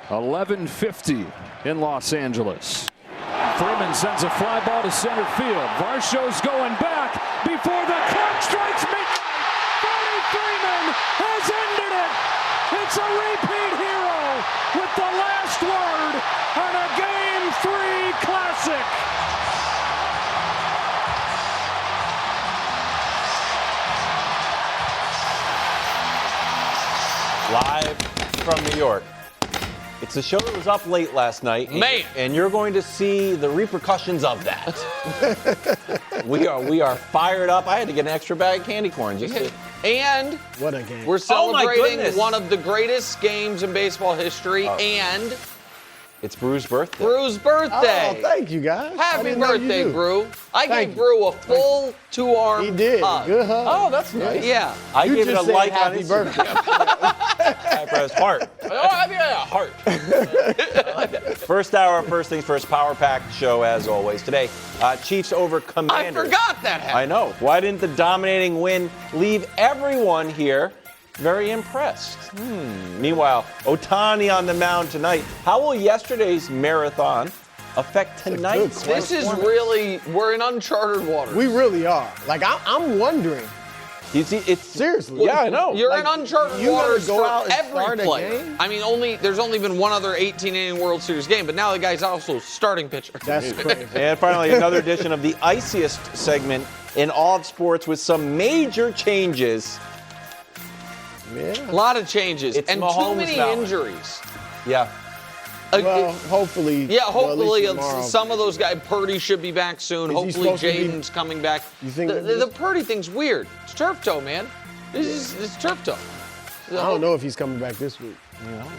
11:50 in Los Angeles. Freeman sends a fly ball to center field. Varsho's going back before the clock strikes midnight. Freddie Freeman has ended it. It's a repeat hero with the last word on a Game 3 classic. Live from New York. It's a show that was up late last night. Man. And you're going to see the repercussions of that. We are fired up. I had to get an extra bag of candy corn just to. And What a game. we're Oh, my celebrating goodness. one of the greatest games in baseball history, and It's Bru's birthday. Bru's birthday. Oh, thank you, guys. I Happy didn't know you birthday, knew. Brew. I Thank gave you. Brew a full two-arm He did. hug. Good hug. Oh, that's nice. Yeah. I You gave it a just said like on happy Instagram. birthday. I pressed heart. Oh, I mean, heart. First hour, first things first, power-packed show as always. Today, Chiefs over I Commanders. forgot that happened. I know. Why didn't the dominating win leave everyone here very impressed? Meanwhile, Ohtani on the mound tonight. How will yesterday's marathon affect tonight's? This is really, we're in uncharted waters. We really are. Like, I'm wondering. You see, it's Seriously. Yeah, I know. You're Like, in uncharted you gotta waters go for out and every start a player. game? I mean, there's only been one other 18-inning World Series game, but now the guy's also starting pitcher. That's crazy. And finally, another edition of the iciest segment in all of sports with some major changes. Yeah. A lot of changes It's and Mahomes too many Mountain. injuries. Yeah. Well, hopefully. Yeah, hopefully well, at least tomorrow. some of those guys. Purdy should be back soon. Is he Hopefully supposed to be- Jaden's coming back. You think the Purdy thing's weird. It's turf toe, man. It's turf toe. I don't know if he's coming back this week.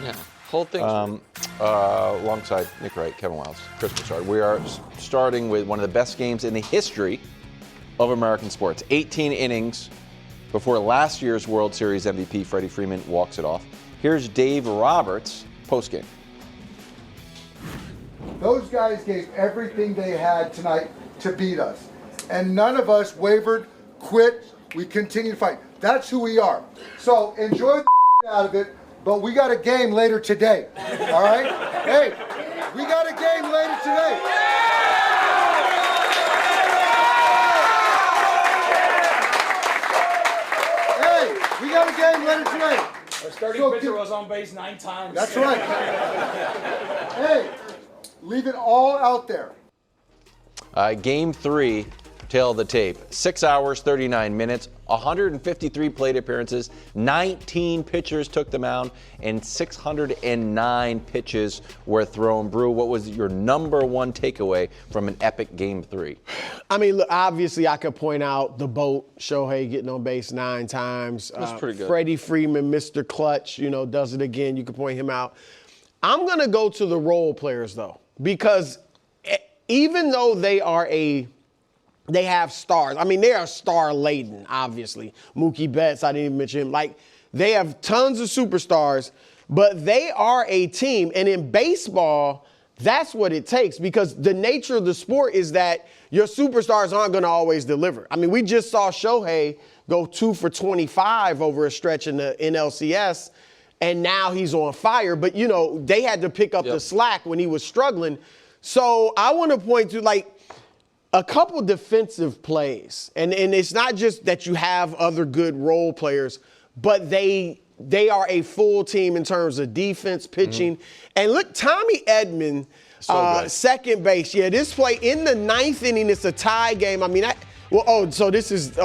Yeah, whole thing's weird. Alongside Nick Wright, Kevin Wilds, Chris Broussard, we are starting with one of the best games in the history of American sports. 18 innings before last year's World Series MVP Freddie Freeman walks it off. Here's Dave Roberts postgame. Those guys gave everything they had tonight to beat us. And none of us wavered, quit, we continue to fight. That's who we are. So enjoy the out of it, but we got a game later today. All right? Hey, we got a game later today. Hey, we got a game later today. Our starting pitcher was on base 9 times. That's right. Hey, leave it all out there. Game 3, tail of the tape. 6 hours, 39 minutes, 153 plate appearances, 19 pitchers took the mound, and 609 pitches were thrown. Brew, what was your number one takeaway from an epic Game 3? I mean, look, obviously, I could point out the boat, Shohei getting on base 9 times. That's pretty good. Freddie Freeman, Mr. Clutch, does it again. You can point him out. I'm going to go to the role players, though, because even though they have stars. I mean, they are star-laden, obviously. Mookie Betts, I didn't even mention him. Like, they have tons of superstars, but they are a team. And in baseball, that's what it takes, because the nature of the sport is that your superstars aren't going to always deliver. I mean, we just saw Shohei go 2 for 25 over a stretch in the NLCS, and now he's on fire. But, they had to pick up the slack when he was struggling. So I want to point to, a couple defensive plays, and it's not just that you have other good role players, but they are a full team in terms of defense, pitching. And look, Tommy Edman, second base. Yeah, this play in the 9th inning, it's a tie game. I mean, this is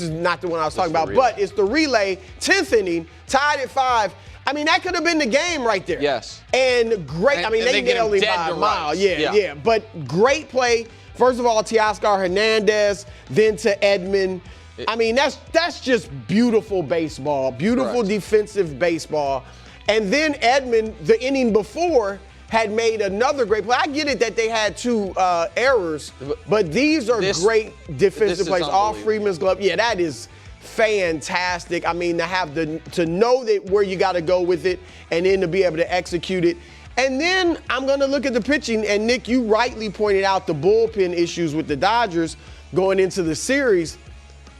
not the one I was talking about, but it's the relay, 10th inning, tied at 5. I mean, that could have been the game right there. Yes. And great. And they get get him only dead by to a mile. rights. Yeah. But great play. First of all, Teoscar Hernandez, then to Edman. I mean, that's just beautiful baseball, beautiful defensive baseball. And then Edman, the inning before, had made another great play. I get it that they had 2 errors, but these are great defensive plays. All Freeman's glove. Yeah, that is fantastic. I mean, to know that where you got to go with it, and then to be able to execute it. And then I'm going to look at the pitching, and Nick, you rightly pointed out the bullpen issues with the Dodgers going into the series.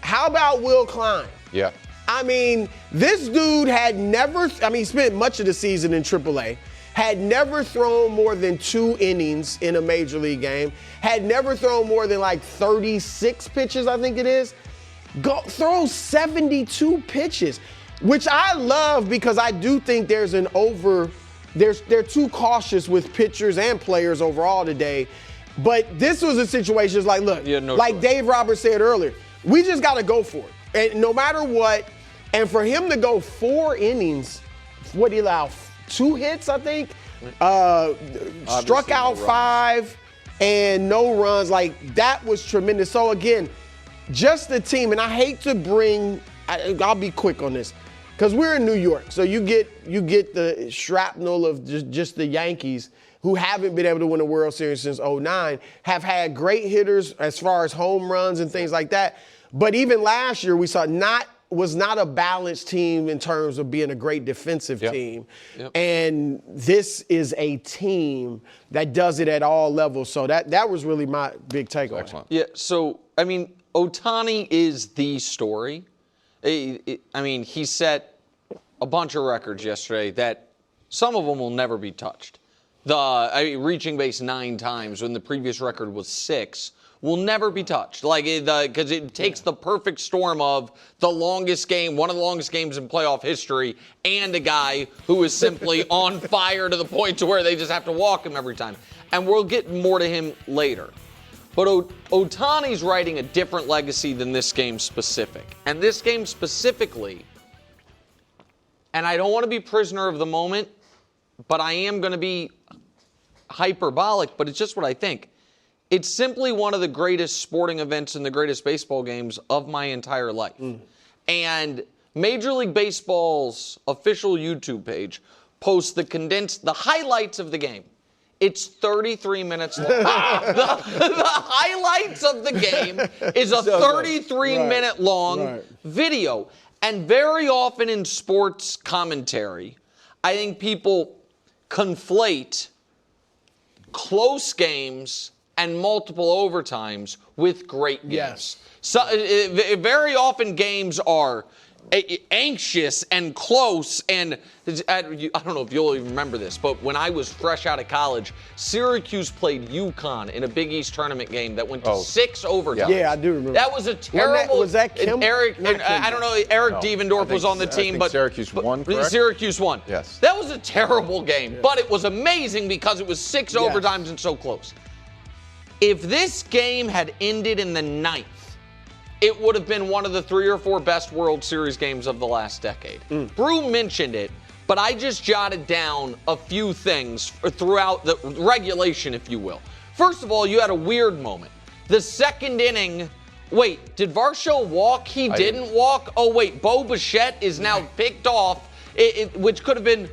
How about Will Klein? Yeah. I mean, this dude he spent much of the season in AAA. had never thrown more than 2 innings in a major league game, had never thrown more than like 36 pitches, I think it is. Throw 72 pitches, which I love because I do think they're too cautious with pitchers and players overall today. But this was a situation, it's like, look, like Dave Roberts said earlier, we just got to go for it. And no matter what, and for him to go 4 innings, what did he allow? 2 hits, I think? Struck out 5 and no runs. Like, that was tremendous. So, again, just the team, and I hate to I'll be quick on this, because we're in New York. So you get the shrapnel of just the Yankees, who haven't been able to win a World Series since 2009, have had great hitters as far as home runs and things like that. But even last year, we saw was not a balanced team in terms of being a great defensive team. Yep. And this is a team that does it at all levels. So that was really my big takeaway. Excellent. Yeah, so, I mean, Ohtani is the story. I mean, he set a bunch of records yesterday that some of them will never be touched. Reaching base 9 times when the previous record was 6 will never be touched. Because it takes the perfect storm of the longest game, one of the longest games in playoff history, and a guy who is simply on fire to the point to where they just have to walk him every time. And we'll get more to him later. But Ohtani's writing a different legacy than this game specific. And this game specifically, and I don't want to be prisoner of the moment, but I am going to be hyperbolic, but it's just what I think. It's simply one of the greatest sporting events and the greatest baseball games of my entire life. And Major League Baseball's official YouTube page posts the highlights of the game. It's 33 minutes long. the highlights of the game is a 33-minute long video. And very often in sports commentary, I think people conflate close games and multiple overtimes with great games. Yes. So very often games are anxious and close, and I don't know if you'll even remember this, but when I was fresh out of college, Syracuse played UConn in a Big East tournament game that went to 6 overtimes. Yeah, I do remember. That was a terrible. Was that Kim? I don't know. Eric Devendorf was on the team, but Syracuse won. Correct? Syracuse won. Yes. That was a terrible game, but it was amazing because it was 6 overtimes and so close. If this game had ended in the 9th, it would have been one of the 3 or 4 best World Series games of the last decade. Brou mentioned it, but I just jotted down a few things throughout the regulation, if you will. First of all, you had a weird moment. The second inning, wait, did Varsho walk? He didn't walk? Oh, wait, Bo Bichette is now picked off, which could have been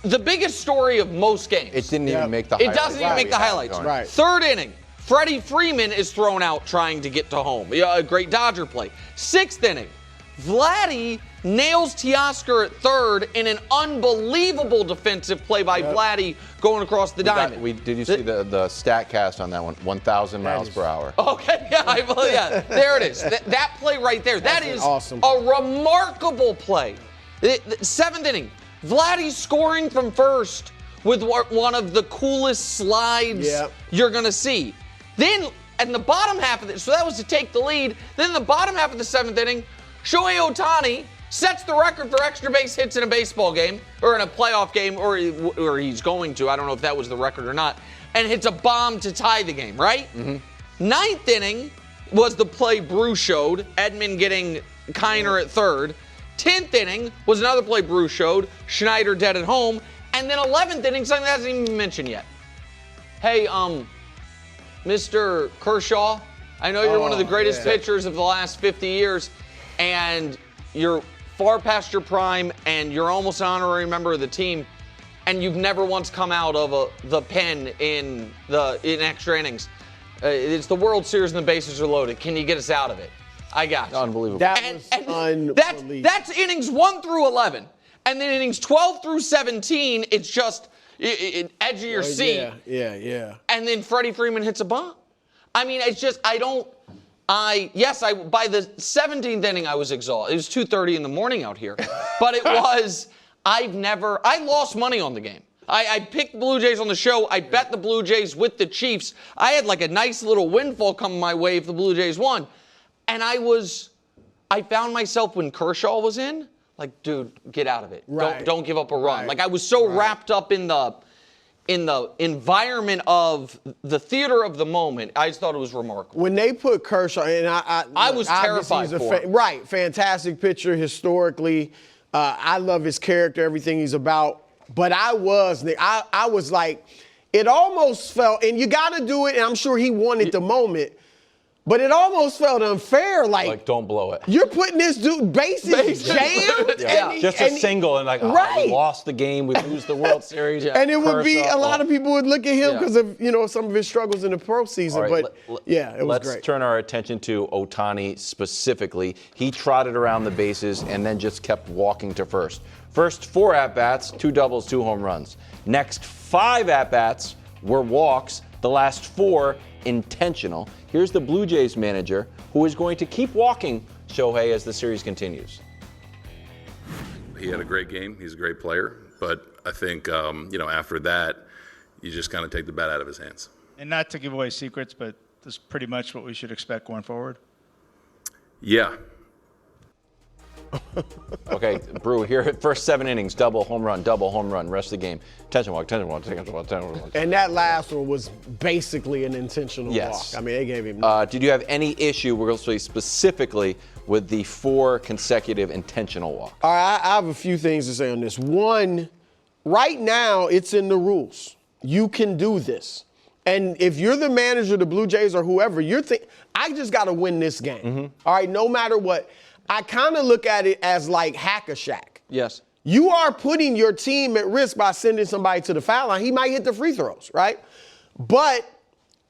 the biggest story of most games. It didn't even make the highlights. It doesn't even make the highlights. Right. Third inning. Freddie Freeman is thrown out trying to get to home. A great Dodger play. 6th inning. Vladdy nails Teoscar at third in an unbelievable defensive play by Vladdy going across the diamond. Did you see the stat cast on that one? 1,000 miles per hour. Okay, yeah, there it is. That play right there. That is awesome. A remarkable play. 7th inning. Vladdy scoring from first with one of the coolest slides you're going to see. Then, in the bottom half of it, so that was to take the lead. Then in the bottom half of the 7th inning, Shohei Ohtani sets the record for extra base hits in a baseball game, or in a playoff game, or he's going to. I don't know if that was the record or not. And hits a bomb to tie the game, right? 9th inning was the play Brou showed, Edman getting Kiner at third. 10th inning was another play Brou showed, Schneider dead at home. And then 11th inning, something that hasn't even been mentioned yet. Hey, Mr. Kershaw, I know you're one of the greatest pitchers of the last 50 years, and you're far past your prime, and you're almost an honorary member of the team, and you've never once come out of the pen in extra innings. It's the World Series and the bases are loaded. Can you get us out of it? I got you. Unbelievable. Unbelievable. That's innings 1 through 11. And then innings 12 through 17, it's just edge of your seat. Yeah. And then Freddie Freeman hits a bomb. I mean, it's just, by the 17th inning, I was exhausted. It was 2:30 in the morning out here. But it was, I lost money on the game. I picked the Blue Jays on the show. I bet the Blue Jays with the Chiefs. I had like a nice little windfall come my way if the Blue Jays won. And I found myself when Kershaw was in, like, dude, get out of it. Right. Don't give up a run. Right. Like, I was so wrapped up in the environment of the theater of the moment. I just thought it was remarkable. When they put Kershaw, and I was terrified for him. Right, fantastic pitcher historically. I love his character, everything he's about. But I was like, it almost felt, and you got to do it, and I'm sure he wanted the moment. But it almost felt unfair, like don't blow it. You're putting this dude bases jammed, Just a single, and we lost the game, we lose the World Series. And it would be a lot of people would look at him because of some of his struggles in the pro season. Right, but it was great. Let's turn our attention to Ohtani specifically. He trotted around the bases and then just kept walking to first. First 4 at-bats, 2 doubles, 2 home runs. Next 5 at-bats were walks. The last 4 intentional. Here's the Blue Jays manager who is going to keep walking Shohei as the series continues. He had a great game. He's a great player. But I think, after that, you just kind of take the bat out of his hands. And not to give away secrets, but this is pretty much what we should expect going forward. Yeah. Okay, Brou, here at first 7 innings, double, home run, rest of the game. Tension walk. And that last one was basically an intentional walk. I mean, they gave him. Did you have any issue, we're going to say specifically, with the 4 consecutive intentional walks? All right, I have a few things to say on this. One, right now, it's in the rules. You can do this. And if you're the manager of the Blue Jays or whoever, you're thinking, I just got to win this game. Mm-hmm. All right, no matter what. I kind of look at it as like hack-a-shack. Yes. You are putting your team at risk by sending somebody to the foul line. He might hit the free throws, right? But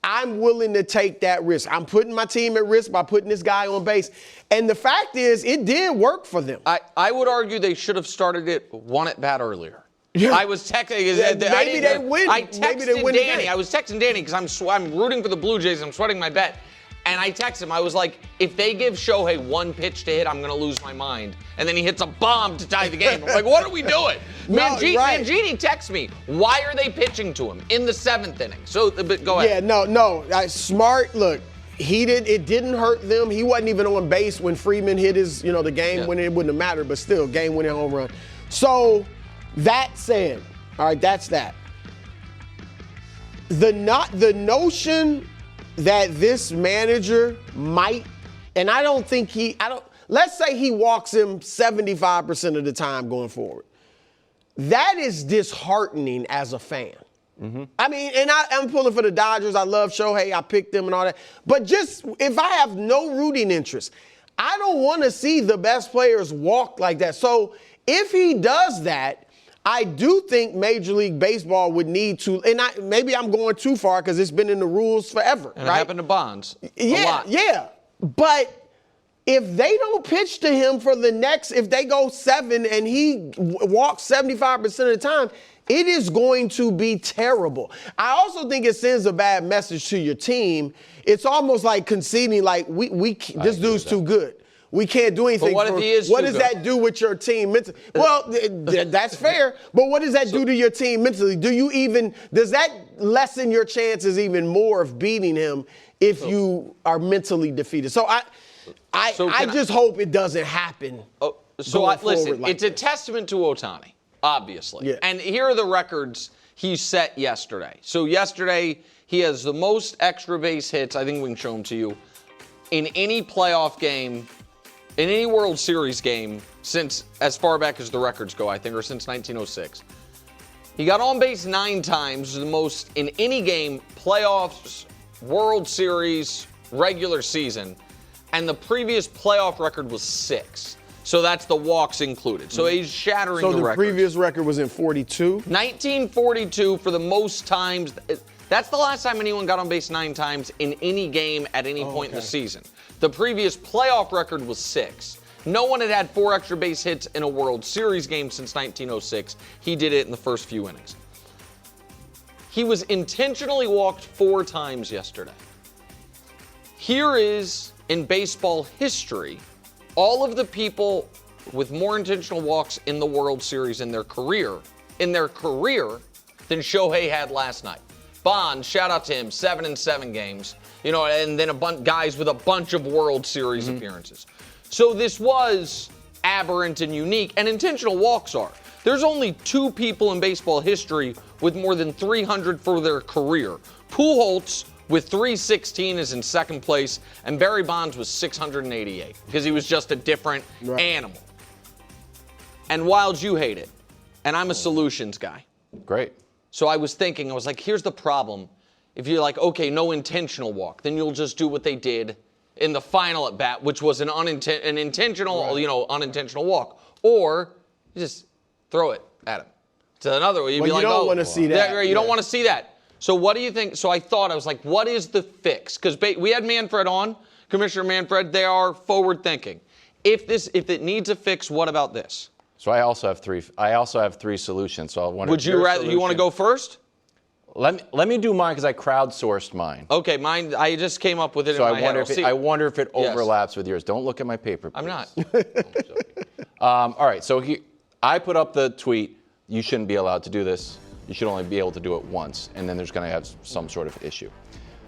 I'm willing to take that risk. I'm putting my team at risk by putting this guy on base. And the fact is, it did work for them. I would argue they should have started it 1 at bat earlier. Yeah. I was texting. Maybe they win. I texted Danny. I was texting Danny because I'm rooting for the Blue Jays. I'm sweating my bet. And I texted him. I was like, if they give Shohei 1 pitch to hit, I'm going to lose my mind. And then he hits a bomb to tie the game. I'm like, what are we doing? Mangini texts me, why are they pitching to him in the 7th inning? So, but go ahead. Yeah, no. Smart, look, it didn't hurt them. He wasn't even on base when Freeman hit his, the game winning. It wouldn't have mattered, but still, game winning home run. So, that said, all right, that's that. The notion that this manager might, and I don't think let's say he walks him 75% of the time going forward. That is disheartening as a fan. Mm-hmm. I mean, and I'm pulling for the Dodgers. I love Shohei. I picked them and all that. But just if I have no rooting interest, I don't want to see the best players walk like that. So if he does that, I do think Major League Baseball would need to, and maybe I'm going too far because it's been in the rules forever. And it happened to Bonds. Yeah. But if they don't pitch to him for the next, if they go 7 and he walks 75% of the time, it is going to be terrible. I also think it sends a bad message to your team. It's almost like conceding, like this dude's too good. We can't do anything. But what if he is what too does good? That do with your team mentally? Well, that's fair. But what does that do to your team mentally? Does that lessen your chances even more of beating him if you are mentally defeated? So I just hope it doesn't happen. Listen, it's a testament to Ohtani, obviously. Yeah. And here are the records he set yesterday. So yesterday, he has the most extra base hits, I think we can show them to you, in any playoff game, in any World Series game since as far back as the records go, I think, or since 1906. He got on base 9 times, the most in any game, playoffs, World Series, regular season, and the previous playoff record was 6. So that's the walks included. So he's shattering the record. So the previous record was in 42? 1942 for the most times. That's the last time anyone got on base 9 times in any game at any point in the season. The previous playoff record was 6. No one had 4 extra base hits in a World Series game since 1906. He did it in the first few innings. He was intentionally walked 4 times yesterday. Here is, in baseball history, all of the people with more intentional walks in the World Series in their career, than Shohei had last night. Bonds, shout out to him, 7-7 games. And then guys with a bunch of World Series appearances. So this was aberrant and unique, and intentional walks are. There's only 2 people in baseball history with more than 300 for their career. Pujols with 316 is in second place, and Barry Bonds was 688 because he was just a different animal. And Wilds, you hate it, and I'm a solutions guy. Great. So I was like, here's the problem. If you're like, okay, no intentional walk, then you'll just do what they did in the final at bat, which was an intentional, unintentional walk, or you just throw it at him. To another way, you'd be like, you don't want to see that. You don't want to see that. So what do you think? So I was like, what is the fix? Because we had Manfred on, Commissioner Manfred. They are forward thinking. If it needs a fix, what about this? So I also have 3 solutions. So I wonder. Would you rather? You want to go first? Let me do mine because I crowdsourced mine. Okay, mine. I just came up with it. So in my head. I wonder if it overlaps with yours. Don't look at my paper, please. I'm not. All right. So I put up the tweet. You shouldn't be allowed to do this. You should only be able to do it once, and then there's going to have some sort of issue.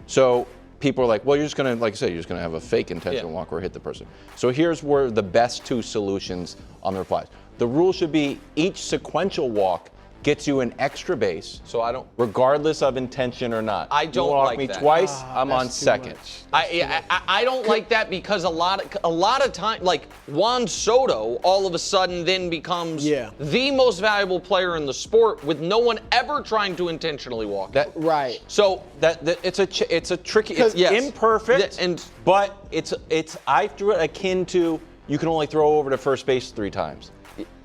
So people are like, well, you're just going to, like I said, you're just going to have a fake intentional walk or hit the person. So here's where the best 2 solutions on the replies. The rule should be each sequential walk gets you an extra base. So I don't, regardless of intention or not. I don't you walk like me that. twice, I'm on second. I don't like that because a lot of time, like Juan Soto, all of a sudden then becomes the most valuable player in the sport with no one ever trying to intentionally walk. So it's a tricky. It's imperfect, but it's I threw it akin to you can only throw over to first base 3 times.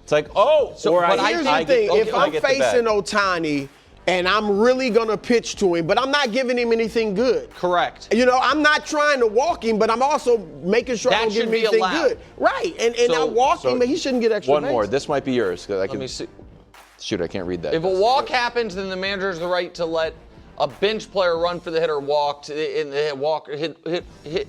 It's like, here's the thing. If I'm facing Ohtani and I'm really going to pitch to him, but I'm not giving him anything good. Correct. I'm not trying to walk him, but I'm also making sure I don't give him anything good. Right. And I walk him, but he shouldn't get extra One base. more. This might be yours. Let me see. Shoot, I can't read that. If a walk happens, then the manager has the right to let a bench player run for the hitter,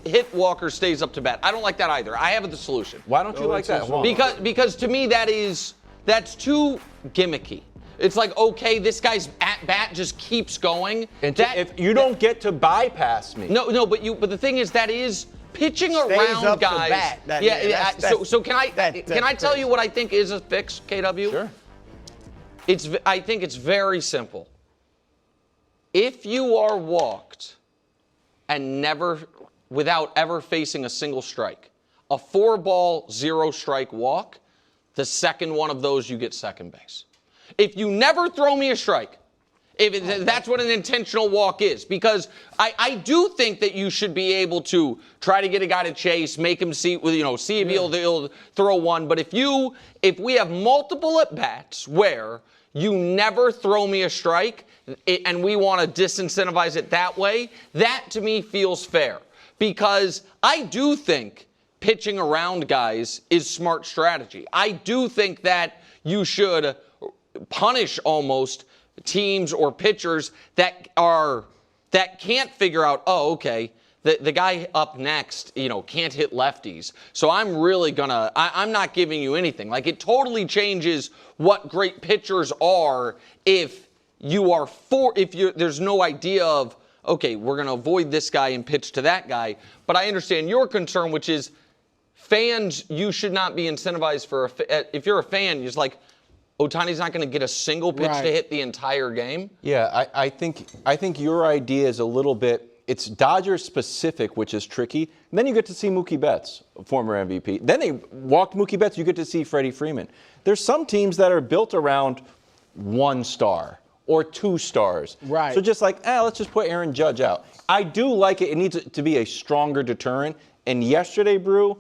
hit Walker stays up to bat. I don't like that either. I have the solution. Why don't you like that? Because to me that's too gimmicky. It's like, okay, this guy's at bat just keeps going. If you don't get to bypass me. No, but the thing is that is pitching around guys. So can I tell you what I think is a fix, KW? Sure. I think it's very simple. If you are walked and without ever facing a single strike, a 4-ball, 0-strike walk, the second one of those you get second base. If you never throw me a strike, that's what an intentional walk is, because I do think that you should be able to try to get a guy to chase, make him see if he'll throw one. But if we have multiple at bats where you never throw me a strike, and we want to disincentivize it that way, that to me feels fair. Because I do think pitching around guys is smart strategy. I do think that you should punish almost teams or pitchers that can't figure out, the guy up next, can't hit lefties. So I'm really I'm not giving you anything. Like, it totally changes what great pitchers are if there's no idea of, okay, we're going to avoid this guy and pitch to that guy. But I understand your concern, which is fans, you should not be incentivized if you're a fan, you're just like, Ohtani's not going to get a single pitch to hit the entire game. Yeah, I think your idea is a little bit, it's Dodgers specific, which is tricky. And then you get to see Mookie Betts, former MVP. Then they walked Mookie Betts, you get to see Freddie Freeman. There's some teams that are built around 1 star or 2 stars. Right. So just like, let's just put Aaron Judge out. I do like it. It needs to be a stronger deterrent. And yesterday, Brou,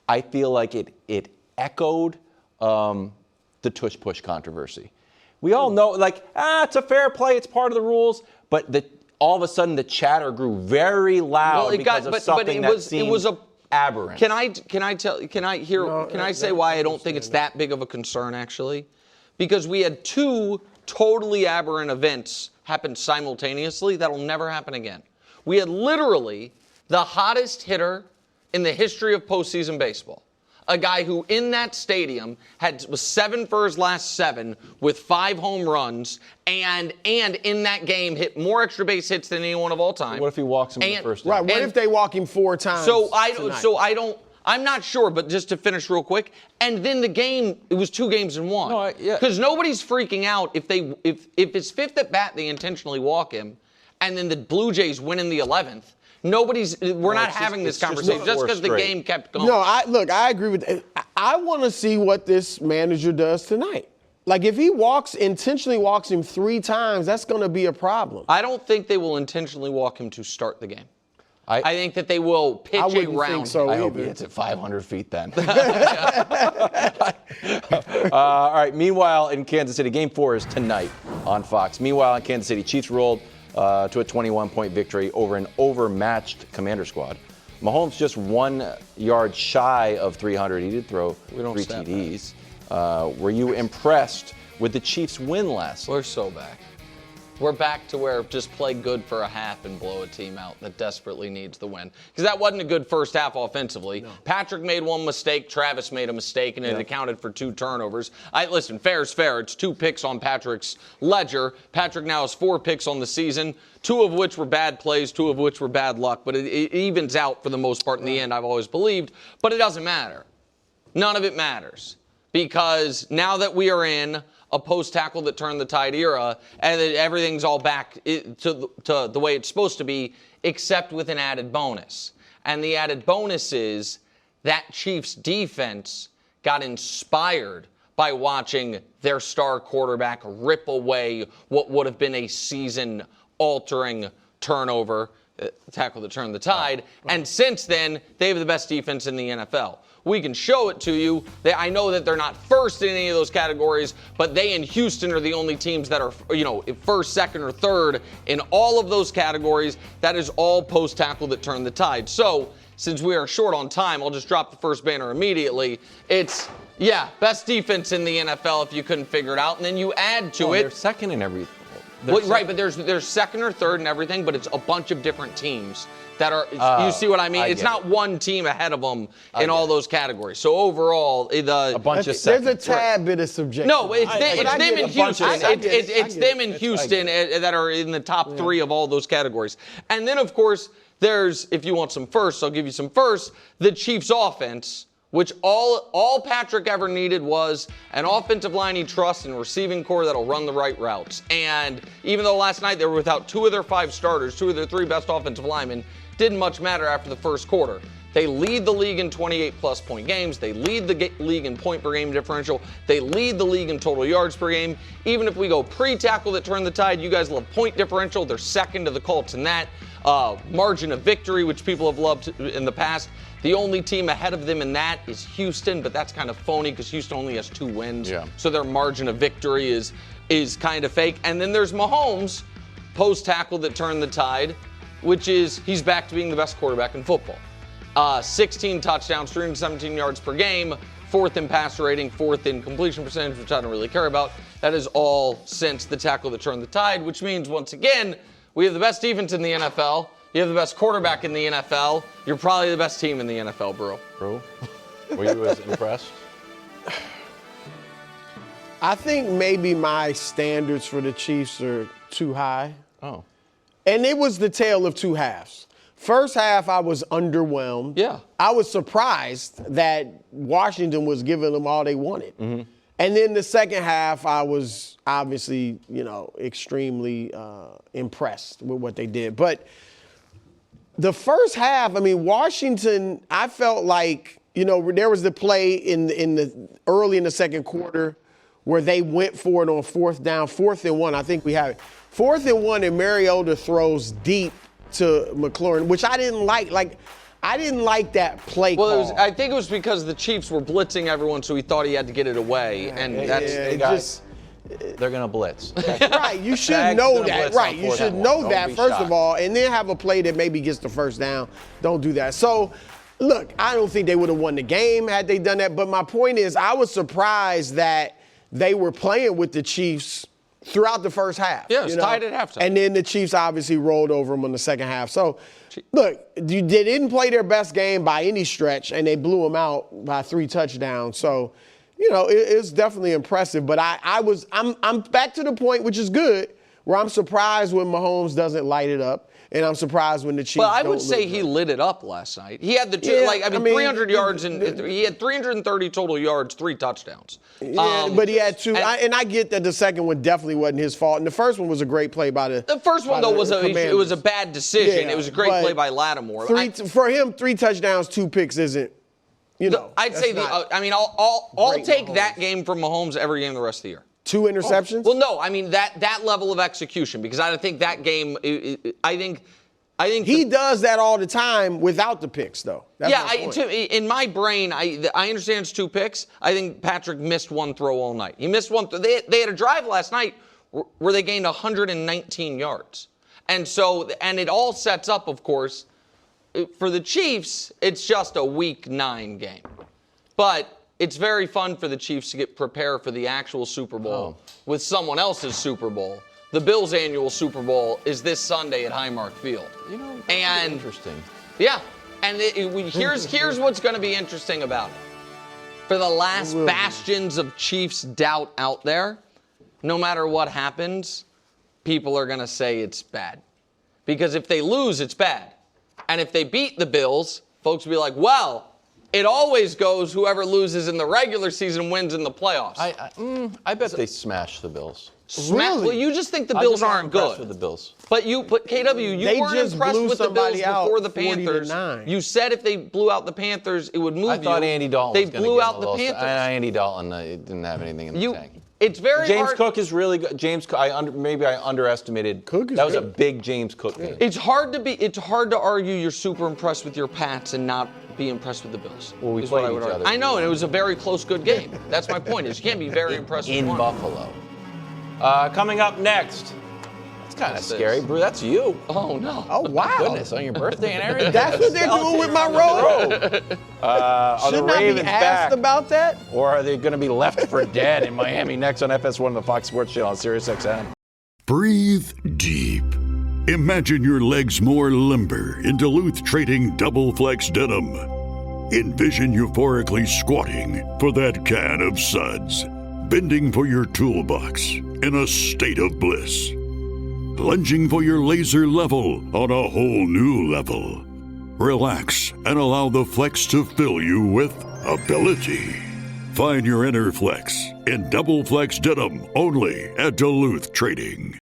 I feel like it echoed the tush-push controversy. We all know, it's a fair play. It's part of the rules. But all of a sudden, the chatter grew very loud because of something that seemed aberrant. Can I say why I don't think it's that big of a concern, actually? Because we had 2 totally aberrant events happen simultaneously that'll never happen again. We had literally the hottest hitter in the history of postseason baseball. a guy who in that stadium was 7 for his last 7 with 5 home runs, and in that game hit more extra base hits than anyone of all time. What if he walks him in the first? Right. What if they walk him 4 times? I'm not sure, but just to finish real quick, and then the game, it was 2 games in 1. Because nobody's freaking out if his 5th at bat they intentionally walk him, and then the Blue Jays win in the 11th. We're not having this conversation just because the game kept going. No, I agree with that. I want to see what this manager does tonight. Like, if he intentionally walks him 3 times, that's going to be a problem. I don't think they will intentionally walk him to start the game. I think that they will pitch a round. Think so I hope he hits it 500 feet then. All right, meanwhile, in Kansas City, Game 4 is tonight on Fox. Meanwhile, in Kansas City, Chiefs rolled to a 21-point victory over an overmatched Commander squad. Mahomes just 1 yard shy of 300. He did throw 3 TDs. Were you impressed with the Chiefs' win last night? We're so back. We're back to where just play good for a half and blow a team out that desperately needs the win. Because that wasn't a good first half offensively. No. Patrick made 1 mistake. Travis made a mistake, and it accounted for 2 turnovers. Listen, fair's fair. It's 2 picks on Patrick's ledger. Patrick now has 4 picks on the season, 2 of which were bad plays, 2 of which were bad luck. But it evens out for the most part in the end, I've always believed. But it doesn't matter. None of it matters. Because now that we are in a post-tackle that turned the tide era, and everything's all back to the way it's supposed to be, except with an added bonus. And the added bonus is that Chiefs defense got inspired by watching their star quarterback rip away what would have been a season-altering turnover, tackle that turned the tide. And since then, they have the best defense in the NFL. We can show it to you. I know that they're not first in any of those categories, but they and Houston are the only teams that are, first, second, or third in all of those categories. That is all post-tackle that turned the tide. So, since we are short on time, I'll just drop the first banner immediately. It's, best defense in the NFL if you couldn't figure it out. And then you add to it. They're second in everything. Right, but there's second or third and everything, but it's a bunch of different teams that are, you see what I mean? It's not one team ahead of them in all those categories. So overall, a bunch of seconds. There's a tad bit of subjectivity. No, it's them in Houston. It's them in Houston that are in the top 3 of all those categories. And then, of course, there's, if you want some firsts, I'll give you some firsts, the Chiefs offense, which all Patrick ever needed was an offensive line he trusts and receiving core that'll run the right routes. And even though last night they were without 2 of their 5 starters, 2 of their 3 best offensive linemen, didn't much matter after the first quarter. They lead the league in 28-plus point games. They lead the league in point per game differential. They lead the league in total yards per game. Even if we go pre-tackle that turned the tide, you guys love point differential. They're second to the Colts in that. Margin of victory, which people have loved in the past. The only team ahead of them in that is Houston, but that's kind of phony because Houston only has 2 wins. Yeah. So their margin of victory is kind of fake. And then there's Mahomes, post-tackle that turned the tide, which is he's back to being the best quarterback in football. 16 touchdowns, 317 yards per game, 4th in passer rating, 4th in completion percentage, which I don't really care about. That is all since the tackle that turned the tide, which means, once again, we have the best defense in the NFL. You have the best quarterback in the NFL. You're probably the best team in the NFL, Brou. Brou, were you as impressed? I think maybe my standards for the Chiefs are too high. Oh. And it was the tale of 2 halves. First half, I was underwhelmed. Yeah. I was surprised that Washington was giving them all they wanted. Mm-hmm. And then the second half, I was obviously, extremely impressed with what they did. But the first half, Washington, I felt like, there was the play in the early in the second quarter where they went for it on 4th down, 4th and 1. I think we have it. 4th and 1, and Mariota throws deep to McLaurin, which I didn't like. I didn't like that play call. I think it was because the Chiefs were blitzing everyone, so he thought he had to get it away. And they're going to blitz. Right, you should know that. Right, you should know that, first of all, and then have a play that maybe gets the first down. Don't do that. So, look, I don't think they would have won the game had they done that. But my point is, I was surprised that they were playing with the Chiefs throughout the first half. Yeah, it was tied at halftime. And then the Chiefs obviously rolled over them in the second half. So, look, they didn't play their best game by any stretch, and they blew them out by 3 touchdowns. So, it's definitely impressive. But I'm back to the point, which is good, where I'm surprised when Mahomes doesn't light it up. And I'm surprised when the Chiefs. Well, I would say he lit it up last night. He had 300 yards and he had 330 total yards, 3 touchdowns. Yeah, but he had 2. And I get that the second one definitely wasn't his fault. And the first one was a great play by the. The first one though was a bad decision. Yeah, it was a great play by Lattimore. For him, 3 touchdowns, 2 picks isn't. I'd say I'll take that game from Mahomes every game the rest of the year. 2 interceptions? Well, no, I mean that level of execution, because I think that game. I think he does that all the time without the picks, though. That's in my brain, I understand it's 2 picks. I think Patrick missed 1 throw all night. He missed 1. They had a drive last night where they gained 119 yards, and it all sets up, of course, for the Chiefs. It's just a Week 9 game, but. It's very fun for the Chiefs to get prepared for the actual Super Bowl with someone else's Super Bowl. The Bills' annual Super Bowl is this Sunday at Highmark Field. And interesting. Yeah, and here's what's going to be interesting about it. For the last bastions of Chiefs doubt out there, no matter what happens, people are going to say it's bad. Because if they lose, it's bad. And if they beat the Bills, folks will be like, well, it always goes whoever loses in the regular season wins in the playoffs. I bet they smash the Bills. Really? Well, you just think the Bills aren't good. With the Bills. But KW, you weren't impressed with the Bills before the Panthers. You said if they blew out the Panthers, it would move you. I thought Andy Dalton was going to blew out the Panthers. Andy Dalton didn't have anything in the tank. It's very James hard. Cook is really good. James Cook, maybe I underestimated. Cook is that was good. a big James Cook game. It's hard to argue you're super impressed with your Pats and not be impressed with the Bills. Well, we played each other. I know, and it was a very close, good game. That's my point. Is you can't be very impressed with one. In Buffalo. Coming up next. That's kind of scary, Brou. That's you. Oh no. Oh wow. Goodness, on your birthday and everything. That's what they're doing with my robe. Shouldn't I be asked about that? Or are they going to be left for dead in Miami next on FS1, the Fox Sports Channel on SiriusXM? Breathe deep. Imagine your legs more limber in Duluth Trading Double Flex Denim. Envision euphorically squatting for that can of suds, bending for your toolbox in a state of bliss, lunging for your laser level on a whole new level. Relax and allow the flex to fill you with ability. Find your inner flex in Double Flex Denim only at Duluth Trading.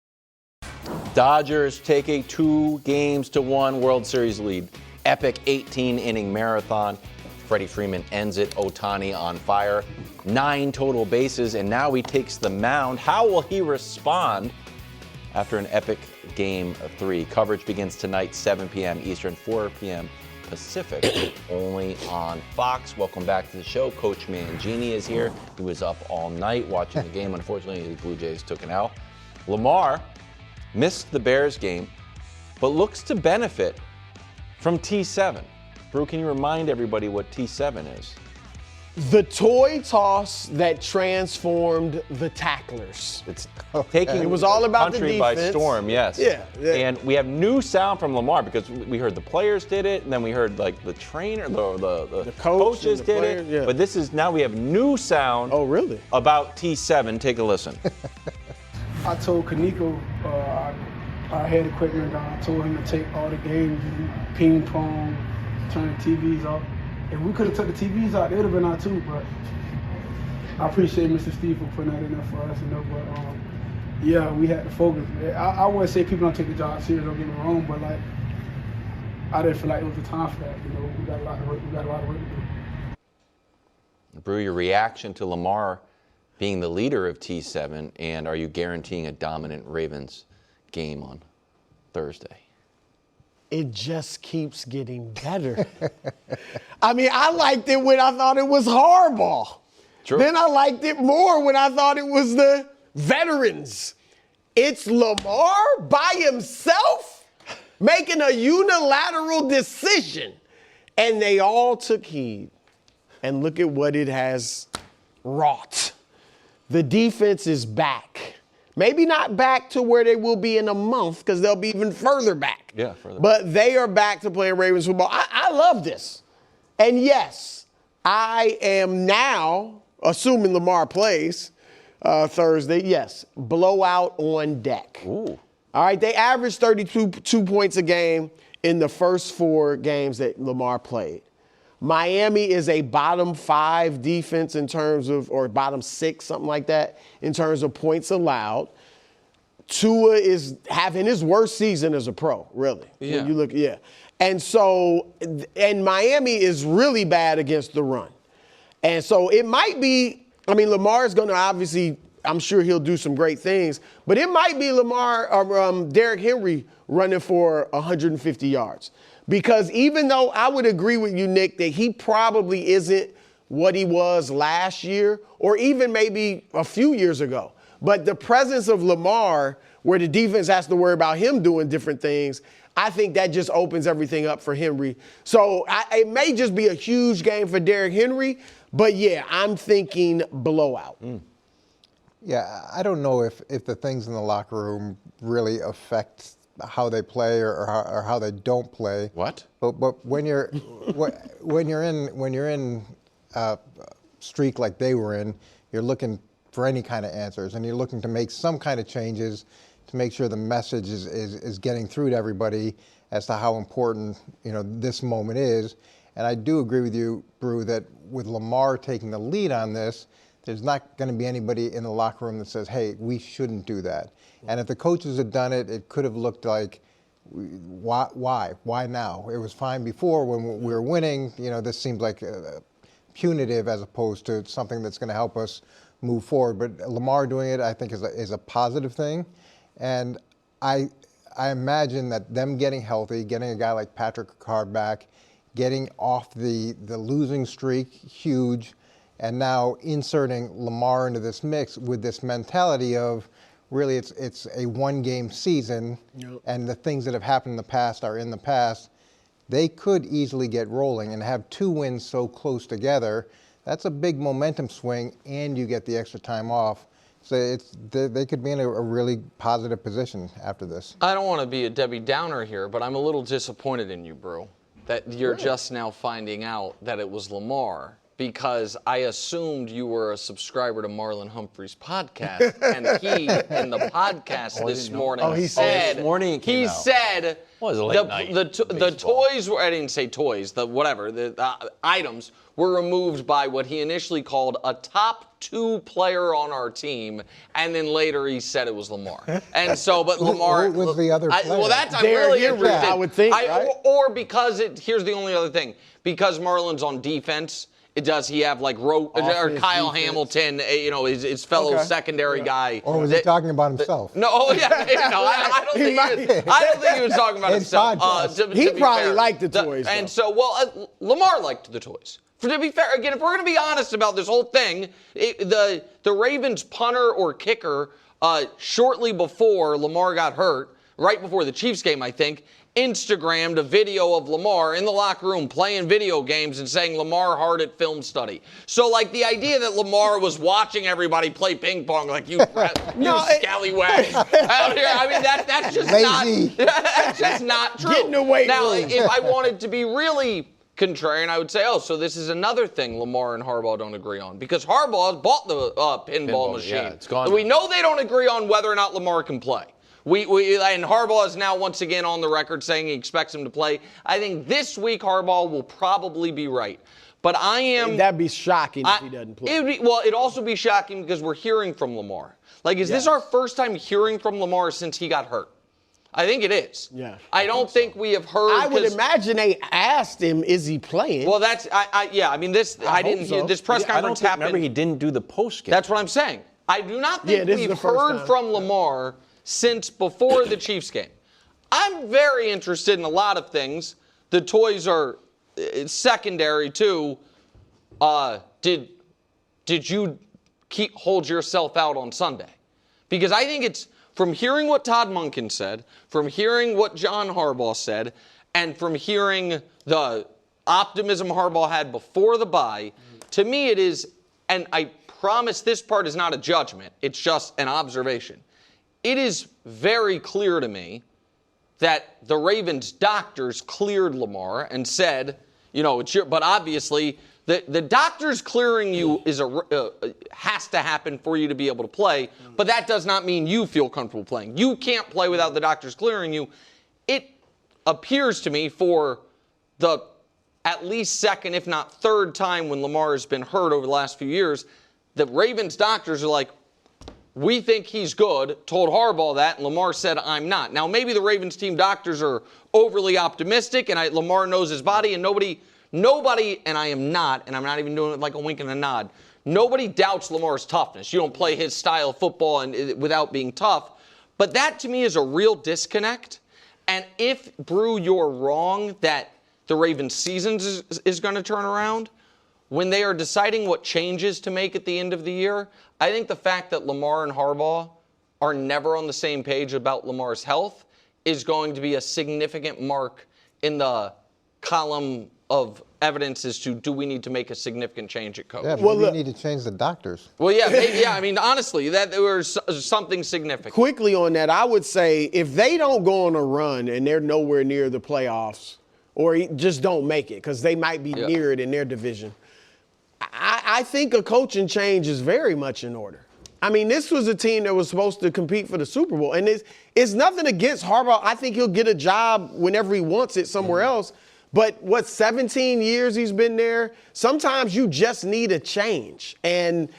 Dodgers take a 2-1 World Series lead. Epic 18-inning marathon. Freddie Freeman ends it. Ohtani on fire. 9 total bases, and now he takes the mound. How will he respond after an epic game of 3? Coverage begins tonight, 7 p.m. Eastern, 4 p.m. Pacific, only on Fox. Welcome back to the show. Coach Mangini is here. He was up all night watching the game. Unfortunately, the Blue Jays took an L. Lamar missed the Bears game, but looks to benefit from T7. Brou, can you remind everybody what T7 is? The toy toss that transformed the tacklers. It's taking it was all about country the by defense. storm, yes. Yeah. And we have new sound from Lamar because we heard the players did it, and then we heard like the trainer, the coaches did it. Yeah. But now we have new sound. Oh, really? About T7. Take a listen. I told Kaneko, our head equipment guy, I told him to take all the games, ping pong, turn the TVs off. If we could have took the TVs out, it would have been out too, but I appreciate Mr. Steve for putting that in there for us, but yeah, we had to focus. I wouldn't say people don't take the job serious, don't get me wrong, but like, I didn't feel like it was the time for that, we got a lot of work to do. Brou, your reaction to Lamar being the leader of T7, and are you guaranteeing a dominant Ravens game on Thursday? It just keeps getting better. I mean, I liked it when I thought it was Harbaugh. True. Then I liked it more when I thought it was the veterans. It's Lamar by himself making a unilateral decision. And they all took heed. And look at what it has wrought. The defense is back. Maybe not back to where they will be in a month because they'll be even further back. Yeah, further But they are back to playing Ravens football. I love this. And yes, I am now, assuming Lamar plays Thursday, yes, blowout on deck. Ooh. All right, they averaged 32 points a game in the first 4 games that Lamar played. Miami is a bottom 5 defense in terms of, or bottom 6, something like that, in terms of points allowed. Tua is having his worst season as a pro, really. Yeah. When you look, yeah. And so, and Miami is really bad against the run. And so it might be, I mean, Lamar is going to obviously, I'm sure he'll do some great things, but it might be Derrick Henry running for 150 yards. Because even though I would agree with you, Nick, that he probably isn't what he was last year or even maybe a few years ago, but the presence of Lamar, where the defense has to worry about him doing different things, I think that just opens everything up for Henry. So it may just be a huge game for Derrick Henry, but yeah, I'm thinking blowout. Yeah, I don't know if the things in the locker room really affect how they play or how they don't play. What? But when you're in a streak like they were in, you're looking for any kind of answers, and you're looking to make some kind of changes to make sure the message is getting through to everybody as to how important this moment is. And I do agree with you, Brou, that with Lamar taking the lead on this, there's not going to be anybody in the locker room that says, hey, we shouldn't do that. And if the coaches had done it, it could have looked like, why? Why now? It was fine before when we were winning. This seems like punitive as opposed to something that's going to help us move forward. But Lamar doing it, I think, is a positive thing. And I imagine that them getting healthy, getting a guy like Patrick Ricard back, getting off the losing streak, huge, and now inserting Lamar into this mix with this mentality of really it's a one-game season, and the things that have happened in the past are in the past. They could easily get rolling and have 2 wins so close together. That's a big momentum swing, and you get the extra time off. So they could be in a really positive position after this. I don't want to be a Debbie Downer here, but I'm a little disappointed in you, Brou, that you're just now finding out that it was Lamar, because I assumed you were a subscriber to Marlon Humphrey's podcast, and he in the podcast this morning he said, this morning it came out. said Well, it was a late night the toys were, I didn't say toys, the items were removed by what he initially called a top 2 player on our team, and then later he said it was Lamar. And so, but Lamar Who was the other player? well, that's I'm really interested. I would think, right? Or because here's the only other thing, because Marlon's on defense. Does he have like or Kyle defense. Hamilton, his fellow secondary guy? Or was he talking about himself? No, I don't think he was talking about himself. He probably liked the toys. And so, Lamar liked the toys. To be fair, again, if we're going to be honest about this whole thing, the Ravens punter or kicker, shortly before Lamar got hurt, right before the Chiefs game, I think, Instagrammed a video of Lamar in the locker room playing video games and saying Lamar hard at film study. So, like, the idea that Lamar was watching everybody play ping pong, like, you scallywag out here, I mean, that's just that's just not true. Get in the weight now, room. if I wanted to be really contrarian, I would say, so this is another thing Lamar and Harbaugh don't agree on, because Harbaugh has bought the pinball machine. Yeah, it's gone. We know they don't agree on whether or not Lamar can play. And Harbaugh is now once again on the record saying he expects him to play. I think this week Harbaugh will probably be right. But that'd be shocking if he doesn't play. It'd also be shocking because we're hearing from Lamar. Like, is this our first time hearing from Lamar since he got hurt? I think it is. Yeah. I don't think we have heard. I would imagine they asked him, is he playing? Well, that's, I didn't hear this press conference happened. Remember, he didn't do the post game. That's what I'm saying. I do not think we've heard from Lamar since before the Chiefs game. I'm very interested in a lot of things. The toys are secondary too. Did you hold yourself out on Sunday? Because I think it's from hearing what Todd Monken said, from hearing what John Harbaugh said, and from hearing the optimism Harbaugh had before the bye, to me it is, and I promise this part is not a judgment, it's just an observation. it is very clear to me that the Ravens doctors cleared Lamar and said, it's but obviously the doctors clearing you has to happen for you to be able to play, but that does not mean you feel comfortable playing. You can't play without the doctors clearing you. It appears to me for the at least second, if not third time when Lamar has been hurt over the last few years, the Ravens doctors are like, we think he's good, told Harbaugh that, and Lamar said, I'm not. Now, maybe the Ravens team doctors are overly optimistic, and Lamar knows his body, and nobody, and I am not, and I'm not even doing it like a wink and a nod, nobody doubts Lamar's toughness. You don't play his style of football without being tough. But that, to me, is a real disconnect. And if, Brou, you're wrong that the Ravens' season is going to turn around, when they are deciding what changes to make at the end of the year, I think the fact that Lamar and Harbaugh are never on the same page about Lamar's health is going to be a significant mark in the column of evidence as to do we need to make a significant change at coach. Yeah, well, we need to change the doctors. Well, yeah, maybe, I mean, honestly, that there was something significant. Quickly on that, I would say if they don't go on a run and they're nowhere near the playoffs, or just don't make it because they might be near it in their division, I think a coaching change is very much in order. I mean, this was a team that was supposed to compete for the Super Bowl. And it's nothing against Harbaugh. I think he'll get a job whenever he wants it somewhere else. But 17 years he's been there? Sometimes you just need a change. And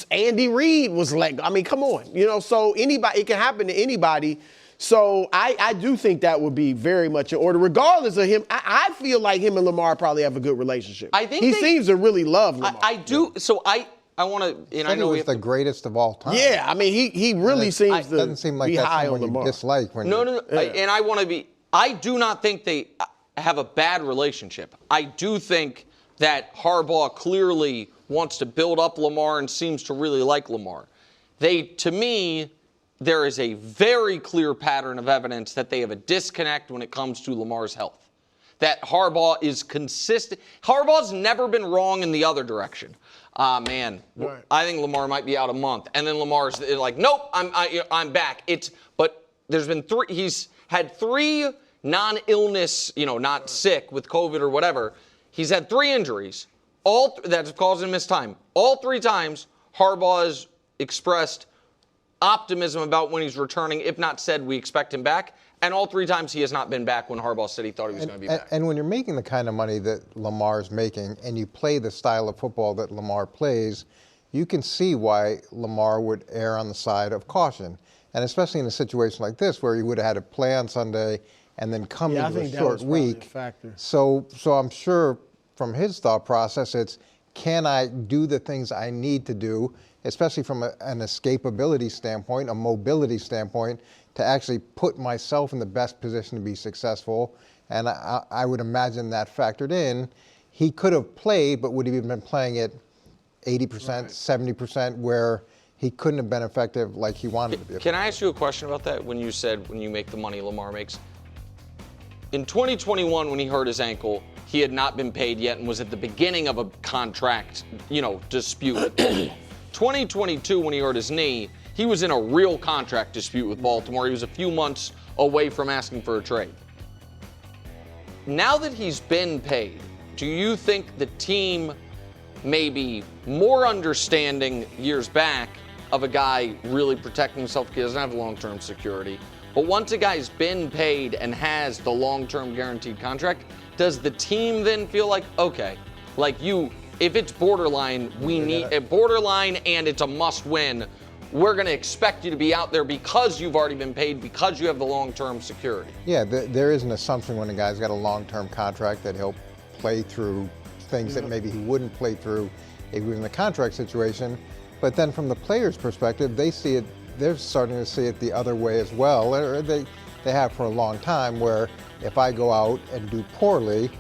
Andy Reid was like, I mean, come on. So it can happen to anybody. So I do think that would be very much in order. Regardless of him, I feel like him and Lamar probably have a good relationship. I think he seems to really love Lamar. I do. So I want to, I know he's the greatest of all time. Yeah, I mean, he really seems to doesn't seem like be that's high on someone Lamar. you dislike. No. And I want to be. I do not think they have a bad relationship. I do think that Harbaugh clearly wants to build up Lamar and seems to really like Lamar. To me, there is a very clear pattern of evidence that they have a disconnect when it comes to Lamar's health. That Harbaugh is consistent. Harbaugh's never been wrong in the other direction. Man, right. I think Lamar might be out a month. And then Lamar's like, nope, I'm back. But there's been three. He's had three non-illness, not sick with COVID or whatever. He's had three injuries, all that's caused him missed time. All three times, Harbaugh has expressed optimism about when he's returning, if not said we expect him back. And all three times he has not been back when Harbaugh said he thought he was going to be back. And when you're making the kind of money that Lamar's making and you play the style of football that Lamar plays, you can see why Lamar would err on the side of caution. And especially in a situation like this where he would have had to play on Sunday and then come into a short week. So I'm sure from his thought process, it's can I do the things I need to do, especially from an escapability standpoint, a mobility standpoint, to actually put myself in the best position to be successful. And I would imagine that factored in. He could have played, but would he have been playing it 80%, 70%, where he couldn't have been effective like he wanted to be? Can I ask you a question about that? When you said when you make the money Lamar makes. In 2021, when he hurt his ankle, he had not been paid yet and was at the beginning of a contract, dispute. 2022, when he hurt his knee, he was in a real contract dispute with Baltimore. He was a few months away from asking for a trade. Now that he's been paid, do you think the team may be more understanding years back of a guy really protecting himself because he doesn't have long-term security? But once a guy's been paid and has the long-term guaranteed contract, does the team then feel like, okay, if it's borderline, we need a borderline and it's a must-win, we're going to expect you to be out there because you've already been paid, because you have the long-term security? Yeah, there is an assumption when a guy's got a long-term contract that he'll play through things that maybe he wouldn't play through if he was in a contract situation. But then from the player's perspective, they see it. They're starting to see it the other way as well. Or they have for a long time, where if I go out and do poorly,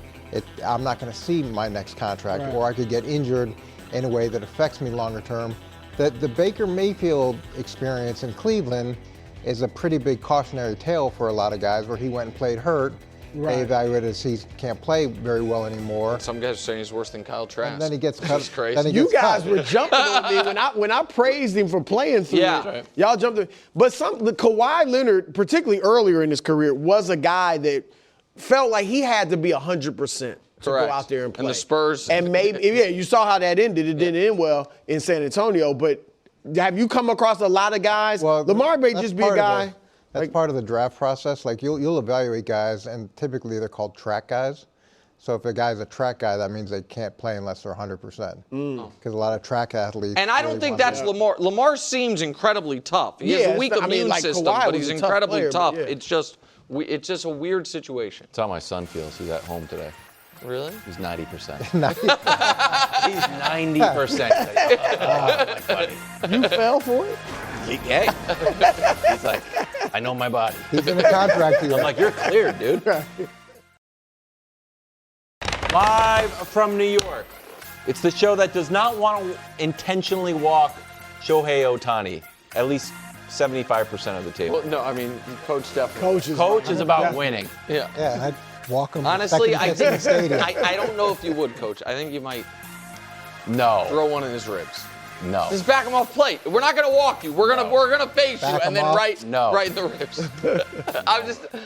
I'm not going to see my next contract, or I could get injured in a way that affects me longer term. The Baker Mayfield experience in Cleveland is a pretty big cautionary tale for a lot of guys, where he went and played hurt, They evaluate it as he can't play very well anymore. Some guys are saying he's worse than Kyle Trask. And then he gets cut. That's crazy. Then he You gets guys cut. were jumping on me when I praised him for playing through it. Y'all jumped in. But the Kawhi Leonard, particularly earlier in his career, was a guy that felt like he had to be 100% to go out there and play. And the Spurs. And maybe, you saw how that ended. It didn't end well in San Antonio. But have you come across a lot of guys? Well, Lamar may just be a guy. That's part of the draft process. Like you'll evaluate guys, and typically they're called track guys. So if a guy's a track guy, that means they can't play unless they're 100%. Because a lot of track athletes. And I don't think that's Lamar. Lamar seems incredibly tough. He has a weak immune system, but he's incredibly tough. It's just a weird situation. That's how my son feels. He's at home today. Really? He's 90%. He's 90%. My buddy. You fell for it? Hey. He's like, I know my body. He's in the contract here. I'm like, you're cleared, dude. Live from New York. It's the show that does not want to intentionally walk Shohei Ohtani. At least 75% of the table. Well, no, I mean, Coach definitely. Coach is about winning. Yeah. Yeah, I'd walk him. Honestly, I second to think get to the stadium. I don't know if you would, Coach. I think you might No. throw one in his ribs. No. Just back him off plate. We're not gonna walk you. We're gonna face Back you and him then off? right in the ribs.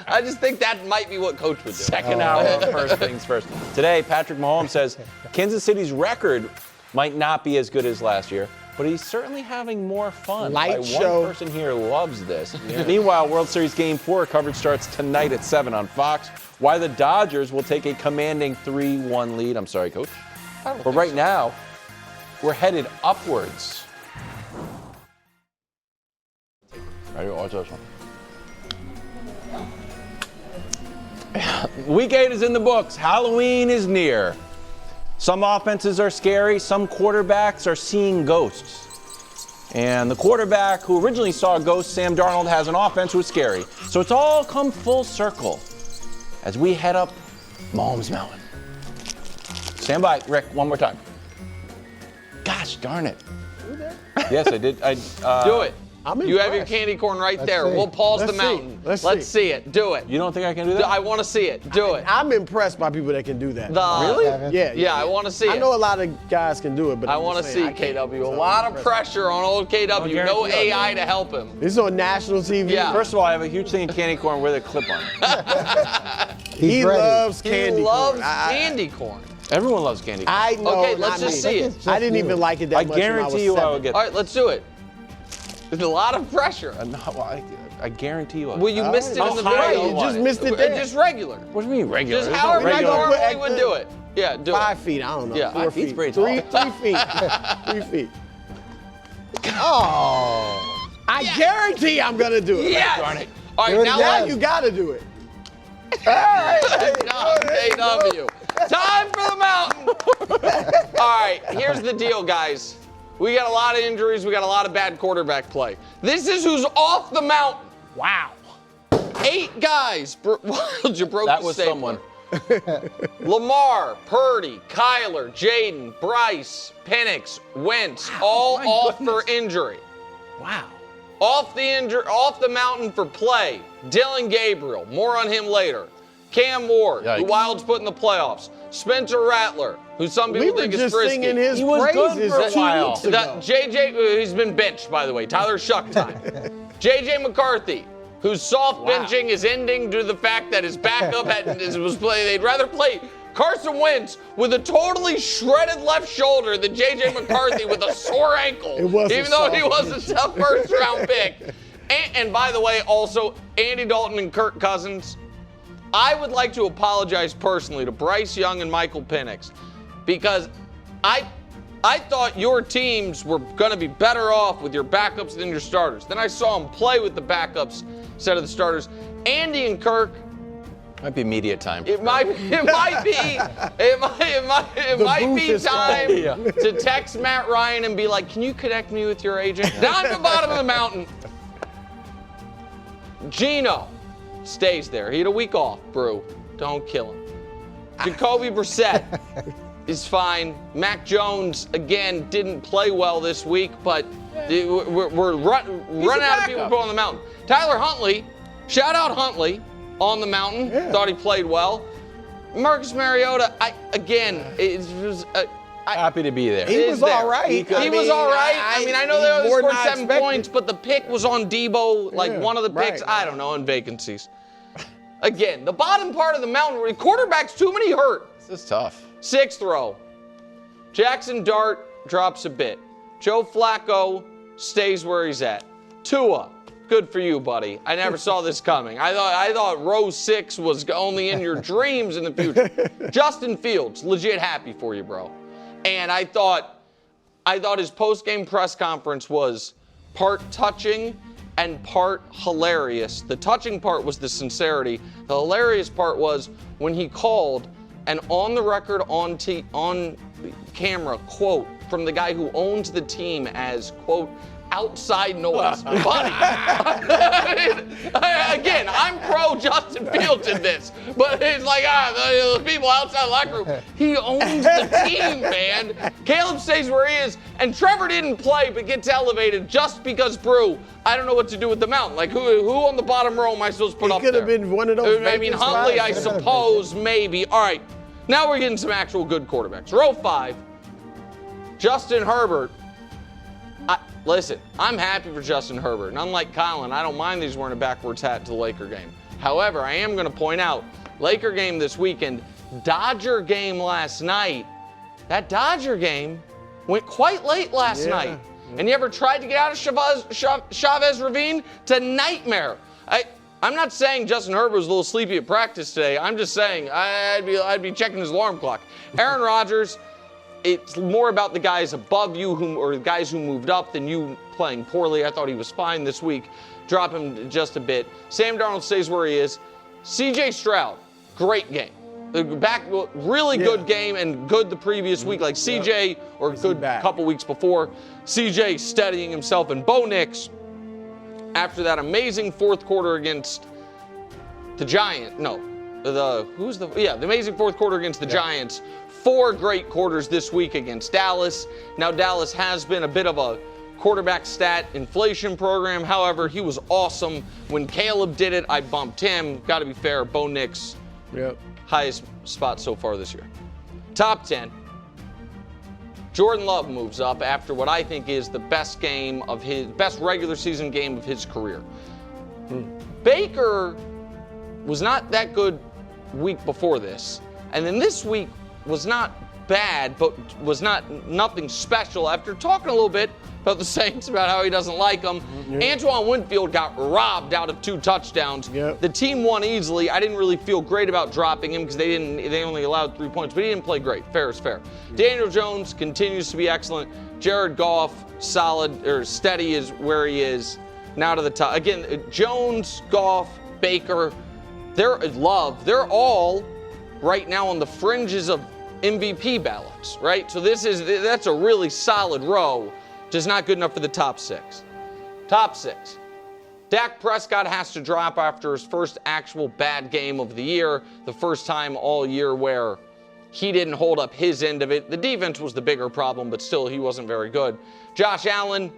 I just think that might be what Coach would do. Second hour, first things first. Today, Patrick Mahomes says Kansas City's record might not be as good as last year, but he's certainly having more fun. Light show. One person here loves this. Meanwhile, World Series Game 4 coverage starts tonight at 7 on Fox. Why the Dodgers will take a commanding 3-1 lead. I'm sorry, Coach. But right now, we're headed upwards. Ready? Watch this one. Week 8 is in the books. Halloween is near. Some offenses are scary. Some quarterbacks are seeing ghosts. And the quarterback who originally saw ghosts, Sam Darnold, has an offense who is scary. So it's all come full circle as we head up Mahomes Mountain. Stand by, Rick, one more time. Gosh darn it. Yes, I did. Do it. You have your impressed. candy corn right Let's there. see. We'll pause Let's the see. mountain. Let's see it. Do it. You don't think I can do that? I want to see it. Do it. I'm impressed by people that can do that. Really? Yeah. I want to see it. I know a lot of guys can do it, but I want to see KW. A lot of pressure on old KW. No AI to help him. This is on national TV. Yeah. First of all, I have a huge thing in candy corn with a clip on it. He ready. loves candy He loves corn. candy corn. Everyone loves candy corn. I know. Okay, let's not just me. see it. I didn't even like it that I much when I was guarantee you I 7. will get All right, let's do it. There's a lot of pressure. No, I guarantee you I will. Well, you missed it in the high video. you just missed it there. Just regular. What do you mean regular? Just There's however no you regular. normally would do it. Yeah, do 5 it. feet, I don't know. Yeah. 4 5 feet's feet. pretty 3 tall. feet. 3 feet. Oh. I guarantee I'm going to do it. Yes. Darn it. All right, Do it now again. Now you got to do it. Good job, KW. Time for the mountain. All right, here's the deal, guys. We got a lot of injuries. We got a lot of bad quarterback play. This is who's off the mountain. Wow. 8 guys. You broke That the was stapler. someone. Lamar, Purdy, Kyler, Jaden, Bryce, Penix, Wentz, all my off goodness. for injury. Wow. Off the mountain for play. Dylan Gabriel, more on him later. Cam Ward, who Yikes. Wild's put in the playoffs. Spencer Rattler, who some people We were think is just frisky. singing his He was good praises for a 2 while. weeks ago. JJ, he's been benched, by the way. Tyler Shuck time. JJ McCarthy, whose soft benching is ending due to the fact that his backup was playing. They'd rather play Carson Wentz with a totally shredded left shoulder than JJ McCarthy with a sore ankle. It was a even though he soft was a tough first-round pick. And by the way, also, Andy Dalton and Kirk Cousins. I would like to apologize personally to Bryce Young and Michael Penix because I thought your teams were going to be better off with your backups than your starters. Then I saw them play with the backups instead of the starters. Andy and Kirk, Might be media time. it might be time to text Matt Ryan and be like, "Can you connect me with your agent?" Down at the bottom of the mountain. Gino stays there. He had a week off, Brou. Don't kill him. Jacoby Brissett is fine. Mac Jones, again, didn't play well this week, but we're running out of people to put on the mountain. Tyler Huntley, shout out Huntley, on the mountain. Thought he played well. Marcus Mariota, happy to be there. He was all right. He was all right. I know they only scored 7 points, but the pick was on Debo, one of the picks. Right. I don't know, in vacancies. Again, the bottom part of the mountain, quarterbacks, too many hurt. This is tough. 6th row. Jackson Dart drops a bit. Joe Flacco stays where he's at. Tua, good for you, buddy. I never saw this coming. I thought row 6 was only in your dreams in the future. Justin Fields, legit happy for you, bro. And I thought his post-game press conference was part touching and part hilarious. The touching part was the sincerity. The hilarious part was when he called and on the record, on camera, quote, from the guy who owns the team as, quote, outside noise. Buddy. Again, I'm pro Justin Fields in this, but it's like, the people outside the locker room. He owns the team, man. Caleb stays where he is, and Trevor didn't play but gets elevated just because Brou. I don't know what to do with the mountain. Like, who on the bottom row am I supposed to put up there? He could have been one of those. Huntley, I suppose, maybe. All right, now we're getting some actual good quarterbacks. Row 5, Justin Herbert. Listen, I'm happy for Justin Herbert. And unlike Colin, I don't mind that he's wearing a backwards hat to the Laker game. However, I am going to point out, Laker game this weekend, Dodger game last night. That Dodger game went quite late last night. And you ever tried to get out of Chavez Ravine? It's a nightmare. I'm not saying Justin Herbert was a little sleepy at practice today. I'm just saying I'd be checking his alarm clock. Aaron Rodgers, it's more about the guys above you or the guys who moved up than you playing poorly. I thought he was fine this week. Drop him just a bit. Sam Darnold stays where he is. C.J. Stroud, great game. Really good game and good the previous week. Like C.J. or good couple weeks before. C.J. steadying himself. And Bo Nix, after that amazing fourth quarter against the Giants. The amazing fourth quarter against the Giants. 4 great quarters this week against Dallas. Now, Dallas has been a bit of a quarterback stat inflation program. However, he was awesome. When Caleb did it, I bumped him. Got to be fair. Bo Nix, highest spot so far this year. Top 10. Jordan Love moves up after what I think is the best regular season game of his career. Baker was not that good week before this. And then this week was not bad, but was nothing special. After talking a little bit about the Saints, about how he doesn't like them, Antoine Winfield got robbed out of 2 touchdowns. The team won easily. I didn't really feel great about dropping him because they only allowed 3 points, but he didn't play great. Fair is fair. Daniel Jones continues to be excellent. Jared Goff, steady is where he is. Now to the top. Again, Jones, Goff, Baker, they're all right now on the fringes of MVP ballots, right? So that's a really solid row, just not good enough for the top 6. Top 6. Dak Prescott has to drop after his first actual bad game of the year, the first time all year where he didn't hold up his end of it. The defense was the bigger problem, but still he wasn't very good. Josh Allen,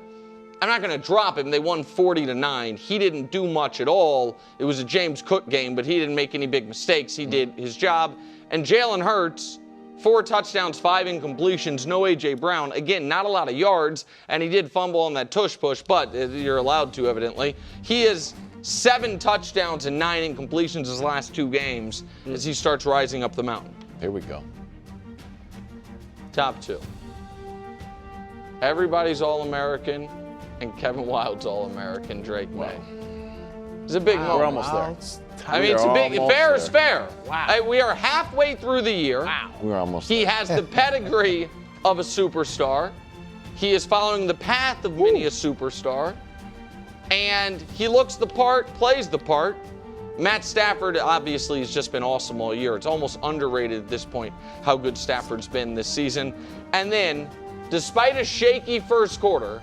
I'm not going to drop him. They won 40-9. He didn't do much at all. It was a James Cook game, but he didn't make any big mistakes. He did his job. And Jalen Hurts, 4 touchdowns, 5 incompletions, no A.J. Brown. Again, not a lot of yards, and he did fumble on that tush push, but you're allowed to, evidently. He has 7 touchdowns and 9 incompletions his last 2 games as he starts rising up the mountain. Here we go. Top 2. Everybody's All-American, and Kevin Wilde's All-American, Drake May. It's a big moment. We're almost there. I mean, it's a big. Fair is fair. Wow. We are halfway through the year. Wow. We're almost there. He has the pedigree of a superstar. He is following the path of many a superstar. And he looks the part, plays the part. Matt Stafford obviously has just been awesome all year. It's almost underrated at this point how good Stafford's been this season. And then, despite a shaky first quarter,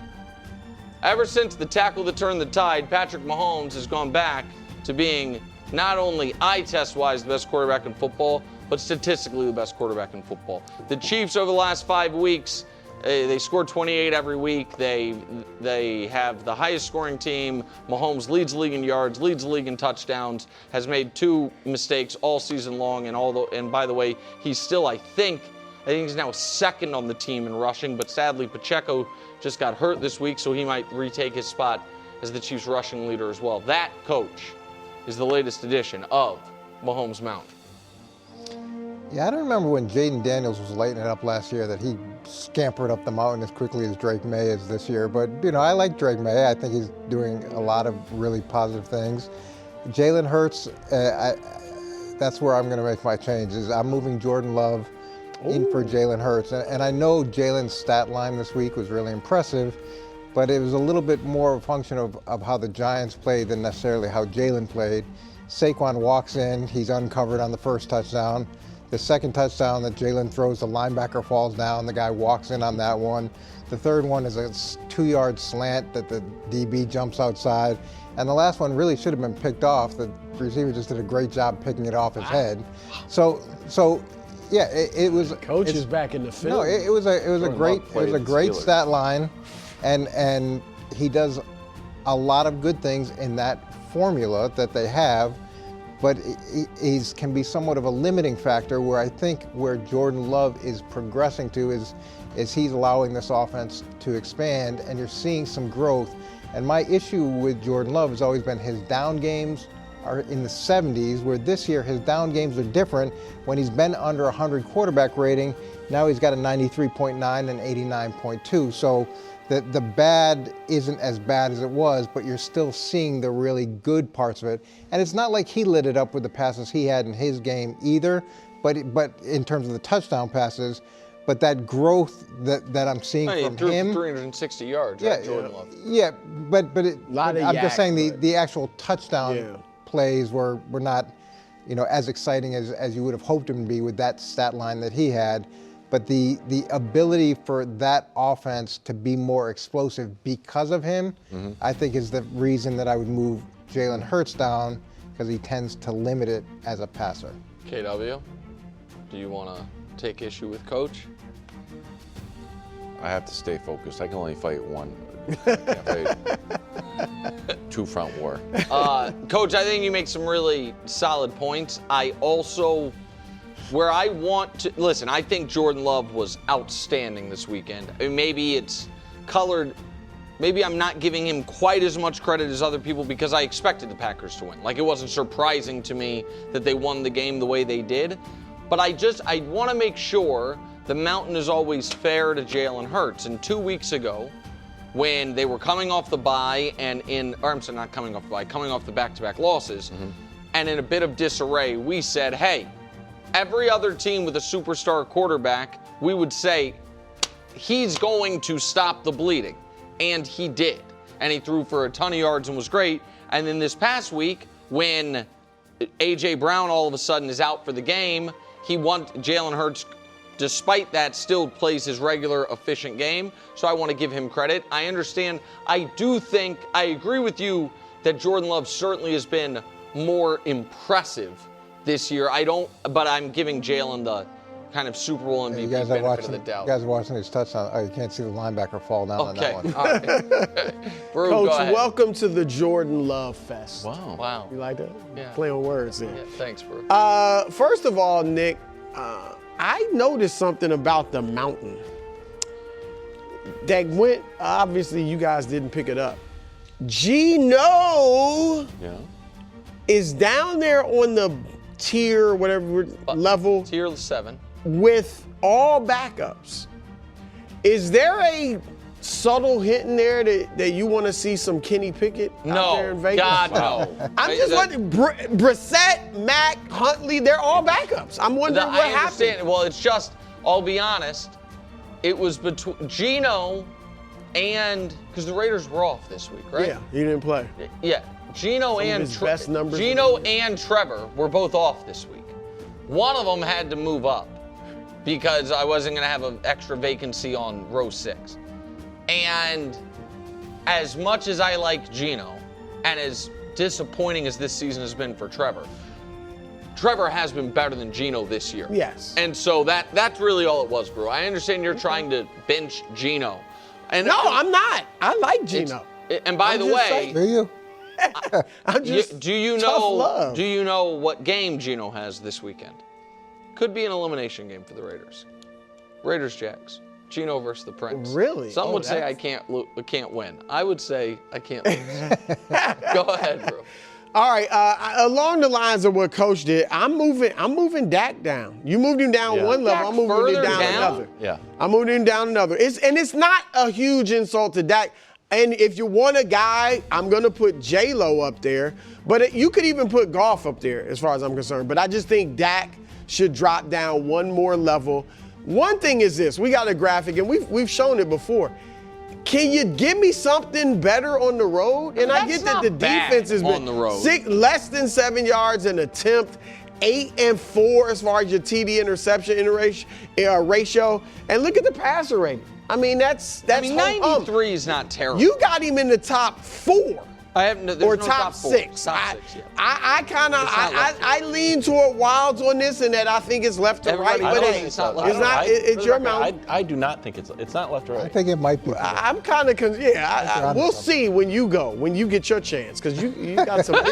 ever since the tackle that turned the tide, Patrick Mahomes has gone back to being not only eye test-wise the best quarterback in football, but statistically the best quarterback in football. The Chiefs over the last 5 weeks, They score 28 every week. They have the highest scoring team. Mahomes leads the league in yards, leads the league in touchdowns, has made 2 mistakes all season long. And by the way, he's still, I think he's now second on the team in rushing, but sadly Pacheco just got hurt this week, so he might retake his spot as the Chiefs rushing leader as well. That coach is the latest edition of Mahomes Mountain. Yeah, I don't remember when Jaden Daniels was lighting it up last year that he scampered up the mountain as quickly as Drake May is this year. But, I like Drake May. I think he's doing a lot of really positive things. Jalen Hurts, that's where I'm going to make my changes. I'm moving Jordan Love in for Jalen Hurts. And I know Jalen's stat line this week was really impressive, but it was a little bit more a function of how the Giants played than necessarily how Jalen played. Saquon walks in, he's uncovered on the first touchdown. The second touchdown that Jalen throws, the linebacker falls down, the guy walks in on that one. The third one is a 2-yard slant that the DB jumps outside. And the last one really should have been picked off. The receiver just did a great job picking it off his head. So yeah, it was. Coach is back in the field. No, it was a great stat line, and he does a lot of good things in that formula that they have. But he can be somewhat of a limiting factor where I think where Jordan Love is progressing to is he's allowing this offense to expand, and you're seeing some growth. And my issue with Jordan Love has always been his down games are in the 70s, where this year his down games are different. When he's been under 100 quarterback rating, now he's got a 93.9 and 89.2. So the bad isn't as bad as it was, but you're still seeing the really good parts of it. And it's not like he lit it up with the passes he had in his game either, but in terms of the touchdown passes, but that growth that I'm seeing from him. 360 yards, right, Jordan Love? Yeah, but I'm just saying the actual touchdown plays were not, as exciting as you would have hoped them to be with that stat line that he had. But the ability for that offense to be more explosive because of him, I think is the reason that I would move Jalen Hurts down, because he tends to limit it as a passer. KW, do you want to take issue with Coach? I have to stay focused. I can only fight one. I can't fight 2-front war. Coach, I think you make some really solid points. I also, I think Jordan Love was outstanding this weekend. I mean, maybe it's colored, maybe I'm not giving him quite as much credit as other people because I expected the Packers to win. Like, it wasn't surprising to me that they won the game the way they did. But I want to make sure the Mountain is always fair to Jalen Hurts. And 2 weeks ago, when they were coming off the bye coming off the back-to-back losses, and in a bit of disarray, we said, hey, every other team with a superstar quarterback, we would say, he's going to stop the bleeding. And he did. And he threw for a ton of yards and was great. And then this past week, when A.J. Brown all of a sudden is out for the game, Jalen Hurts, despite that, still plays his regular efficient game. So I want to give him credit. I understand. I agree with you that Jordan Love certainly has been more impressive this year. But I'm giving Jalen the kind of Super Bowl MVP benefit of the doubt. You guys are watching his touchdown. Oh, you can't see the linebacker fall down on that one. All right. Brou, Coach, go ahead. welcome to the Jordan Love Fest. Wow. You like that? Yeah. Play on words there. Yeah, thanks, Brou. First of all, Nick, I noticed something about the Mountain that went, obviously you guys didn't pick it up. Gino is down there on the tier, whatever level. Tier 7. With all backups. Is there a subtle hint in there that you want to see some Kenny Pickett out there in Vegas? God, no. I'm just wondering, Brissett, Mack, Huntley, they're all backups. I'm wondering what happened. Well, it's just, I'll be honest, it was between Gino and, because the Raiders were off this week, right? Yeah, he didn't play. Yeah, Gino and Trevor were both off this week. One of them had to move up because I wasn't going to have an extra vacancy on row 6. And as much as I like Gino, and as disappointing as this season has been for Trevor Trevor has been better than Geno this year. Yes. And so that's really all it was, Brou. I understand you're trying to bench Geno. And No, I'm not. I like Geno. And by the way, Do you? I'm just do you tough know love. do you know what game Geno has this weekend? Could be an elimination game for the Raiders. Raiders-Jags. Geno versus the Prince. Really? Some would say I can't win. I would say I can't lose. Go ahead, Brou. All right, along the lines of what Coach did, I'm moving Dak down. You moved him down one level, Dak I'm moving him further down down? another. Yeah. I'm moving him down another. It's not a huge insult to Dak. And if you want a guy, I'm going to put J-Lo up there. But you could even put Goff up there as far as I'm concerned. But I just think Dak should drop down one more level. One thing is this. We got a graphic, and we've shown it before. Can you give me something better on the road? And I get that the defense has been on the road. less than 7 yards an attempt, 8 and 4 as far as your TD interception ratio. And look at the passer rating. I mean, that's 93 is not terrible. You got him in the top 4. I have no, or no top four. 6. Top 6, yeah. I lean toward Wilds on this, and that I think it's left to right. Everybody But knows hey, it's not left to right. It's your mouth. I do not think it's not left or right. I think it might be. I'm kind of we'll see when you go, when you get your chance, because you got some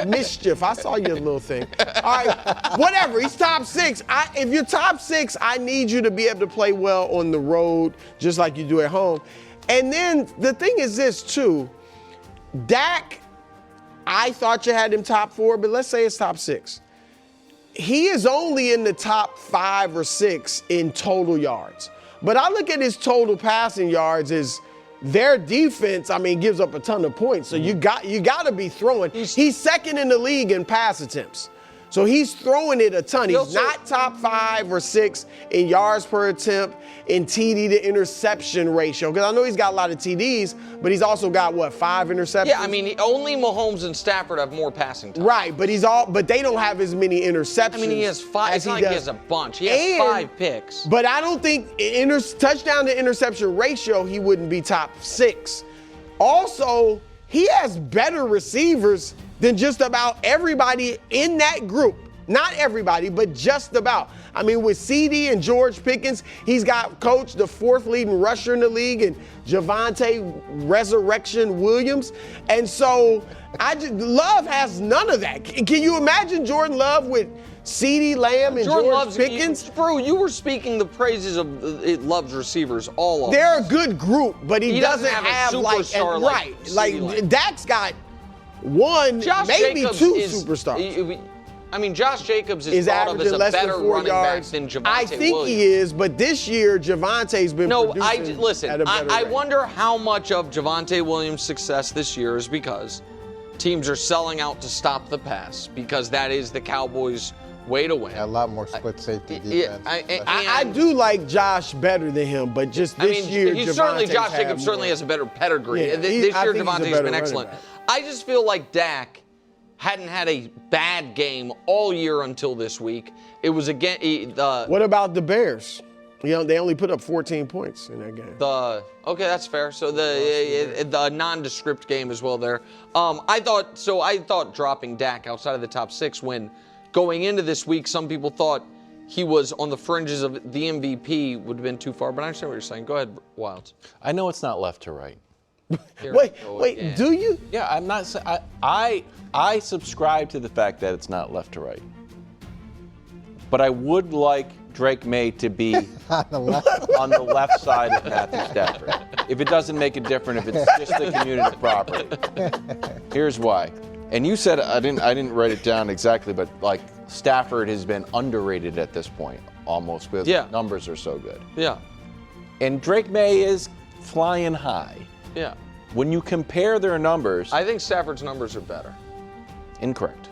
mischief. I saw your little thing. All right, whatever. He's top 6. If you're top 6, I need you to be able to play well on the road, just like you do at home. And then the thing is this too. Dak, I thought you had him top 4, but let's say it's top 6. He is only in the top 5 or 6 in total yards. But I look at his total passing yards as their defense, gives up a ton of points. So you got to be throwing. He's second in the league in pass attempts. So he's throwing it a ton. He's not top 5 or 6 in yards per attempt, in TD to interception ratio. Because I know he's got a lot of TDs, but he's also got, 5 interceptions? Yeah, only Mahomes and Stafford have more passing time. Right, but they don't have as many interceptions. He has 5. It's not like he has a bunch. He has 5 picks. But I don't think touchdown to interception ratio, he wouldn't be top 6. Also, he has better receivers than just about everybody in that group. Not everybody, but just about. With CD and George Pickens, he's got Coach, the 4th leading rusher in the league, and Javonte Resurrection Williams. And so Love has none of that. Can you imagine Jordan Love with CD Lamb and George Pickens? Brou, you were speaking the praises of Love's receivers, all of them. They're a good group, but he doesn't have a superstar like Dak's got one, maybe Jacobs 2 superstars. Josh Jacobs is thought of as a better running back than Javonte I think Williams. he is, but this year Javonte's been producing at a better I rate. wonder how much of Javonte Williams' success this year is because teams are selling out to stop the pass, because that is the Cowboys' way to win. A lot more split safety defense. I do like Josh better than him, but just this year, Josh Jacobs certainly has a better pedigree. Yeah, this year, Javonte's been running excellent. back. I just feel like Dak hadn't had a bad game all year until this week. It was again. What about the Bears? They only put up 14 points in that game. Okay, that's fair. So the nondescript game as well there. I thought dropping Dak outside of the top 6 when going into this week, some people thought he was on the fringes of the MVP would have been too far. But I understand what you're saying. Go ahead, Wilds. I know it's not left to right. Wait, do you? Yeah, I'm not. I subscribe to the fact that it's not left to right. But I would like Drake May to be on the left side of Matthew Stafford. If it doesn't make a difference, if it's just the community property. Here's why. And you said I didn't write it down exactly, but Stafford has been underrated at this point almost because the numbers are so good. Yeah. And Drake May is flying high. Yeah. When you compare their numbers, I think Stafford's numbers are better. Incorrect.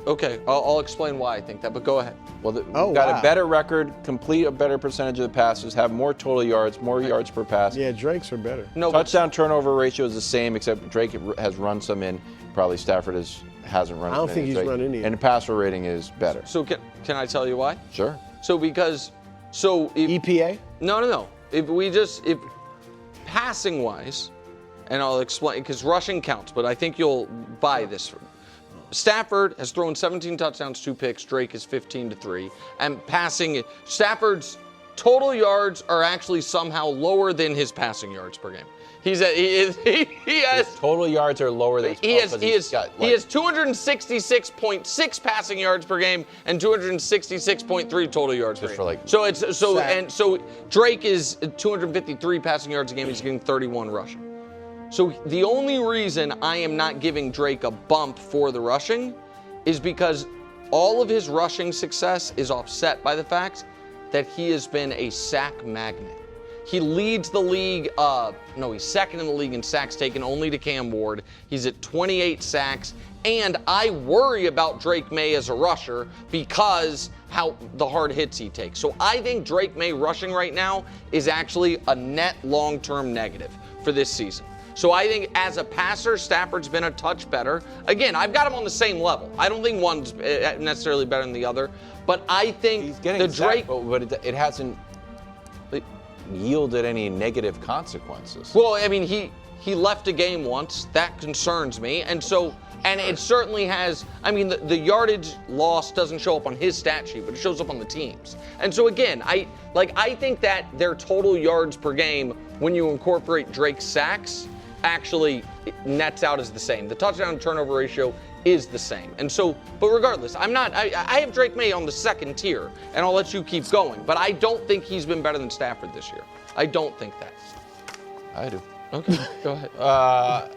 Okay, I'll explain why I think that, but go ahead. Well, got a better record, complete a better percentage of the passes, have more total yards, more yards per pass. Yeah, Drake's are better. No, touchdown turnover ratio is the same, except Drake has run some in. Probably Stafford hasn't run. I don't think he's run any. And the passer rating is better. So can I tell you why? Sure. EPA? No. If passing wise, and I'll explain because rushing counts, but I think you'll buy this. Stafford has thrown 17 touchdowns, 2 picks. Drake is 15-3. And passing, Stafford's total yards are actually somehow lower than his passing yards per game. He has his total yards are lower than he has 266.6 passing yards per game and 266.3 total yards per game. So Drake is 253 passing yards a game. He's getting 31 rushing. So the only reason I am not giving Drake a bump for the rushing is because all of his rushing success is offset by the fact that he has been a sack magnet. He leads the league, he's second in the league in sacks taken, only to Cam Ward. He's at 28 sacks, and I worry about Drake May as a rusher because how the hard hits he takes. So I think Drake May rushing right now is actually a net long-term negative for this season. So I think as a passer, Stafford's been a touch better. Again, I've got him on the same level. I don't think one's necessarily better than the other, but I think he's getting the Drake... but it hasn't yielded any negative consequences. Well, I mean, he left a game once. That concerns me. And it certainly has, I mean, the yardage loss doesn't show up on his stat sheet, but it shows up on the team's. And so again, I think that their total yards per game, when you incorporate Drake's sacks, actually nets out as the same. The touchdown to turnover ratio is the same. And so, but regardless, I have Drake May on the second tier, and I'll let you keep going. But I don't think he's been better than Stafford this year. I don't think that. I do. Okay, go ahead.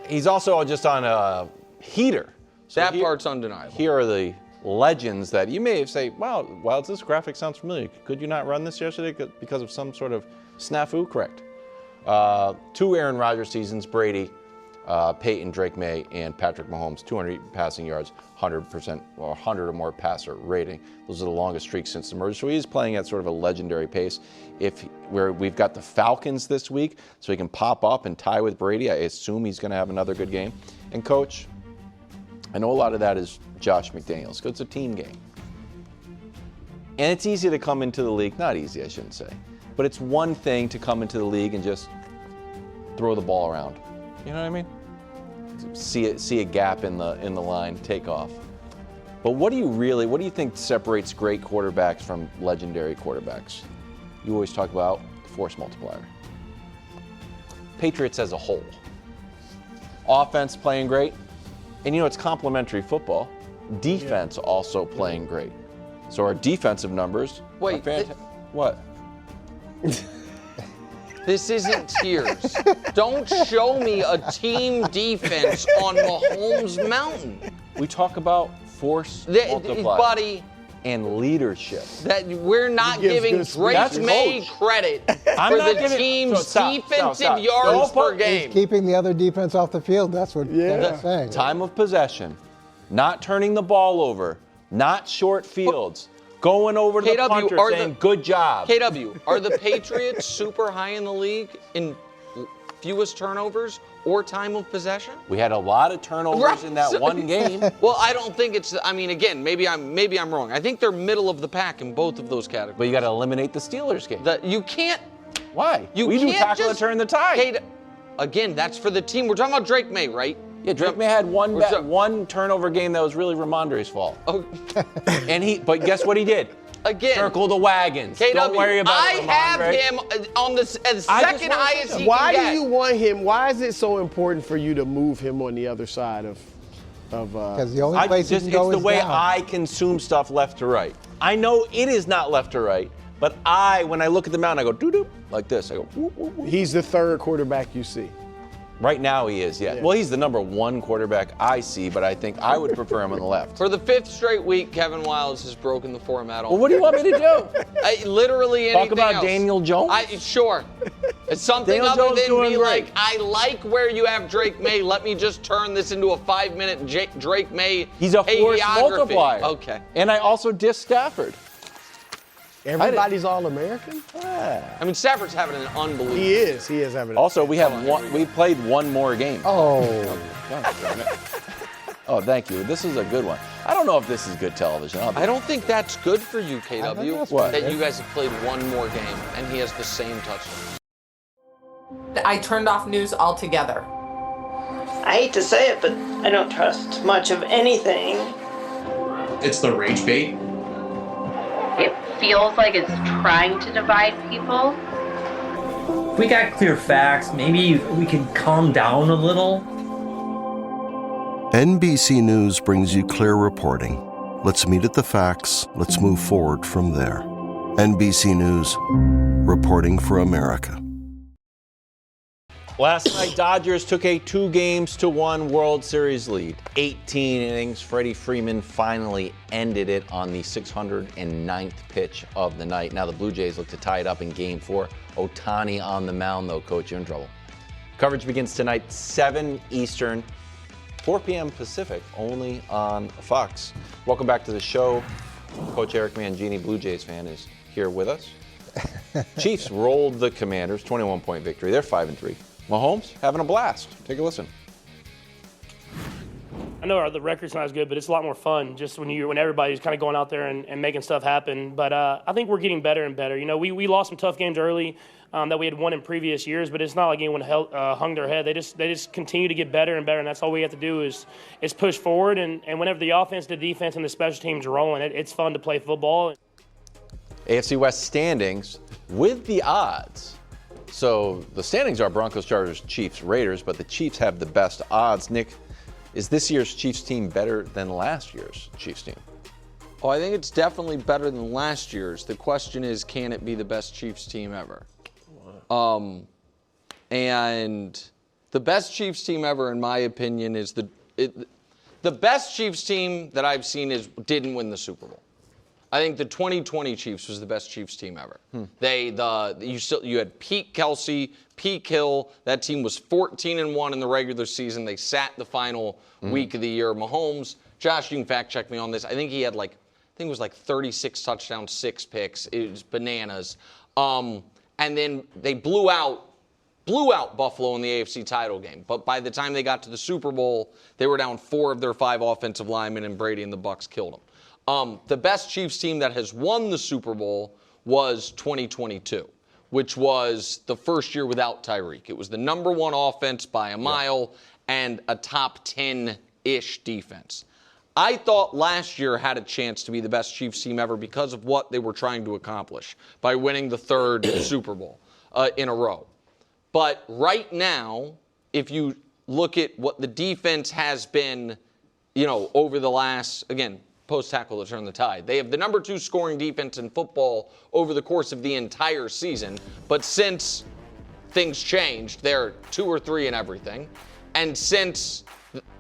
He's also just on a heater. So that part's undeniable. Here are the legends that you may say, wow, this graphic sounds familiar. Could you not run this yesterday because of some sort of snafu? Correct. 2 Aaron Rodgers seasons, Brady, Peyton, Drake May, and Patrick Mahomes, 200 passing yards, 100% or 100 or more passer rating. Those are the longest streaks since the merger. So he is playing at sort of a legendary pace. We've got the Falcons this week, so he can pop up and tie with Brady. I assume he's going to have another good game. And Coach, I know a lot of that is Josh McDaniels, because it's a team game. And it's easy to come into the league. Not easy, I shouldn't say. But it's one thing to come into the league and just throw the ball around. You know what I mean? See a gap in the line, take off. But what do you think separates great quarterbacks from legendary quarterbacks? You always talk about the force multiplier. Patriots as a whole. Offense playing great. And it's complementary football. Defense also playing great. So our defensive numbers are fantastic. What? This isn't tiers. Don't show me a team defense on Mahomes Mountain. We talk about force multiplier, buddy, and leadership. That we're not giving Drake May credit for the team's defensive yards per game. He's keeping the other defense off the field. That's what they're saying. Time of possession, not turning the ball over, not short fields. Going over to the punter saying, good job. KW, are the Patriots super high in the league in fewest turnovers or time of possession? We had a lot of turnovers in that one game. Well, I don't think it's, again, maybe I'm wrong. I think they're middle of the pack in both of those categories. But you got to eliminate the Steelers game. You can't. Why? We do tackle and turn the tide. Again, that's for the team. We're talking about Drake May, right? Yeah, Drake May had one turnover game that was really Ramondre's fault. Oh. But guess what he did? Again, circle the wagons. KW, don't worry about I have him on the second highest he Why can get. do you want him? Why is it so important for you to move him on the other side of? Because the only place he can go is it's the way down. I consume stuff left to right. I know it is not left to right, but when I look at the mountain, I go doo-doo like this. I go whoop, whoop, whoop. He's the third quarterback you see. Right now he is, yeah. Well, he's the number 1 quarterback I see, but I think I would prefer him on the left. For the 5th straight week, Kevin Wildes has broken the format. Well, what do you want me to do? Literally anything Talk about else. Daniel Jones? Sure. It's something Daniel other Jones than doing be great. like, I like where you have Drake May. Let me just turn this into a 5-minute Drake May He's a force multiplier. Okay. And I also diss Stafford. Everybody's All-American? Yeah. Stafford's having an unbelievable. He is having. Also, we played one more game. Oh. Oh, thank you. This is a good one. I don't know if this is good television. I don't think that's good for you, KW. What? That you guys have played one more game and he has the same touchdown. I turned off news altogether. I hate to say it, but I don't trust much of anything. It's the rage bait. It feels like it's trying to divide people. If we got clear facts, maybe we could calm down a little. NBC News brings you clear reporting. Let's meet at the facts. Let's move forward from there. NBC News, reporting for America. Last night, Dodgers took a 2-1 World Series lead. 18 innings. Freddie Freeman finally ended it on the 609th pitch of the night. Now the Blue Jays look to tie it up in Game 4. Ohtani on the mound, though. Coach, you're in trouble. Coverage begins tonight, 7 Eastern, 4 p.m. Pacific, only on Fox. Welcome back to the show. Coach Eric Mangini, Blue Jays fan, is here with us. Chiefs rolled the Commanders, 21-point victory. They're 5-3. Mahomes having a blast. Take a listen. I know the record's not as good, but it's a lot more fun just when everybody's kind of going out there and making stuff happen. But I think we're getting better and better. You know, we lost some tough games early that we had won in previous years, but it's not like anyone hung their head. They just continue to get better and better, and that's all we have to do is push forward. And whenever the offense, the defense, and the special teams are rolling, it's fun to play football. AFC West standings with the odds. So the standings are Broncos, Chargers, Chiefs, Raiders, but the Chiefs have the best odds. Nick, is this year's Chiefs team better than last year's Chiefs team? Oh, I think it's definitely better than last year's. The question is, can it be the best Chiefs team ever? And the best Chiefs team ever, in my opinion, is the best Chiefs team that I've seen didn't win the Super Bowl. I think the 2020 Chiefs was the best Chiefs team ever. You had Pete Kelsey, Pete Hill. That team was 14-1 in the regular season. They sat the final week of the year. Mahomes, Josh, you can fact check me on this. I think he had it was 36 touchdowns, 6 picks. It was bananas. And then they blew out Buffalo in the AFC title game. But by the time they got to the Super Bowl, they were down 4 of their 5 offensive linemen, and Brady and the Bucs killed them. The best Chiefs team that has won the Super Bowl was 2022, which was the first year without Tyreek. It was the number 1 offense by a mile and a top 10-ish defense. I thought last year had a chance to be the best Chiefs team ever because of what they were trying to accomplish by winning the 3rd Super Bowl in a row. But right now, if you look at what the defense has been, over the last, again, post-tackle to turn the tide. They have the number 2 scoring defense in football over the course of the entire season. But since things changed, they're 2 or 3 in everything. And since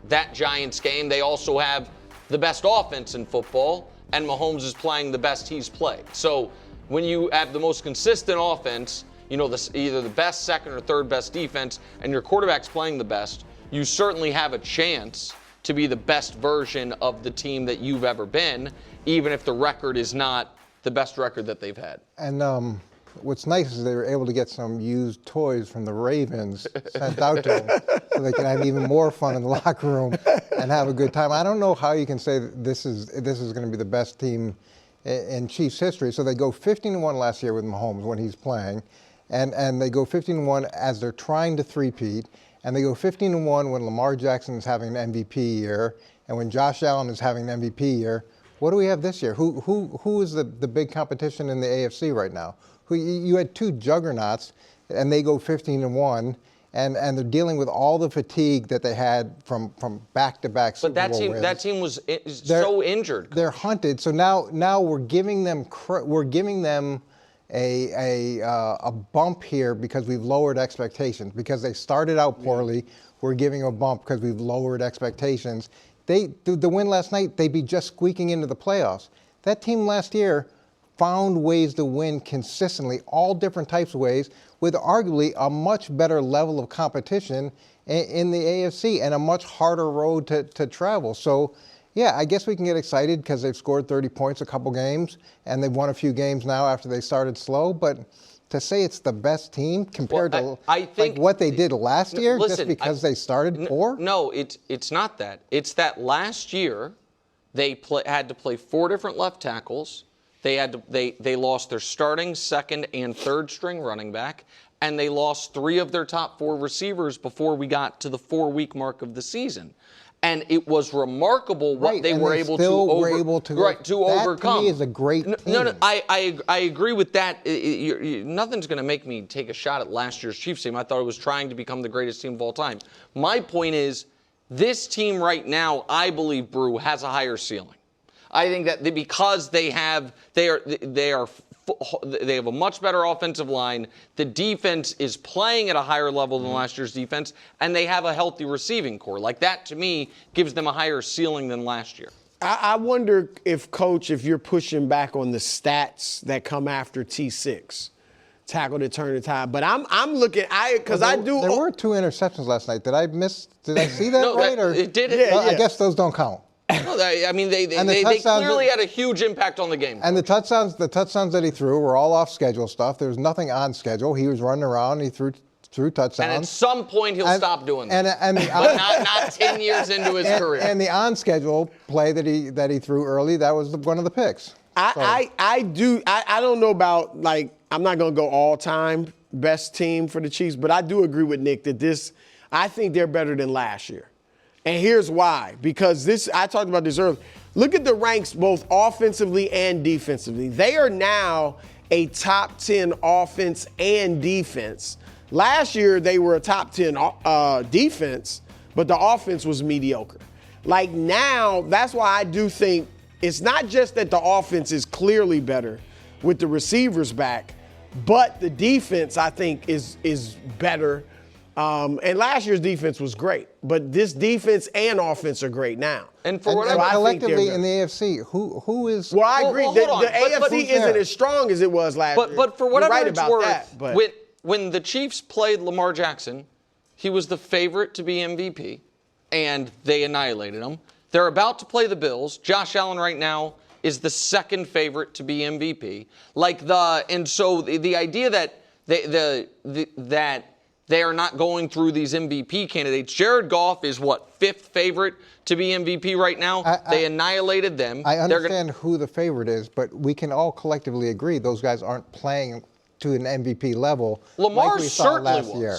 that Giants game, they also have the best offense in football, and Mahomes is playing the best he's played. So when you have the most consistent offense, either the best, second, or third best defense, and your quarterback's playing the best, you certainly have a chance to be the best version of the team that you've ever been, even if the record is not the best record that they've had. And what's nice is they were able to get some used toys from the Ravens sent out to them so they can have even more fun in the locker room and have a good time. I don't know how you can say that this is going to be the best team in Chiefs history. So they go 15-1 last year with Mahomes when he's playing, and they go 15-1 as they're trying to three-peat. And they go 15-1 when Lamar Jackson is having an MVP year, and when Josh Allen is having an MVP year. What do we have this year? Who is the big competition in the AFC right now? You had 2 juggernauts, and they go 15-1, and they're dealing with all the fatigue that they had from back-to-back Super Bowl wins. But that team was so injured. They're hunted. So now we're giving them a bump here because we've lowered expectations. Because they started out poorly, we're giving a bump because we've lowered expectations. The win last night, they'd be just squeaking into the playoffs. That team last year found ways to win consistently, all different types of ways, with arguably a much better level of competition in the AFC and a much harder road to travel. So, yeah, I guess we can get excited because they've scored 30 points a couple games, and they've won a few games now after they started slow. But to say it's the best team compared to what they did last year, just because they started poor? No, it's not that. It's that last year they had to play 4 different left tackles. They lost their starting, second, and third string running back, and they lost 3 of their top 4 receivers before we got to the 4-week mark of the season. And it was remarkable what they were able to overcome. To me is a great team. No, I agree with that. Nothing's going to make me take a shot at last year's Chiefs team. I thought it was trying to become the greatest team of all time. My point is, this team right now, I believe, Brou, has a higher ceiling. I think that because they have a much better offensive line. The defense is playing at a higher level than last year's defense, and they have a healthy receiving core. Like, that, to me, gives them a higher ceiling than last year. I wonder if, Coach, if you're pushing back on the stats that come after T6. Tackle to turn the tide. But I'm looking, because I do. There were 2 interceptions last night. Did I see that no, right? It did. Yeah. I guess those don't count. No, they clearly had a huge impact on the game. And the touchdowns that he threw were all off schedule stuff. There was nothing on schedule. He was running around. He threw touchdowns. And at some point he'll stop doing that. But not 10 years into his career. And the on schedule play that he threw early, that was one of the picks. I don't know about, like, I'm not going to go all time best team for the Chiefs, but I do agree with Nick that I think they're better than last year. And here's why. Because I talked about this earlier. Look at the ranks both offensively and defensively. They are now a top 10 offense and defense. Last year, they were a top 10 defense, but the offense was mediocre. Like, now, that's why I do think it's not just that the offense is clearly better with the receivers back, but the defense, I think, is better. And last year's defense was great, but this defense and offense are great now. And for whatever, collectively in the AFC, who is? Well, I agree. The AFC isn't as strong as it was last year. But for whatever right it's about worth, that, but. When the Chiefs played Lamar Jackson, he was the favorite to be MVP, and they annihilated him. They're about to play the Bills. Josh Allen right now is the second favorite to be MVP. And so the idea that that they are not going through these MVP candidates. Jared Goff is, 5th favorite to be MVP right now? They annihilated them. I understand who the favorite is, but we can all collectively agree those guys aren't playing to an MVP level Lamar like we saw last year.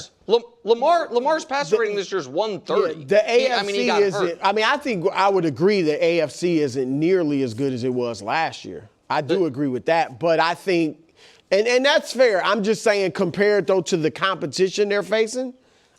Lamar's passer rating this year is 130. Yeah, the AFC isn't. I think I would agree that AFC isn't nearly as good as it was last year. I do agree with that, but I think, and that's fair. I'm just saying, compared though to the competition they're facing,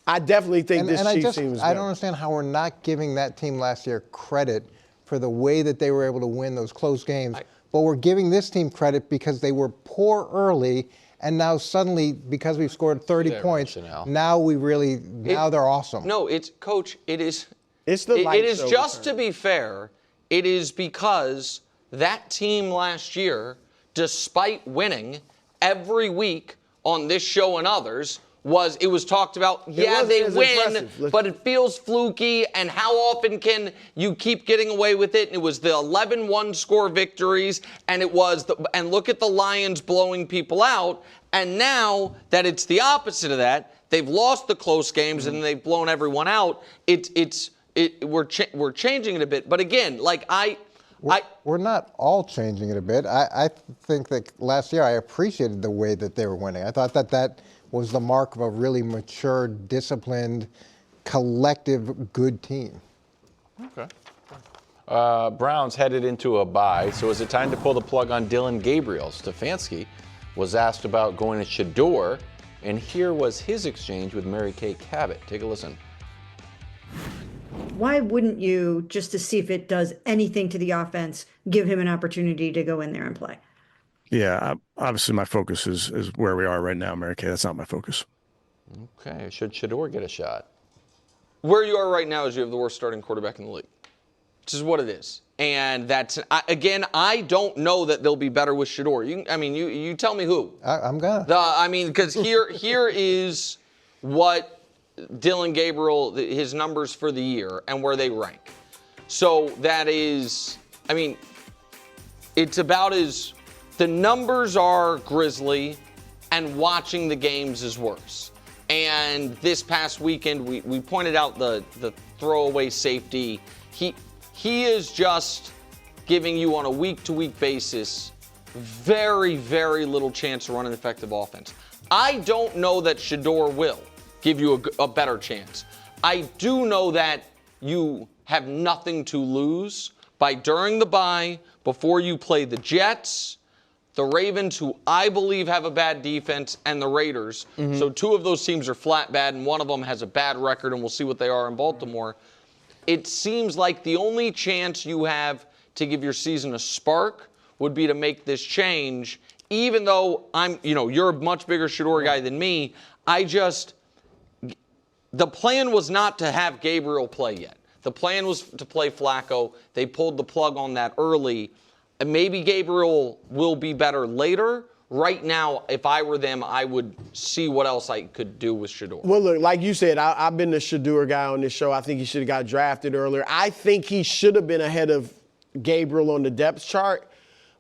I definitely think this Chiefs team is better. I don't understand how we're not giving that team last year credit for the way that they were able to win those close games, but we're giving this team credit because they were poor early. And now suddenly, because we've scored 30 points, now they're awesome. No, Coach, it is. It's the light It is show just return. to be fair. It is because that team last year, despite winning every week on this show and others, it was talked about, yeah, they win, but it feels fluky, and how often can you keep getting away with it? And it was the 11-1 score victories, and and look at the Lions blowing people out, and now that it's the opposite of that, they've lost the close games and they've blown everyone out. We're changing it a bit, but again, we're not all changing it a bit. I think that last year I appreciated the way that they were winning. I thought that was the mark of a really mature, disciplined, collective, good team. Okay. Browns headed into a bye, so is it time to pull the plug on Dylan Gabriel? Stefanski was asked about going to Shedeur, and here was his exchange with Mary Kay Cabot. Take a listen. Why wouldn't you, just to see if it does anything to the offense, give him an opportunity to go in there and play? Yeah, obviously my focus is where we are right now, Mary Kay. That's not my focus. Okay, should Shedeur get a shot? Where you are right now is you have the worst starting quarterback in the league, which is what it is. And that's, again, I don't know that they'll be better with Shedeur. You tell me who. I'm gonna. Because here is what Dylan Gabriel, his numbers for the year and where they rank. So that is, it's about as, the numbers are grisly and watching the games is worse. And this past weekend, we pointed out the throwaway safety. He is just giving you on a week-to-week basis very, very little chance to run an effective offense. I don't know that Shedeur will give you a better chance. I do know that you have nothing to lose by during the bye, before you play the Jets, the Ravens, who I believe have a bad defense, and the Raiders. So 2 of those teams are flat bad, and one of them has a bad record, and we'll see what they are in Baltimore. It seems like the only chance you have to give your season a spark would be to make this change, even though you're a much bigger Shedeur guy than me. The plan was not to have Gabriel play yet. The plan was to play Flacco. They pulled the plug on that early. And maybe Gabriel will be better later. Right now, if I were them, I would see what else I could do with Shedeur. Well, look, like you said, I've been the Shedeur guy on this show. I think he should have got drafted earlier. I think he should have been ahead of Gabriel on the depth chart.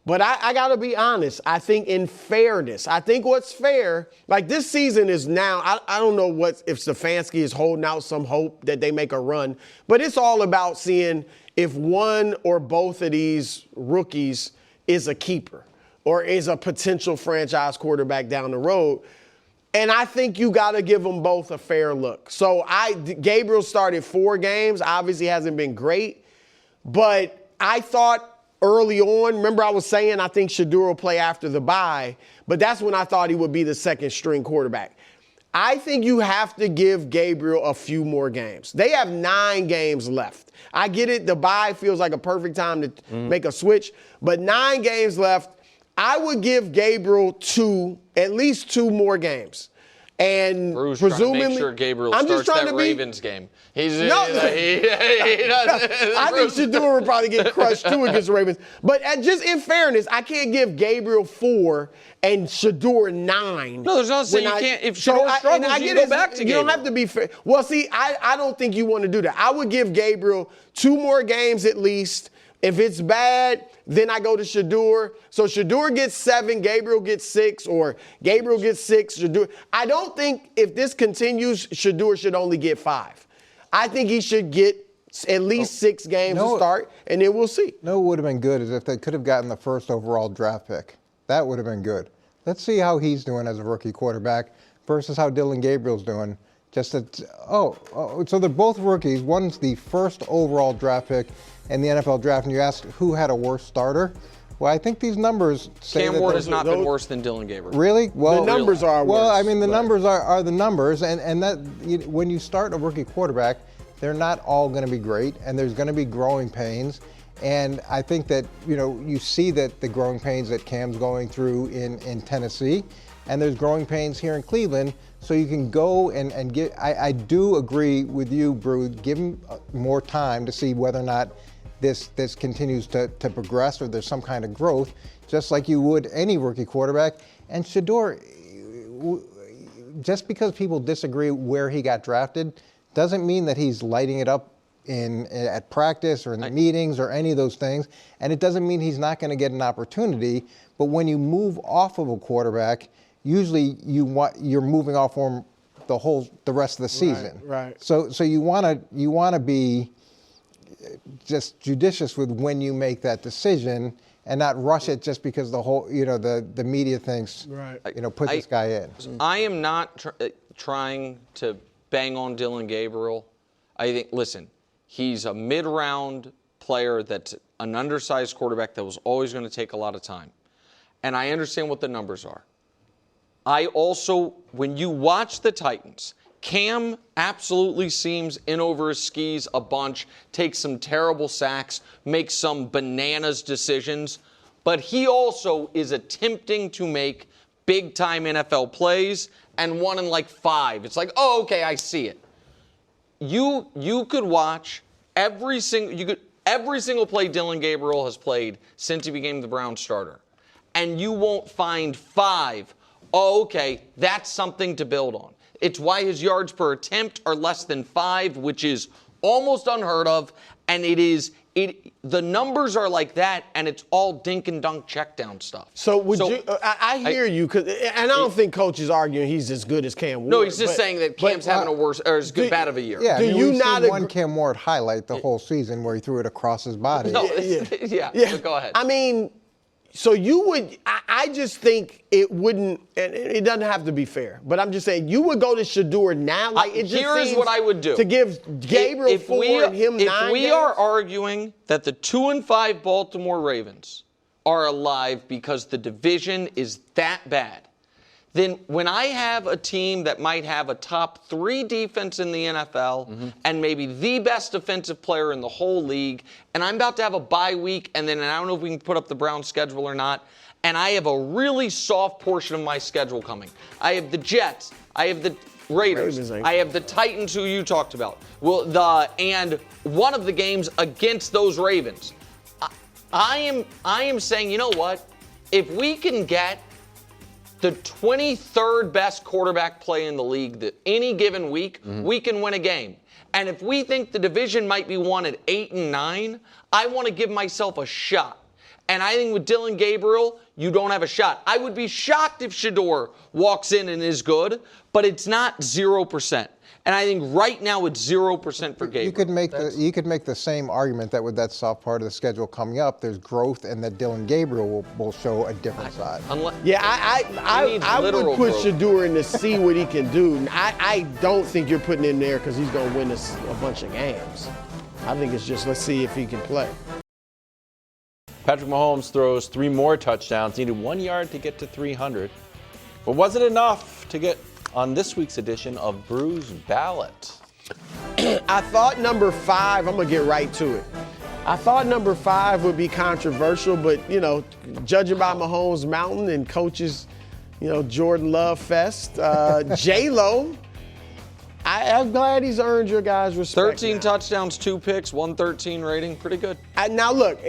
But I got to be honest. I think in fairness, I think what's fair, like this season is now, I don't know if Stefanski is holding out some hope that they make a run, but it's all about seeing if one or both of these rookies is a keeper or is a potential franchise quarterback down the road. And I think you got to give them both a fair look. So Gabriel started 4 games, obviously hasn't been great, but I thought early on, remember I was saying I think Shedeur will play after the bye, but that's when I thought he would be the second string quarterback. I think you have to give Gabriel a few more games. They have 9 games left. I get it, the bye feels like a perfect time to make a switch, but 9 games left. I would give Gabriel at least 2 more games. And Bru's presumably, trying to make sure Gabriel I'm starts just trying that to be, Ravens game. He doesn't. I think Shedeur would probably get crushed too against the Ravens. But just in fairness, I can't give Gabriel 4 and Shedeur 9. No, there's not saying you can't. If Shedeur struggles, you go back to Gabriel. You don't have to be fair. Well, see, I don't think you want to do that. I would give Gabriel 2 more games at least. If it's bad, then I go to Shedeur. So Shedeur gets 7, Gabriel gets 6, or Gabriel gets 6, Shedeur. I don't think if this continues, Shedeur should only get 5. I think he should get at least 6 games to start, and then we'll see. No, what would have been good is if they could have gotten the first overall draft pick. That would have been good. Let's see how he's doing as a rookie quarterback versus how Dylan Gabriel's doing. So they're both rookies. One's the first overall draft pick in the NFL draft, and you asked who had a worse starter. Well, I think these numbers say Cam Ward has not been worse than Dylan Gabriel. Really? Well, the numbers are worse. Well, I mean, the numbers are the numbers, and that when you start a rookie quarterback, they're not all going to be great, and there's going to be growing pains. And I think that you see that the growing pains that Cam's going through in Tennessee, and there's growing pains here in Cleveland. So you can go and get. I do agree with you, Brou. Give him more time to see whether or not this continues to progress or there's some kind of growth, just like you would any rookie quarterback. And Shedeur, just because people disagree where he got drafted, doesn't mean that he's lighting it up at practice or in the meetings or any of those things. And it doesn't mean he's not going to get an opportunity. But when you move off of a quarterback, usually you're moving off for him the rest of the season. Right. So you want to be just judicious with when you make that decision and not rush it just because the media thinks put this guy in. I am not trying to bang on Dylan Gabriel. I think he's a mid-round player that's an undersized quarterback that was always going to take a lot of time. And I understand what the numbers are. I also, when you watch the Titans, Cam absolutely seems in over his skis a bunch, takes some terrible sacks, makes some bananas decisions, but he also is attempting to make big-time NFL plays and won in like 5. It's like, oh, okay, I see it. You could watch every single play Dylan Gabriel has played since he became the Browns starter, and you won't find 5. Oh, okay, that's something to build on. It's why his yards per attempt are less than 5, which is almost unheard of. And the numbers are like that, and it's all dink and dunk check down stuff. So I hear you, and I don't think coach is arguing he's as good as Cam Ward. No, he's just saying that Cam's having a worse or as bad of a year. Yeah, we've seen one Cam Ward highlight the whole season where he threw it across his body. No, yeah. Go ahead. I mean, So you would, I just think it wouldn't, and it doesn't have to be fair, but I'm just saying you would go to Shedeur now. Like, it just here's seems what I would do. To give Gabriel 4 and him 9 If we games. are arguing that the 2-5 Baltimore Ravens are alive because the division is that bad, then when I have a team that might have a top 3 defense in the NFL and maybe the best defensive player in the whole league, and I'm about to have a bye week, and then I don't know if we can put up the Browns schedule or not, and I have a really soft portion of my schedule coming. I have the Jets. I have the Raiders. I have the Titans, who you talked about. And one of the games against those Ravens. I am saying, you know what? If we can get the 23rd best quarterback play in the league any given week, we can win a game. And if we think the division might be won at 8 and 9, I want to give myself a shot. And I think with Dylan Gabriel, you don't have a shot. I would be shocked if Shedeur walks in and is good, but it's not 0%. And I think right now it's 0% for Gabriel. You could make the same argument that with that soft part of the schedule coming up, there's growth, and that Dylan Gabriel will show a different side. I would put Shedeur in to see what he can do. I don't think you're putting in there because he's going to win us a bunch of games. I think it's just let's see if he can play. Patrick Mahomes throws 3 more touchdowns, needed 1 yard to get to 300. But was it enough to get on this week's edition of Brou's Ballot? I thought number 5, I'm going to get right to it. I thought number 5 would be controversial, but, judging by Mahomes Mountain and coaches, Jordan Love Fest, J-Lo, I'm glad he's earned your guys' respect. 13 touchdowns, 2 picks, 113 rating. Pretty good. Now, look,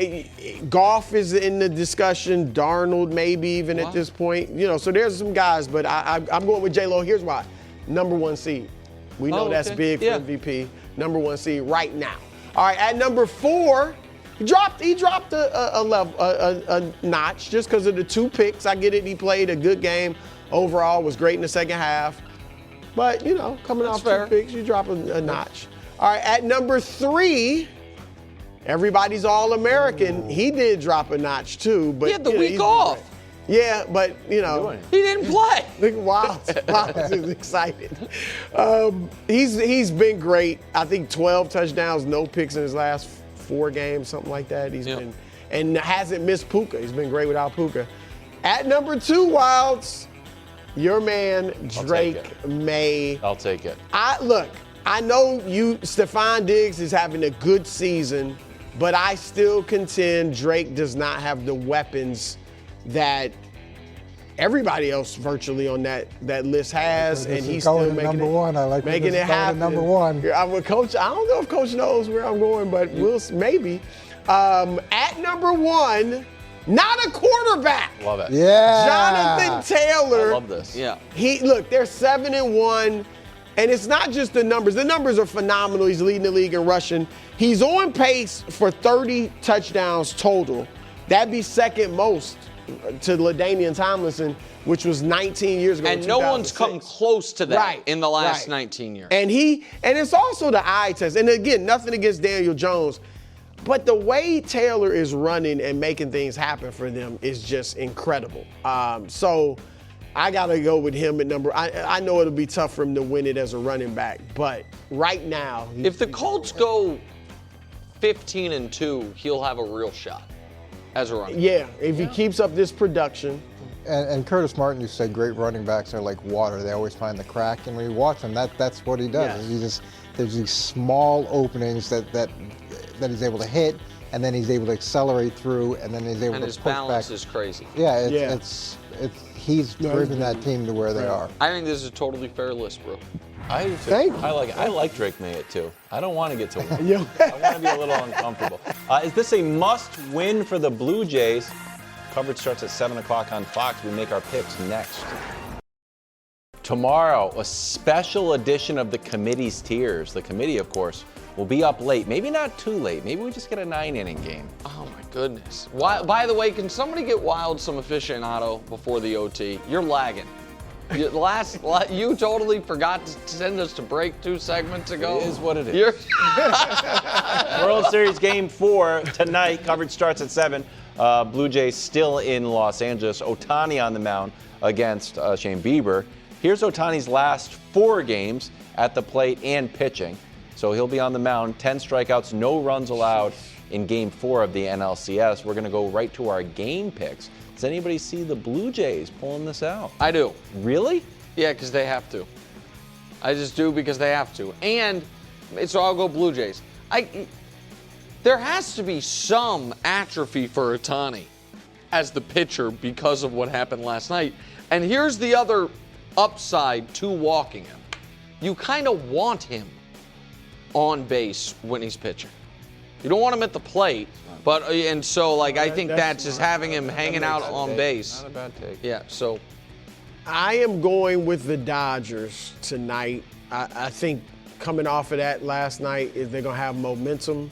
Goff is in the discussion. Darnold maybe even at this point. So there's some guys, but I'm going with J-Lo. Here's why. Number 1 seed. We know that's big for MVP. Number 1 seed right now. All right, at number 4, he dropped a notch just because of the 2 picks. I get it. He played a good game overall, was great in the second half. But, coming off 2 picks, you drop a notch. All right, at number 3, everybody's All-American. He did drop a notch, too. But he had the week off. Yeah, but, he didn't play. Look, Wild is excited. He's been great. I think 12 touchdowns, no picks in his last 4 games, something like that. He's been, and hasn't missed Puka. He's been great without Puka. At number 2, Wilds, your man, Drake May. I'll take it. I know Stephon Diggs is having a good season, but I still contend Drake does not have the weapons that everybody else virtually on that list has, and he's still making number 1. I like making it happen. Number 1. I'm with Coach. I don't know if Coach knows where I'm going, but we'll maybe. At number 1. Not a quarterback. Love it. Yeah. Jonathan Taylor. I love this. Yeah. They're 7-1, and it's not just the numbers. The numbers are phenomenal. He's leading the league in rushing. He's on pace for 30 touchdowns total. That'd be second most to LaDainian Tomlinson, which was 19 years ago. And no one's come close to that in the last 19 years. And it's also the eye test. And again, nothing against Daniel Jones. But the way Taylor is running and making things happen for them is just incredible. So I got to go with him at number. I know it'll be tough for him to win it as a running back, but right now. If the Colts go 15-2, he'll have a real shot as a running back. Yeah, if he keeps up this production. And Curtis Martin used to say great running backs are like water. They always find the crack, and when you watch him, that's what he does. Yes. There's these small openings that he's able to hit, and then he's able to accelerate through, and then he's able to push back. And his balance is crazy. Yeah, he's driven that team to where they are. I think this is a totally fair list, bro. I like it. I like Drake May too. I don't want to get to 1. I want to be a little uncomfortable. Is this a must-win for the Blue Jays? Coverage starts at 7 o'clock on Fox. We make our picks next. Tomorrow, a special edition of the committee's tiers. The committee, of course, will be up late. Maybe not too late.Maybe we just get a 9-inning game. Oh, my goodness. By the way, can somebody get Wild some aficionado before the OT? You're lagging. You totally forgot to send us to break 2 segments ago. It is what it is. World Series Game 4 tonight. Coverage starts at 7. Blue Jays still in Los Angeles. Ohtani on the mound against Shane Bieber. Here's Ohtani's last 4 games at the plate and pitching. So he'll be on the mound. 10 strikeouts, no runs allowed in Game 4 of the NLCS. We're going to go right to our game picks. Does anybody see the Blue Jays pulling this out? I do. Really? Yeah, because they have to. I just do because they have to. And so I'll go Blue Jays. There has to be some atrophy for Ohtani as the pitcher because of what happened last night. And here's the other upside to walking him. You kind of want him on base when he's pitching. You don't want him at the plate, I think that's just having him hanging out on base. Not a bad take. Yeah, so I am going with the Dodgers tonight. I think coming off of that last night, they're going to have momentum.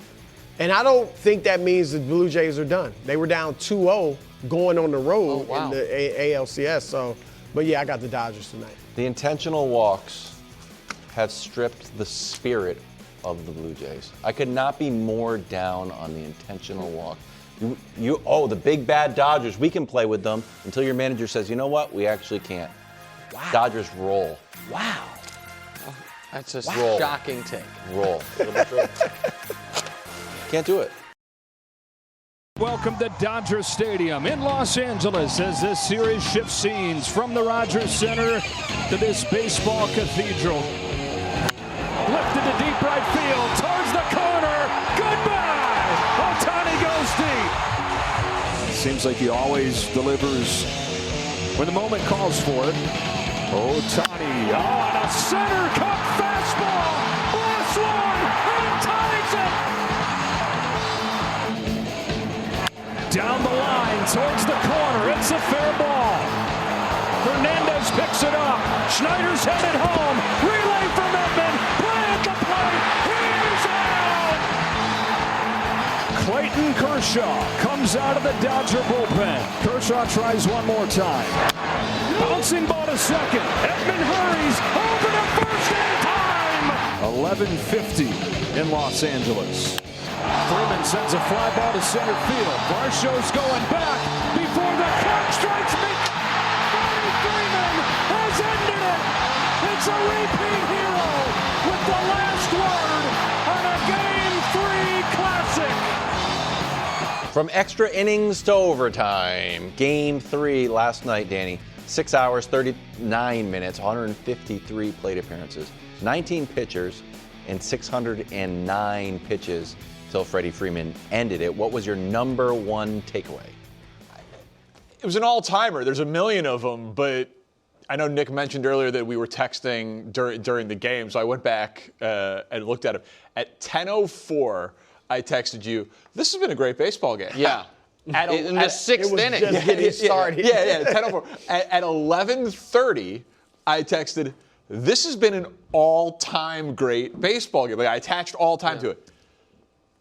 And I don't think that means the Blue Jays are done. They were down 2-0 going on the road in the ALCS. But yeah, I got the Dodgers tonight. The intentional walks have stripped the spirit of the Blue Jays. I could not be more down on the intentional walk. The big bad Dodgers, we can play with them until your manager says, you know what, we actually can't. Wow. Dodgers roll. Wow. That's a shocking take. Roll. Can't do it. Welcome to Dodger Stadium in Los Angeles as this series shifts scenes from the Rogers Center to this baseball cathedral. Lifted to deep right field, towards the corner. Goodbye! Ohtani goes deep. Seems like he always delivers when the moment calls for it. Ohtani on a center cut fastball. Last one, and ties it. Down the line towards the corner. It's a fair ball. Hernandez picks it up. Schneider's headed home. Relay from Edman. Play at the plate. He's out. Clayton Kershaw comes out of the Dodger bullpen. Kershaw tries one more time. Bouncing ball to second. Edman hurries over to first in time. 11:50 in Los Angeles. Freeman sends a fly ball to center field. Varsho's going back before the clock strikes midnight. Freeman has ended it. It's a repeat hero with the last word on a Game 3 classic. From extra innings to overtime, Game 3 last night, Danny. 6 hours, 39 minutes, 153 plate appearances, 19 pitchers, and 609 pitches till Freddie Freeman ended it. What was your number one takeaway? It was an all-timer. There's a million of them, but I know Nick mentioned earlier that we were texting during the game, so I went back and looked at him. At 10:04, I texted you, this has been a great baseball game. Yeah. In the sixth inning. Just getting started. Yeah, 10:04. At 11:30, I texted, this has been an all-time great baseball game. Like, I attached all-time to it.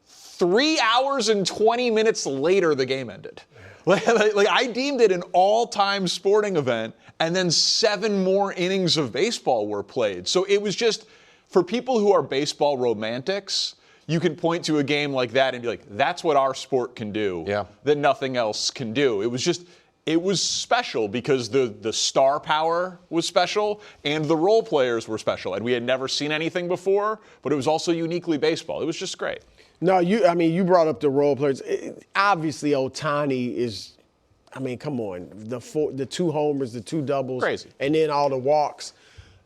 3 hours and 20 minutes later, the game ended. Like I deemed it an all-time sporting event, and then 7 more innings of baseball were played. So it was just, for people who are baseball romantics, you can point to a game like that and be like, that's what our sport can do that nothing else can do. It was special because the star power was special and the role players were special. And we had never seen anything before, but it was also uniquely baseball. It was just great. No, you brought up the role players. Obviously, Ohtani is, come on. The 2 homers, the 2 doubles. Crazy. And then all the walks.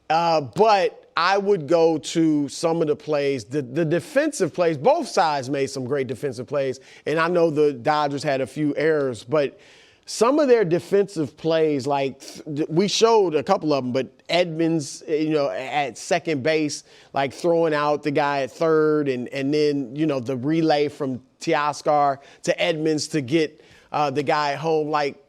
But I would go to some of the plays, the defensive plays. Both sides made some great defensive plays. And I know the Dodgers had a few errors, but some of their defensive plays, like we showed a couple of them, but Edmonds, at second base, like throwing out the guy at third, and then, the relay from Teoscar to Edmonds to get the guy at home, like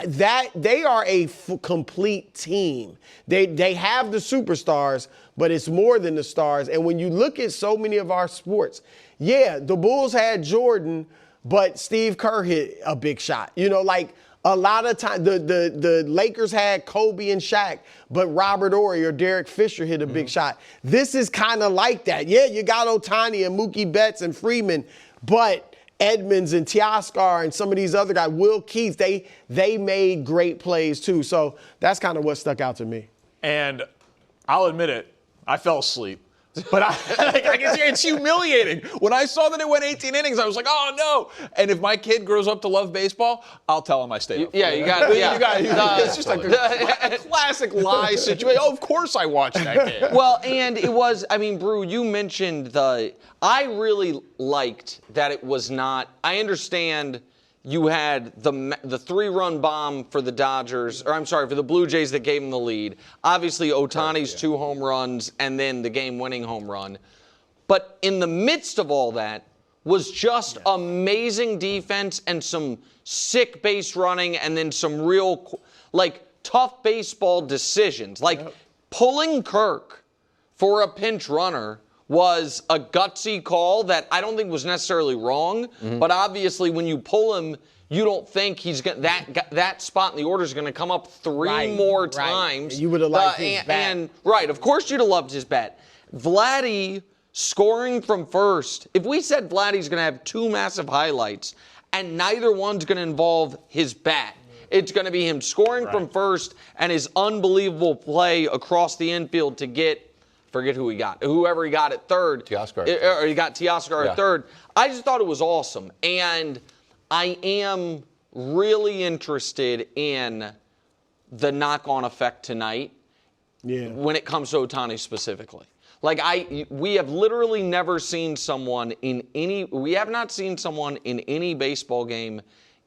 that. They are a complete team. They have the superstars, but it's more than the stars. And when you look at so many of our sports, the Bulls had Jordan, but Steve Kerr hit a big shot. Like a lot of time, the Lakers had Kobe and Shaq, but Robert Horry or Derek Fisher hit a big shot. This is kind of like that. Yeah, you got Ohtani and Mookie Betts and Freeman, but Edmonds and Teoscar and some of these other guys, Will Keith, they made great plays too. So that's kind of what stuck out to me. And I'll admit it, I fell asleep. But I can see it's humiliating. When I saw that it went 18 innings, I was like, oh no. And if my kid grows up to love baseball, I'll tell him I stayed up. Yeah, you got it. It's just like a classic lie situation. Oh, of course I watched that game. Well, and it was, I mean, Brou, you mentioned I really liked that it was not, I understand you had the 3-run bomb for the Dodgers, or I'm sorry, for the Blue Jays that gave them the lead. Obviously, Ohtani's 2 home runs and then the game-winning home run. But in the midst of all that was just amazing defense and some sick base running and then some real, tough baseball decisions. Pulling Kirk for a pinch runner was a gutsy call that I don't think was necessarily wrong, but obviously when you pull him, you don't think he's going that spot in the order is going to come up 3 more times. You would have liked his bat. Right, of course you'd have loved his bat. Vladdy scoring from first. If we said Vladdy's going to have 2 massive highlights and neither one's going to involve his bat, it's going to be him scoring from first and his unbelievable play across the infield to get, forget who he got, whoever he got at third. Teoscar. Or he got Teoscar at third. I just thought it was awesome. And I am really interested in the knock-on effect tonight when it comes to Ohtani specifically. We have literally never seen someone we have not seen someone in any baseball game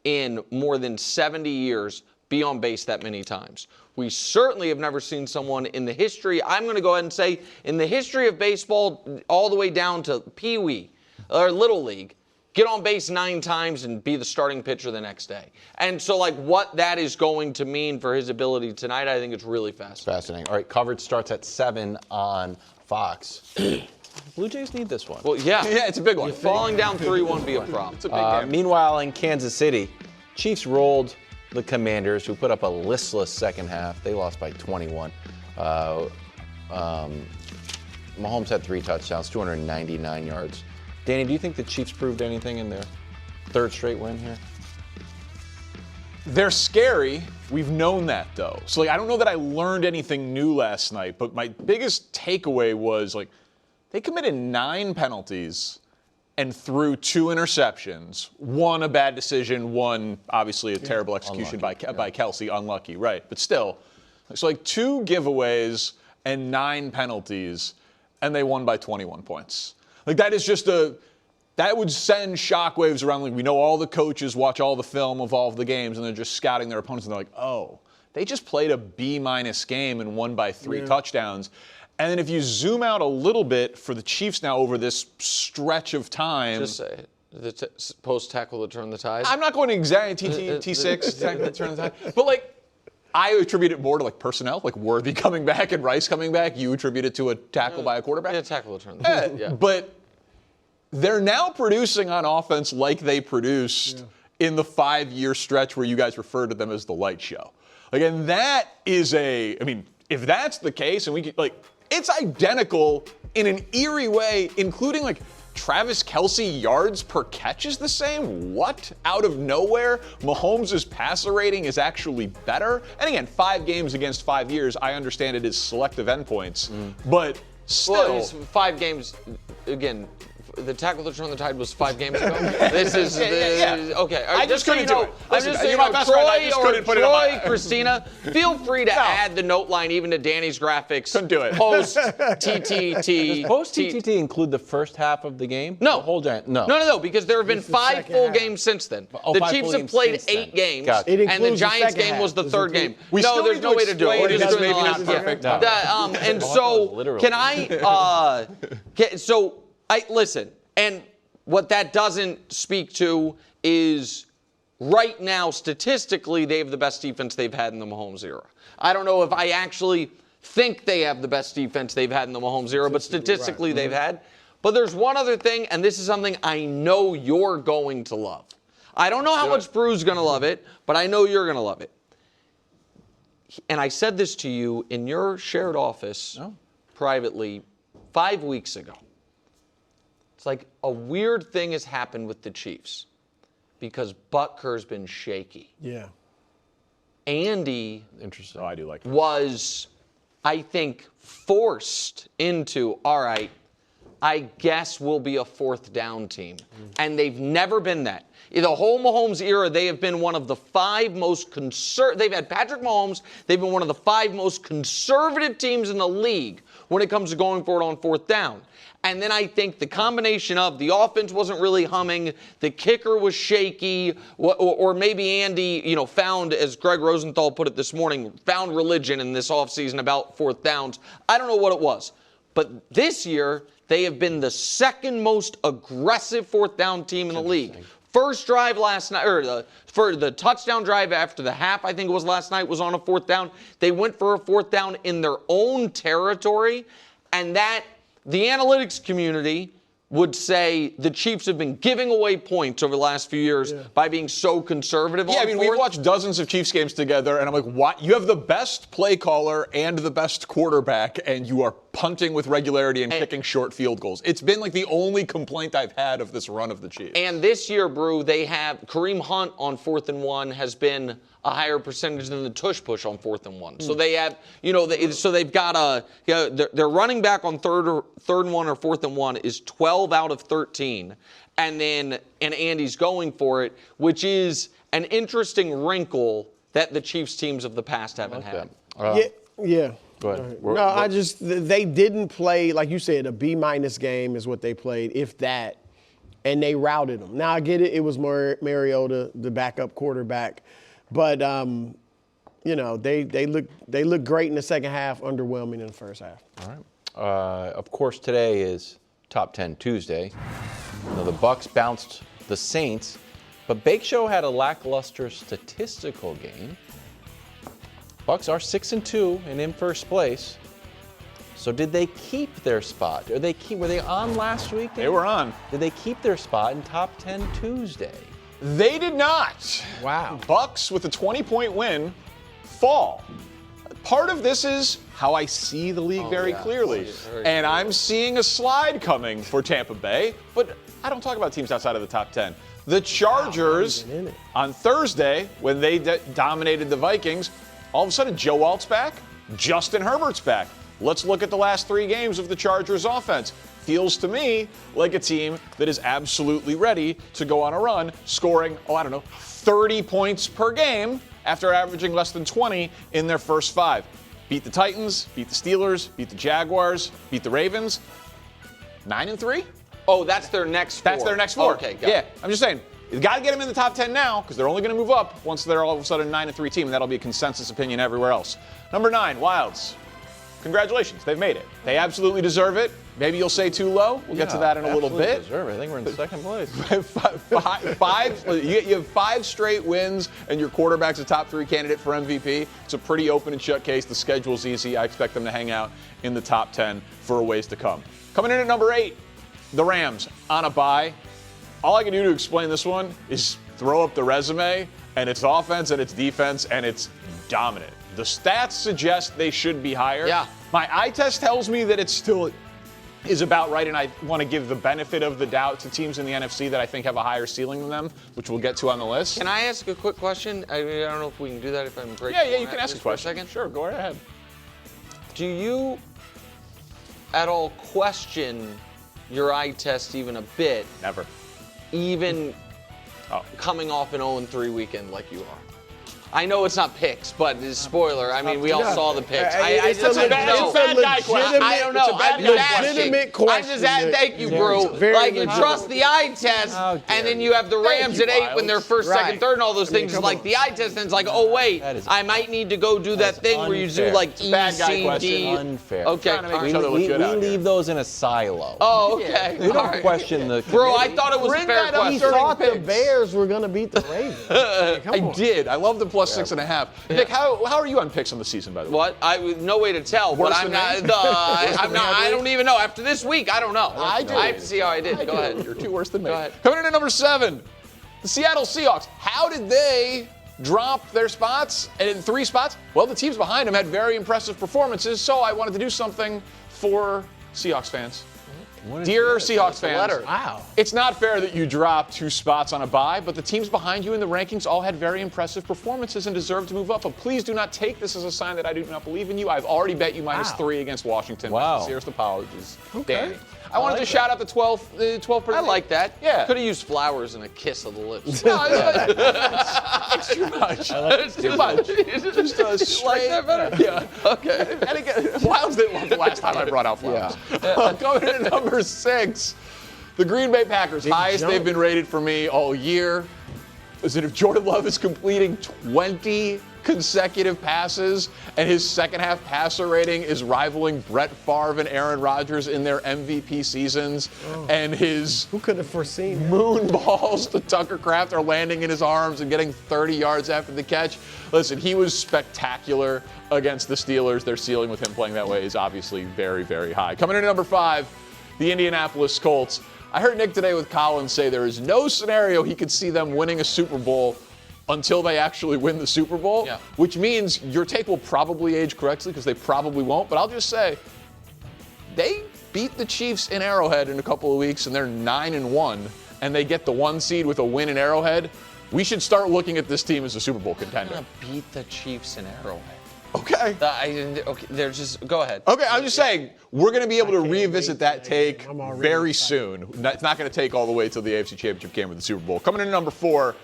in more than 70 years be on base that many times. We certainly have never seen someone in the history, I'm going to go ahead and say, in the history of baseball, all the way down to Pee Wee or Little League, get on base 9 times and be the starting pitcher the next day. And so, what that is going to mean for his ability tonight, I think it's really fascinating. All right, coverage starts at 7 on Fox. Blue Jays need this one. Well, yeah. Yeah, it's a big one. Falling down 3-1 be a problem. It's a big game. Meanwhile, in Kansas City, Chiefs rolled the Commanders, who put up a listless second half. They lost by 21. Mahomes had 3 touchdowns, 299 yards. Danny, do you think the Chiefs proved anything in their 3rd straight win here? They're scary. We've known that, though. So, I don't know that I learned anything new last night, but my biggest takeaway was, they committed 9 penalties and threw 2 interceptions. 1 a bad decision, 1 obviously a terrible execution by Kelsey, unlucky, right? But still, so 2 giveaways and 9 penalties, and they won by 21 points. That is just that would send shockwaves around. We know all the coaches watch all the film of all of the games, and they're just scouting their opponents, and they're like, oh, they just played a B- game and won by 3 touchdowns. And then if you zoom out a little bit for the Chiefs now over this stretch of time. Just say it. The post tackle to turn the tide? I'm not going to exactly T6 tackle to turn the tide. But I attribute it more to personnel, Worthy coming back and Rice coming back. You attribute it to a tackle by a quarterback. Yeah, tackle to turn the tide. Yeah. But they're now producing on offense like they produced in the 5-year stretch where you guys refer to them as the light show. And that is if that's the case, and we could, it's identical in an eerie way, including Travis Kelce yards per catch is the same. What? Out of nowhere, Mahomes' passer rating is actually better. And again, 5 games against 5 years. I understand it is selective endpoints, but still, it's 5 games again. The tackle to turn the tide was 5 games ago. This is okay. I just couldn't do it. I'm just saying, Troy, Christina, feel free to add the note line even to Danny's graphics. Couldn't do it. Post TTT. Does post TTT include the first half of the game? No. The whole giant? No. No, because there have been 5 full games since then. The Chiefs have played 8 games, and the Giants game was the 3rd game. No, there's no way to do it. We're just doing not perfect. And so, can I? Listen, and what that doesn't speak to is right now, statistically, they have the best defense they've had in the Mahomes era. I don't know if I actually think they have the best defense they've had in the Mahomes era, but statistically they've had. But there's one other thing, and this is something I know you're going to love. I don't know how much Brou's going to love it, but I know you're going to love it. And I said this to you in your shared office privately 5 weeks ago. It's like a weird thing has happened with the Chiefs because Butker's been shaky. Yeah. Andy Interesting. Oh, I do like that. was, I think, forced into, all right, I guess we'll be a fourth down team. And they've never been that. In the whole Mahomes era, they have been one of the 5 most they've had Patrick Mahomes. They've been one of the 5 most conservative teams in the league when it comes to going for it on fourth down. And then I think the combination of the offense wasn't really humming, the kicker was shaky, or maybe Andy, found, as Greg Rosenthal put it this morning, found religion in this offseason about fourth downs. I don't know what it was. But this year, they have been the second most aggressive fourth down team in the league. First drive last night, or for the touchdown drive after the half, I think it was last night, was on a fourth down. They went for a fourth down in their own territory, and that the analytics community would say the Chiefs have been giving away points over the last few years by being so conservative on fourth. We've watched dozens of Chiefs games together, and I'm like, what? You have the best play caller and the best quarterback, and you are punting with regularity and kicking short field goals. It's been like the only complaint I've had of this run of the Chiefs. And this year, Brou, they have Kareem Hunt on 4th and 1 has been a higher percentage than the tush push on 4th and 1. So they have, so they've got their running back on third and 1 or 4th and 1 is 12 out of 13. And Andy's going for it, which is an interesting wrinkle that the Chiefs teams of the past haven't had. Yeah. Go ahead. They didn't play, like you said, a B- game is what they played, if that, and they routed them. Now, I get it. It was Mariota, the backup quarterback. But, they look great in the second half, underwhelming in the first half. All right. Of course, today is Top 10 Tuesday. Now, the Bucs bounced the Saints, but Bake Show had a lackluster statistical game. Bucs are 6-2 and in first place. So did they keep their spot? Were they on last week? They were on. Did they keep their spot in Top 10 Tuesday? They did not. Wow. Bucs with a 20-point win fall. Part of this is how I see the league very clearly. And I'm seeing a slide coming for Tampa Bay, but I don't talk about teams outside of the top 10. The Chargers on Thursday, when they dominated the Vikings, all of a sudden Joe Alt's back, Justin Herbert's back. Let's look at the last 3 games of the Chargers offense. Feels to me like a team that is absolutely ready to go on a run, scoring, 30 points per game after averaging less than 20 in their first 5. Beat the Titans, beat the Steelers, beat the Jaguars, beat the Ravens. 9-3? Oh, that's their next 4. That's their next 4. Okay, got it. I'm just saying, you've got to get them in the top 10 now because they're only going to move up once they're all of a sudden a 9-3 team, and that'll be a consensus opinion everywhere else. Number 9, Wilds. Congratulations, they've made it. They absolutely deserve it. Maybe you'll say too low. We'll get to that in a little bit. Deserve it. I think we're in second place. You have 5 straight wins, and your quarterback's a top 3 candidate for MVP. It's a pretty open and shut case. The schedule's easy. I expect them to hang out in the top 10 for a ways to come. Coming in at number 8, the Rams on a bye. All I can do to explain this one is throw up the resume, and it's offense and it's defense, and it's dominant. The stats suggest they should be higher. Yeah. My eye test tells me that it still is about right, and I want to give the benefit of the doubt to teams in the NFC that I think have a higher ceiling than them, which we'll get to on the list. Can I ask a quick question? I don't know if we can do that if I'm breaking. Yeah, you can ask a question. For a second. Sure, go right ahead. Do you at all question your eye test even a bit? Never. Even coming off an 0-3 weekend like you are? I know it's not picks, but it's spoiler. I mean, we all saw the picks. It's a bad guy question. I don't know. I'm legitimate question. I'm just asking. Thank you, Brou. Like, you trust the eye test, and then you have the Rams at 8 when they're first, second, third, and all those things. It's like the eye test, and it's like, oh, wait, I might need to go do that thing where you do like E, C, D. Unfair. Okay. We leave those in a silo. Oh, okay. We don't question the Bro, I thought it was a fair question. He thought the Bears were going to beat the Ravens. I did. I love the plus 6.5. Nick, how are you on picks on the season, by the way? What? No way to tell. Worse But I'm than not. me? I don't even know. After this week, I don't know. I have to see how I did. Go ahead. You're 2 worse than me. Go ahead. Coming in at number 7, the Seattle Seahawks. How did they drop their spots? And in 3 spots? Well, the teams behind them had very impressive performances, so I wanted to do something for Seahawks fans. Dear Seahawks fans, letter. Wow. it's not fair that you dropped 2 spots on a bye, but the teams behind you in the rankings all had very impressive performances and deserve to move up. But please do not take this as a sign that I do not believe in you. I've already bet you -3 against Washington. Wow. My sincerest apologies. Danny. I wanted to shout out the 12 I like that. Yeah. Could have used flowers and a kiss of the lips. No, it's too much. It's too much. Just a straight. Like that better? Yeah. Okay. And again, Wilds didn't love the last time I brought out flowers. Coming in at number 6, the Green Bay Packers. Highest they've been rated for me all year. Is it if Jordan Love is completing 20 consecutive passes and his second half passer rating is rivaling Brett Favre and Aaron Rodgers in their MVP seasons, and his Who could have foreseen moon balls to Tucker Kraft are landing in his arms and getting 30 yards after the catch. Listen, he was spectacular against the Steelers. Their ceiling with him playing that way is obviously very, very high. Coming in at number 5, the Indianapolis Colts. I heard Nick today with Collins say there is no scenario he could see them winning a Super Bowl until they actually win the Super Bowl, which means your take will probably age correctly because they probably won't. But I'll just say, they beat the Chiefs in Arrowhead in a couple of weeks, and they're 9-1, and they get the 1 seed with a win in Arrowhead. We should start looking at this team as a Super Bowl contender. I'm gonna beat the Chiefs in Arrowhead. Okay. Okay, they're just, go ahead. Okay, I'm just saying, we're going to be able to revisit that take very soon. It's not going to take all the way till the AFC Championship game or the Super Bowl. Coming in at number 4,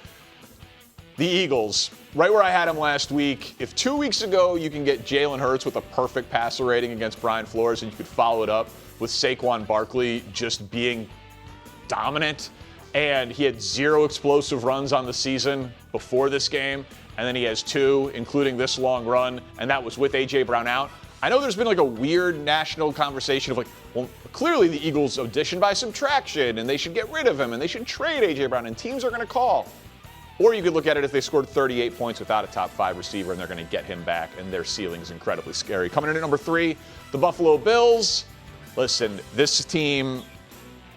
the Eagles. Right where I had them last week. If 2 weeks ago you can get Jalen Hurts with a perfect passer rating against Brian Flores and you could follow it up with Saquon Barkley just being dominant, and he had 0 explosive runs on the season before this game, and then he has 2, including this long run, and that was with A.J. Brown out. I know there's been like a weird national conversation of like, well, clearly the Eagles addition by subtraction, and they should get rid of him, and they should trade A.J. Brown, and teams are going to call. Or you could look at it if they scored 38 points without a top 5 receiver, and they're going to get him back, and their ceiling is incredibly scary. Coming in at number 3, the Buffalo Bills. Listen, this team,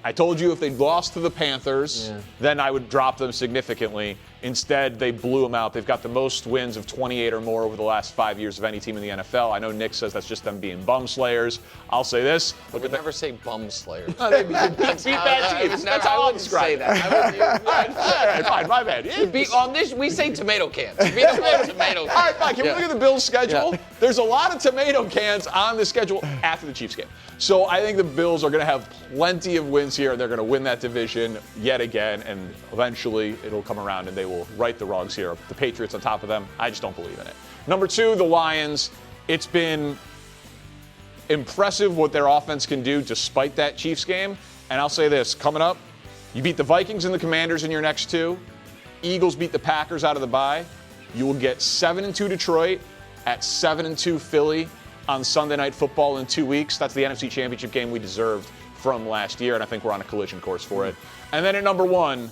I told you if they lost to the Panthers, then I would drop them significantly. Instead, they blew them out. They've got the most wins of 28 or more over the last 5 years of any team in the NFL. I know Nick says that's just them being bum slayers. I'll say this. Look, I would never say bum slayers. No, they beat bad teams. That's how I'll describe it. All right, fine, my bad. On this, we say tomato cans. Beat them with tomato cans. All right, fine. Can we look at the Bills' schedule? There's a lot of tomato cans on the schedule after the Chiefs game. So I think the Bills are going to have plenty of wins here, and they're going to win that division yet again, and eventually it'll come around and they will right the wrongs here. The Patriots on top of them, I just don't believe in it. Number 2, the Lions. It's been impressive what their offense can do despite that Chiefs game. And I'll say this, coming up, you beat the Vikings and the Commanders in your next 2. Eagles beat the Packers out of the bye. You will get 7-2 Detroit at 7-2 Philly on Sunday Night Football in 2 weeks. That's the NFC Championship game we deserved from last year, and I think we're on a collision course for it. And then at number 1,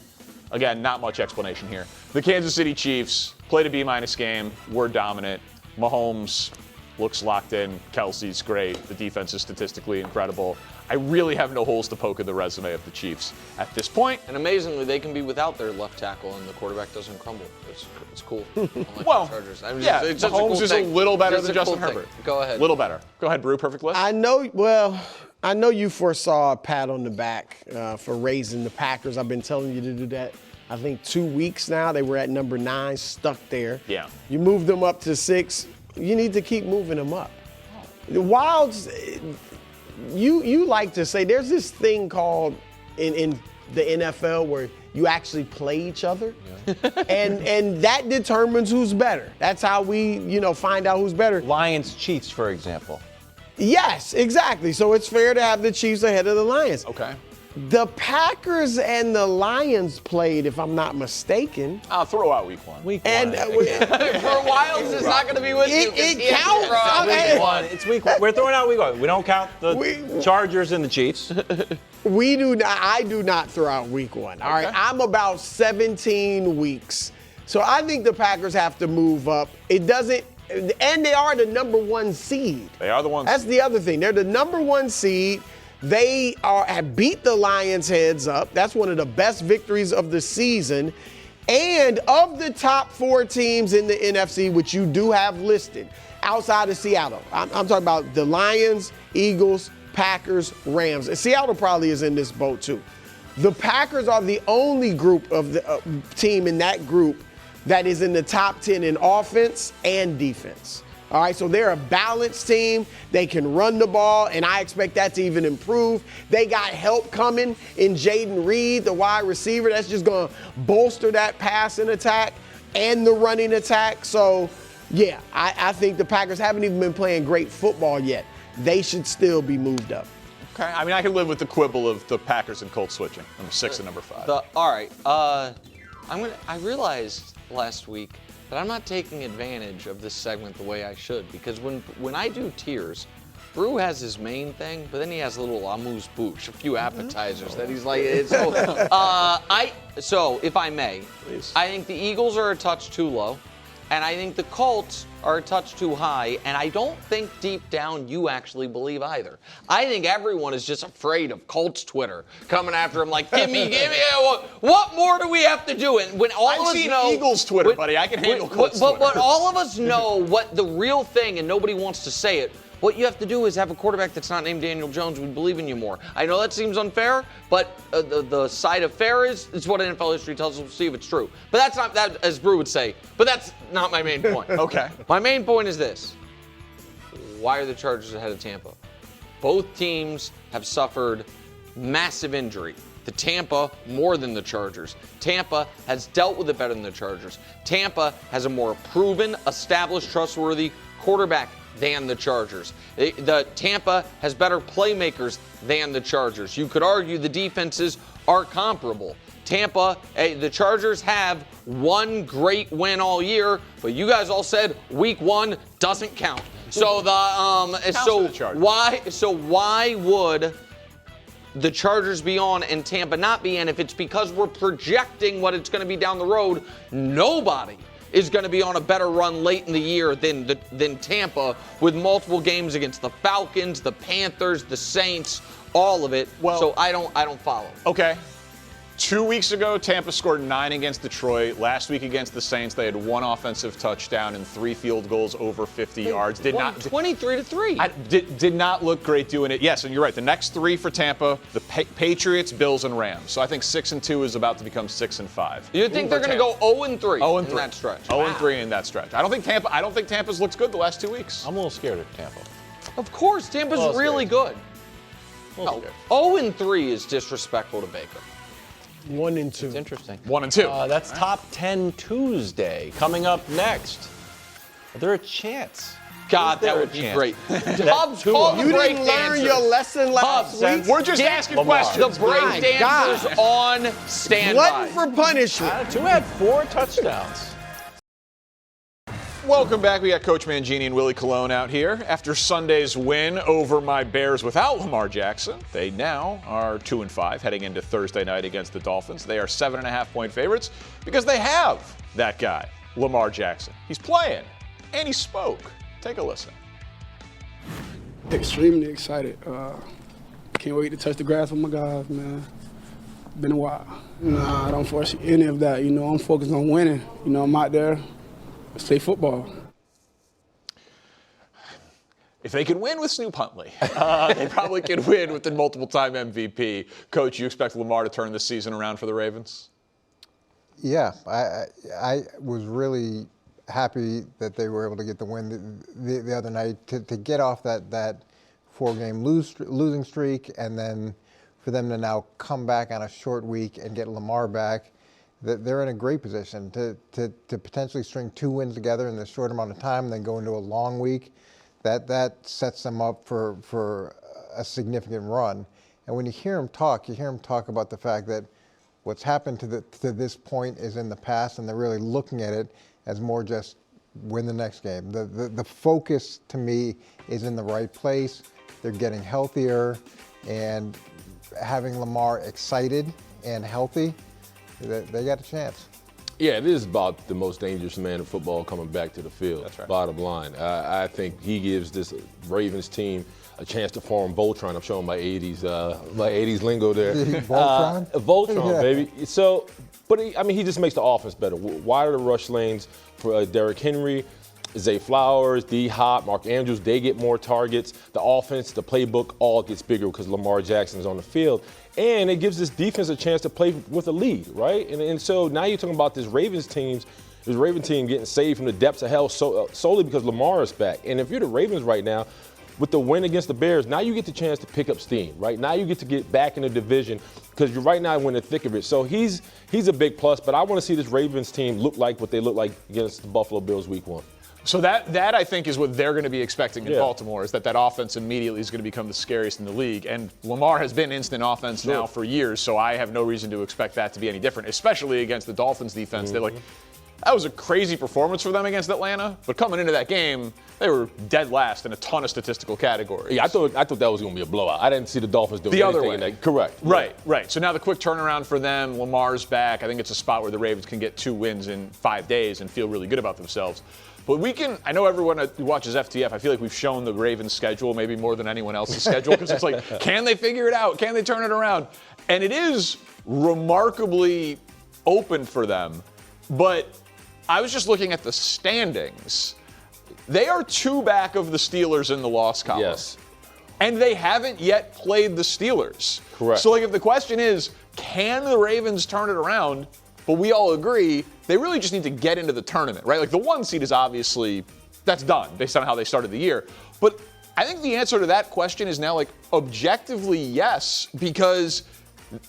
again, not much explanation here. The Kansas City Chiefs played a B- game. We're dominant. Mahomes looks locked in. Kelsey's great. The defense is statistically incredible. I really have no holes to poke in the resume of the Chiefs at this point. And amazingly, they can be without their left tackle, and the quarterback doesn't crumble. It's cool. Unlike Well, the Chargers. Mahomes cool is thing. a little better It's than a cool Justin Herbert. thing. Go ahead. A little better. Go ahead, Brou. Perfect list. I know you foresaw a pat on the back for raising the Packers. I've been telling you to do that, I think, 2 weeks now. They were at number 9, stuck there. Yeah. You moved them up to 6. You need to keep moving them up. The Wilds, you like to say, there's this thing called in the NFL where you actually play each other, and that determines who's better. That's how we, find out who's better. Lions, Chiefs, for example. Yes, exactly. So it's fair to have the Chiefs ahead of the Lions. Okay. The Packers and the Lions played, if I'm not mistaken. I'll throw out week 1. Week 1. And for Wilds is not going to be with you. It counts. Week 1. It's week 1. We're throwing out week 1. We don't count the Chargers and the Chiefs. We do not. I do not throw out week 1. All right. I'm about 17 weeks. So I think the Packers have to move up. It doesn't. And they are the number 1 seed. They are the ones. That's the other thing. They're the number 1 seed. They have beat the Lions heads up. That's one of the best victories of the season. And of the top 4 teams in the NFC, which you do have listed, outside of Seattle, I'm talking about the Lions, Eagles, Packers, Rams. And Seattle probably is in this boat too. The Packers are the only group of the team in that group that is in the top 10 in offense and defense. All right, so they're a balanced team. They can run the ball, and I expect that to even improve. They got help coming in Jaden Reed, the wide receiver. That's just going to bolster that passing attack and the running attack. So, yeah, I think the Packers haven't even been playing great football yet. They should still be moved up. Okay, I mean, I can live with the quibble of the Packers and Colts switching, number 6 and number 5. All right, I realized last week that I'm not taking advantage of this segment the way I should, because when I do tiers, Brou has his main thing, but then he has a little amuse-bouche, a few appetizers that he's like. So if I may, please. I think the Eagles are a touch too low, and I think the Colts are a touch too high, and I don't think deep down you actually believe either. I think everyone is just afraid of Colts Twitter coming after him like, give me, what more do we have to do? And when all of us know Eagles Twitter, buddy, I can handle Colts Twitter. But all of us know what the real thing, and nobody wants to say it. What you have to do is have a quarterback that's not named Daniel Jones. We believe in you more. I know that seems unfair, but the side of fair is what NFL history tells us. We'll see if it's true. But that's not that, as Brou would say. But that's not my main point. Okay. My main point is this: why are the Chargers ahead of Tampa? Both teams have suffered massive injury. The Tampa more than the Chargers. Tampa has dealt with it better than the Chargers. Tampa has a more proven, established, trustworthy quarterback than the Chargers. The Tampa has better playmakers than the Chargers. You could argue the defenses are comparable. Tampa, the Chargers have one great win all year, but you guys all said week 1 doesn't count. So why would the Chargers be on and Tampa not be? And if it's because we're projecting what it's going to be down the road, nobody is going to be on a better run late in the year than Tampa, with multiple games against the Falcons, the Panthers, the Saints, all of it. Well, so I don't follow. Okay. 2 weeks ago, Tampa scored 9 against Detroit. Last week against the Saints, they had 1 offensive touchdown and 3 field goals over 50 yards. Did not 23-3. Did not look great doing it. Yes, and you're right. The next 3 for Tampa: the Patriots, Bills, and Rams. So I think 6-2 is about to become 6-5. You think they're going to go 0-3 in that stretch? 0-3 in that stretch. I don't think Tampa's looked good the last 2 weeks. I'm a little scared of Tampa. Of course, Tampa's really good. 0-3 is disrespectful to Baker. 1-2. It's interesting. 1-2. That's Top 10 Tuesday coming up next. Is there a chance? God, that would be great. Hubs, you didn't learn your lesson last week. We're just asking questions. The break dancers on standby. Glutton for punishment. 2 had 4 touchdowns. Welcome back. We got Coach Mangini and Willie Colon out here. After Sunday's win over my Bears without Lamar Jackson, they now are 2-5 heading into Thursday night against the Dolphins. They are 7.5-point favorites because they have that guy, Lamar Jackson. He's playing, and he spoke. Take a listen. Extremely excited. Can't wait to touch the grass with my guys, man. Been a while. Nah, I don't foresee any of that. I'm focused on winning. I'm out there. Let's play football. If they can win with Snoop Huntley, they probably can win with the multiple-time MVP. Coach, you expect Lamar to turn this season around for the Ravens? Yeah, I was really happy that they were able to get the win the other night, to get off that 4-game losing streak, and then for them to now come back on a short week and get Lamar back. That they're in a great position to potentially string 2 wins together in this short amount of time, and then go into a long week. That sets them up for a significant run. And when you hear him talk about the fact that what's happened to this point is in the past, and they're really looking at it as more just win the next game. The focus to me is in the right place. They're getting healthier, and having Lamar excited and healthy, they got a chance. Yeah, it is about the most dangerous man in football coming back to the field. That's right. Bottom line. I think he gives this Ravens team a chance to form Voltron. I'm showing my 80s lingo there. Voltron? Voltron, Yeah. baby. So, but he just makes the offense better. Wider the rush lanes for Derrick Henry. Zay Flowers, D-Hop, Mark Andrews, they get more targets. The offense, the playbook all gets bigger because Lamar Jackson is on the field. And it gives this defense a chance to play with a lead, right? And so now you're talking about this Ravens team getting saved from the depths of hell solely because Lamar is back. And if you're the Ravens right now, with the win against the Bears, now you get the chance to pick up steam, right? Now you get to get back in the division because you're right now in the thick of it. So he's a big plus, but I want to see this Ravens team look like what they look like against the Buffalo Bills week 1. So that I think is what they're going to be expecting in Baltimore, is that offense immediately is going to become the scariest in the league. And Lamar has been instant offense now for years, so I have no reason to expect that to be any different, especially against the Dolphins defense. That was a crazy performance for them against Atlanta, but coming into that game, they were dead last in a ton of statistical categories. Yeah, I thought that was going to be a blowout. I didn't see the Dolphins doing the anything other way. in that. Correct. Right. So now the quick turnaround for them, Lamar's back. I think it's a spot where the Ravens can get 2 wins in 5 days and feel really good about themselves. But I know everyone who watches FTF, I feel like we've shown the Ravens' schedule maybe more than anyone else's schedule, because it's like, can they figure it out? Can they turn it around? And it is remarkably open for them. But I was just looking at the standings. They are 2 back of the Steelers in the loss column. Yes. And they haven't yet played the Steelers. Correct. So, if the question is, can the Ravens turn it around? But we all agree they really just need to get into the tournament, right? The 1 seed is obviously, that's done based on how they started the year. But I think the answer to that question is now objectively yes, because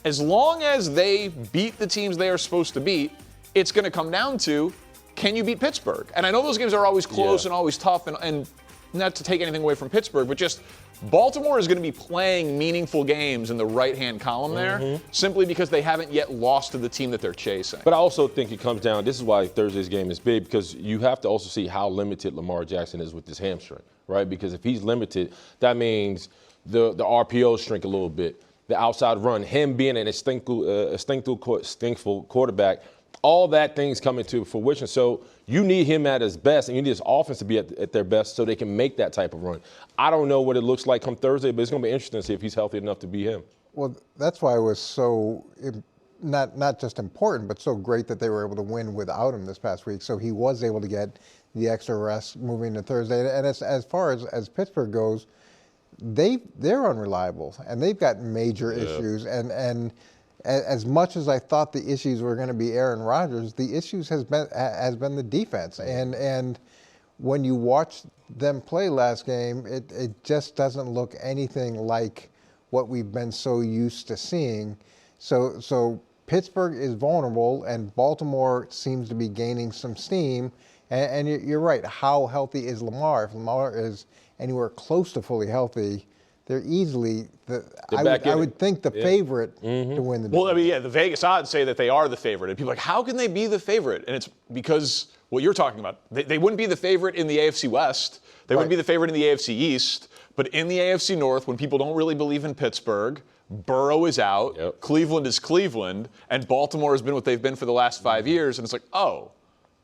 as long as they beat the teams they are supposed to beat, it's going to come down to, can you beat Pittsburgh? And I know those games are always close and always tough, and not to take anything away from Pittsburgh, but just Baltimore is going to be playing meaningful games in the right-hand column there, simply because they haven't yet lost to the team that they're chasing. But I also think it comes down, this is why Thursday's game is big, because you have to also see how limited Lamar Jackson is with this hamstring, right? Because if he's limited, that means the RPOs shrink a little bit. The outside run, him being an instinctful quarterback, all that things come into fruition. So you need him at his best, and you need his offense to be at their best so they can make that type of run. I don't know what it looks like come Thursday, but it's going to be interesting to see if he's healthy enough to be him. Well, that's why it was so not just important, but so great that they were able to win without him this past week. So he was able to get the extra rest moving to Thursday. And as far as Pittsburgh goes, they're unreliable, and they've got major issues. And as much as I thought the issues were going to be Aaron Rodgers, the issues has been the defense. And when you watch them play last game, it just doesn't look anything like what we've been so used to seeing. So Pittsburgh is vulnerable, and Baltimore seems to be gaining some steam. And you're right. How healthy is Lamar? If Lamar is anywhere close to fully healthy, they're easily I would think the favorite to win the division. Well, the Vegas odds say that they are the favorite. And people are like, how can they be the favorite? And it's because what you're talking about. They wouldn't be the favorite in the AFC West. They wouldn't be the favorite in the AFC East. But in the AFC North, when people don't really believe in Pittsburgh, Burrow is out, Cleveland is Cleveland, and Baltimore has been what they've been for the last 5 years. And it's like, oh,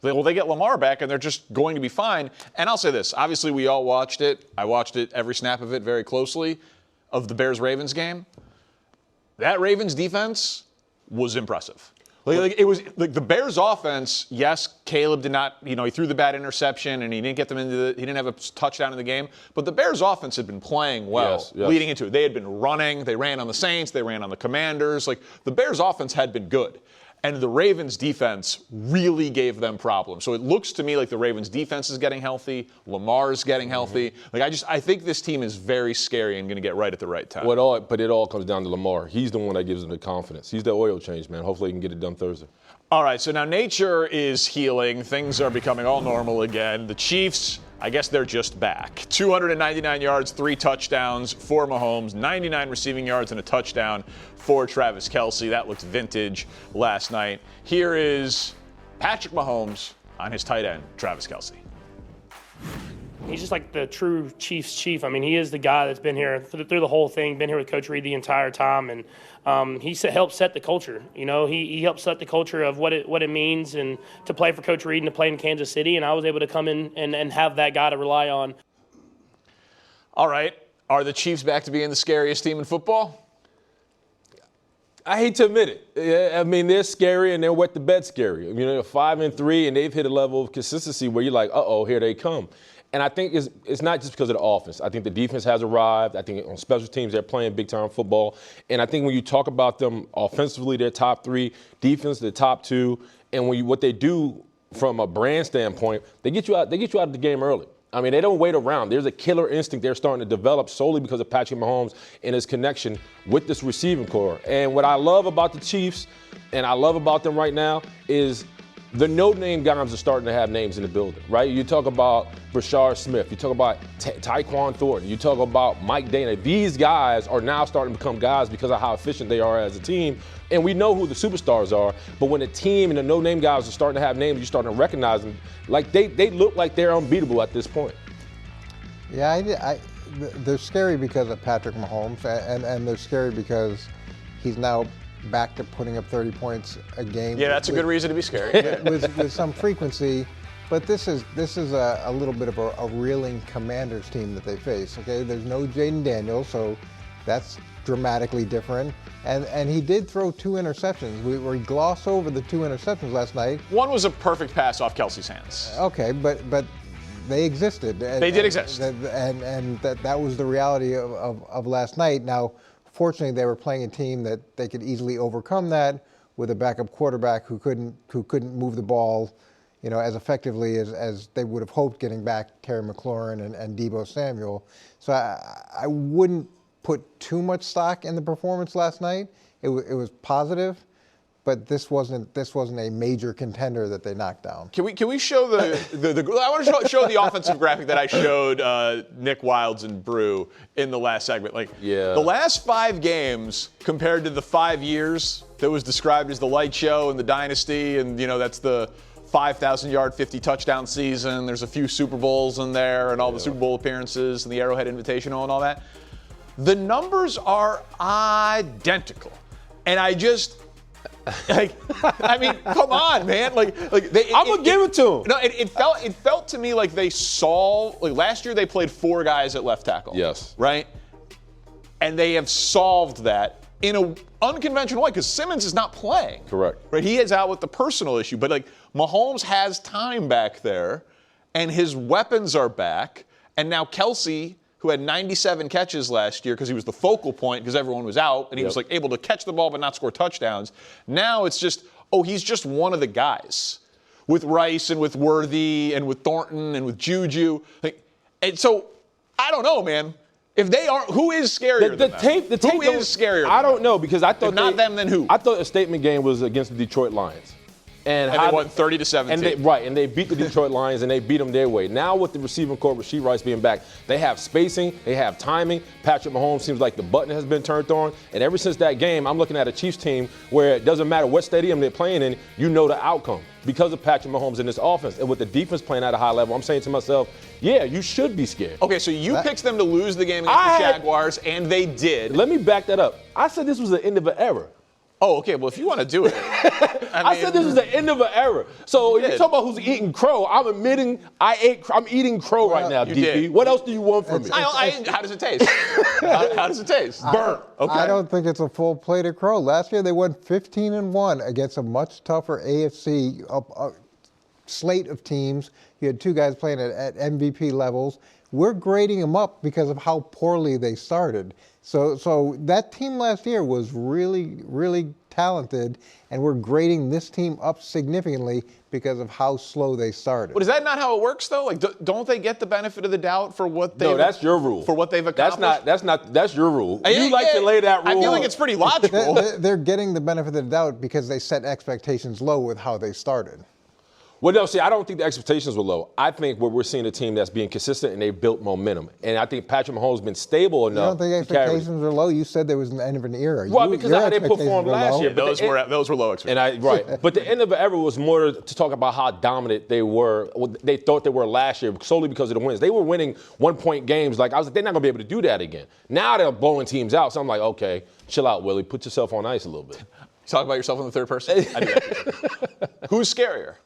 well, they get Lamar back, and they're just going to be fine. And I'll say this. Obviously, we all watched it. I watched it, every snap of it, very closely, of the Bears-Ravens game. That Ravens defense was impressive. It was the Bears offense. Yes, Caleb did not, he threw the bad interception and he didn't get them he didn't have a touchdown in the game. But the Bears offense had been playing well leading into it. They had been running. They ran on the Saints. They ran on the Commanders. The Bears offense had been good. And the Ravens defense really gave them problems. So it looks to me like the Ravens defense is getting healthy. Lamar is getting healthy. I think this team is very scary and going to get right at the right time. But it all comes down to Lamar. He's the one that gives them the confidence. He's the oil change, man. Hopefully he can get it done Thursday. All right, so now nature is healing. Things are becoming all normal again. The Chiefs, I guess they're just back. 299 yards, 3 touchdowns for Mahomes, 99 receiving yards and a touchdown for Travis Kelce. That looked vintage last night. Here is Patrick Mahomes on his tight end, Travis Kelce. He's just like the true Chiefs chief. I mean, he is the guy that's been here through the whole thing, been here with Coach Reid the entire time, and he helped set the culture. He helped set the culture of what it means and to play for Coach Reid and to play in Kansas City, and I was able to come in and have that guy to rely on. All right, are the Chiefs back to being the scariest team in football? I hate to admit it. I mean, they're scary and they're wet the bed scary. They're 5-3 and they've hit a level of consistency where you're like, uh-oh, here they come. And I think it's not just because of the offense. I think the defense has arrived. I think on special teams they're playing big-time football. And I think when you talk about them offensively, they're top 3, defense, they're top 2. And what they do from a brand standpoint, they get you out of the game early. I mean, they don't wait around. There's a killer instinct they're starting to develop solely because of Patrick Mahomes and his connection with this receiving core. And what I love about the Chiefs, and I love about them right now, is the no-name guys are starting to have names in the building, right? You talk about Brashard Smith. You talk about Tyquan Thornton. You talk about Mike Dana. These guys are now starting to become guys because of how efficient they are as a team. And we know who the superstars are. But when the team and the no-name guys are starting to have names, you're starting to recognize them. Like they look like they're unbeatable at this point. Yeah, they're scary because of Patrick Mahomes, and they're scary because he's now back to putting up 30 points a game. Yeah, that's a good reason to be scary. with some frequency. But this is a little bit of a reeling Commanders team that they face. Okay, there's no Jaden Daniels, so that's dramatically different. And he did throw 2 interceptions. We glossed over the 2 interceptions last night. One was a perfect pass off Kelsey's hands. Okay, but they existed. They did exist. And that was the reality of last night. Now, fortunately, they were playing a team that they could easily overcome that with a backup quarterback who couldn't move the ball, as effectively as they would have hoped, getting back Terry McLaurin and Deebo Samuel. So I wouldn't put too much stock in the performance last night. It was positive, but this wasn't a major contender that they knocked down. Can we show the I want to show the offensive graphic that I showed Nick Wilds and Brou in the last segment. The last 5 games compared to the 5 years that was described as the light show and the dynasty, and that's the 5,000-yard, 50-touchdown season. There's a few Super Bowls in there and all the Super Bowl appearances and the Arrowhead Invitational and all that. The numbers are identical, and I just. I mean, come on, man! I'm gonna give it to them. No, it felt to me like they saw. Last year, they played 4 guys at left tackle. Yes. Right. And they have solved that in an unconventional way because Simmons is not playing. Correct. Right. He is out with the personal issue, but Mahomes has time back there, and his weapons are back, and now Kelsey, who had 97 catches last year because he was the focal point because everyone was out, and he was able to catch the ball but not score touchdowns. Now it's just, he's just one of the guys with Rice and with Worthy and with Thornton and with Juju. And so, I don't know, man. If they aren't, who is scarier than them? Who is scarier? I don't know because I thought if not them, then who? I thought a statement game was against the Detroit Lions. And they won 30-17. And they beat the Detroit Lions, and they beat them their way. Now with the receiving core, Rashee Rice being back, they have spacing, they have timing. Patrick Mahomes seems like the button has been turned on. And ever since that game, I'm looking at a Chiefs team where it doesn't matter what stadium they're playing in, you know the outcome because of Patrick Mahomes in this offense. And with the defense playing at a high level, I'm saying to myself, yeah, you should be scared. Okay, so you picked them to lose the game against the Jaguars, and they did. Let me back that up. I said this was the end of an era. Oh, okay. Well, if you want to do it. I said this was the end of an era. So you talk about who's eating crow. I'm admitting I'm eating crow right now, DP. Did. What else do you want from me? How does it taste? How does it taste? Burnt. Okay. I don't think it's a full plate of crow. Last year they won 15-1 against a much tougher AFC slate of teams. You had 2 guys playing at MVP levels. We're grading them up because of how poorly they started. So that team last year was really, really talented, and we're grading this team up significantly because of how slow they started. But is that not how it works, though? Don't they get the benefit of the doubt for what they? No, that's your rule. For what they've accomplished. That's your rule. You like to lay that rule. I feel like it's pretty logical. They're getting the benefit of the doubt because they set expectations low with how they started. Well, no, see, I don't think the expectations were low. I think we're seeing a team that's being consistent and they've built momentum. And I think Patrick Mahomes has been stable enough. You don't think expectations are low? You said there was an end of an era. Well, because of how they performed last year. Those were low expectations. Right. But the end of the era was more to talk about how dominant they were. They thought they were last year solely because of the wins. They were winning 1-point games. I was like, they're not going to be able to do that again. Now they're blowing teams out. So I'm like, okay, chill out, Willie. Put yourself on ice a little bit. Talk about yourself in the third person? I do that. Who's scarier?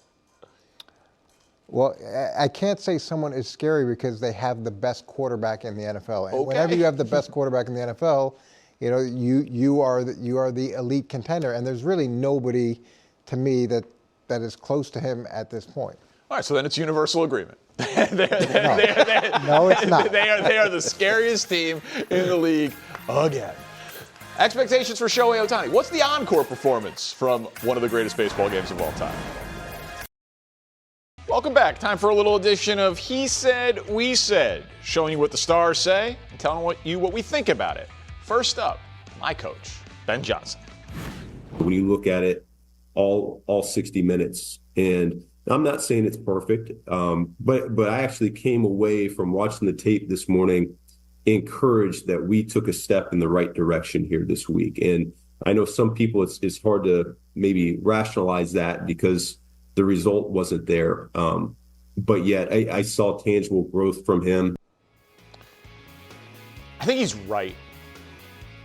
Well, I can't say someone is scary because they have the best quarterback in the NFL. And whenever you have the best quarterback in the NFL, you are the elite contender, and there's really nobody to me that is close to him at this point. All right, so then it's universal agreement. No, it's not. They are the scariest team in the league again. Expectations for Shohei Ohtani. What's the encore performance from one of the greatest baseball games of all time? Welcome back. Time for a little edition of He Said, We Said, showing you what the stars say and telling you what we think about it. First up, my coach, Ben Johnson. When you look at it, all 60 minutes, and I'm not saying it's perfect, but I actually came away from watching the tape this morning encouraged that we took a step in the right direction here this week. And I know some people, it's hard to maybe rationalize that because the result wasn't there. But yet I saw tangible growth from him. I think he's right.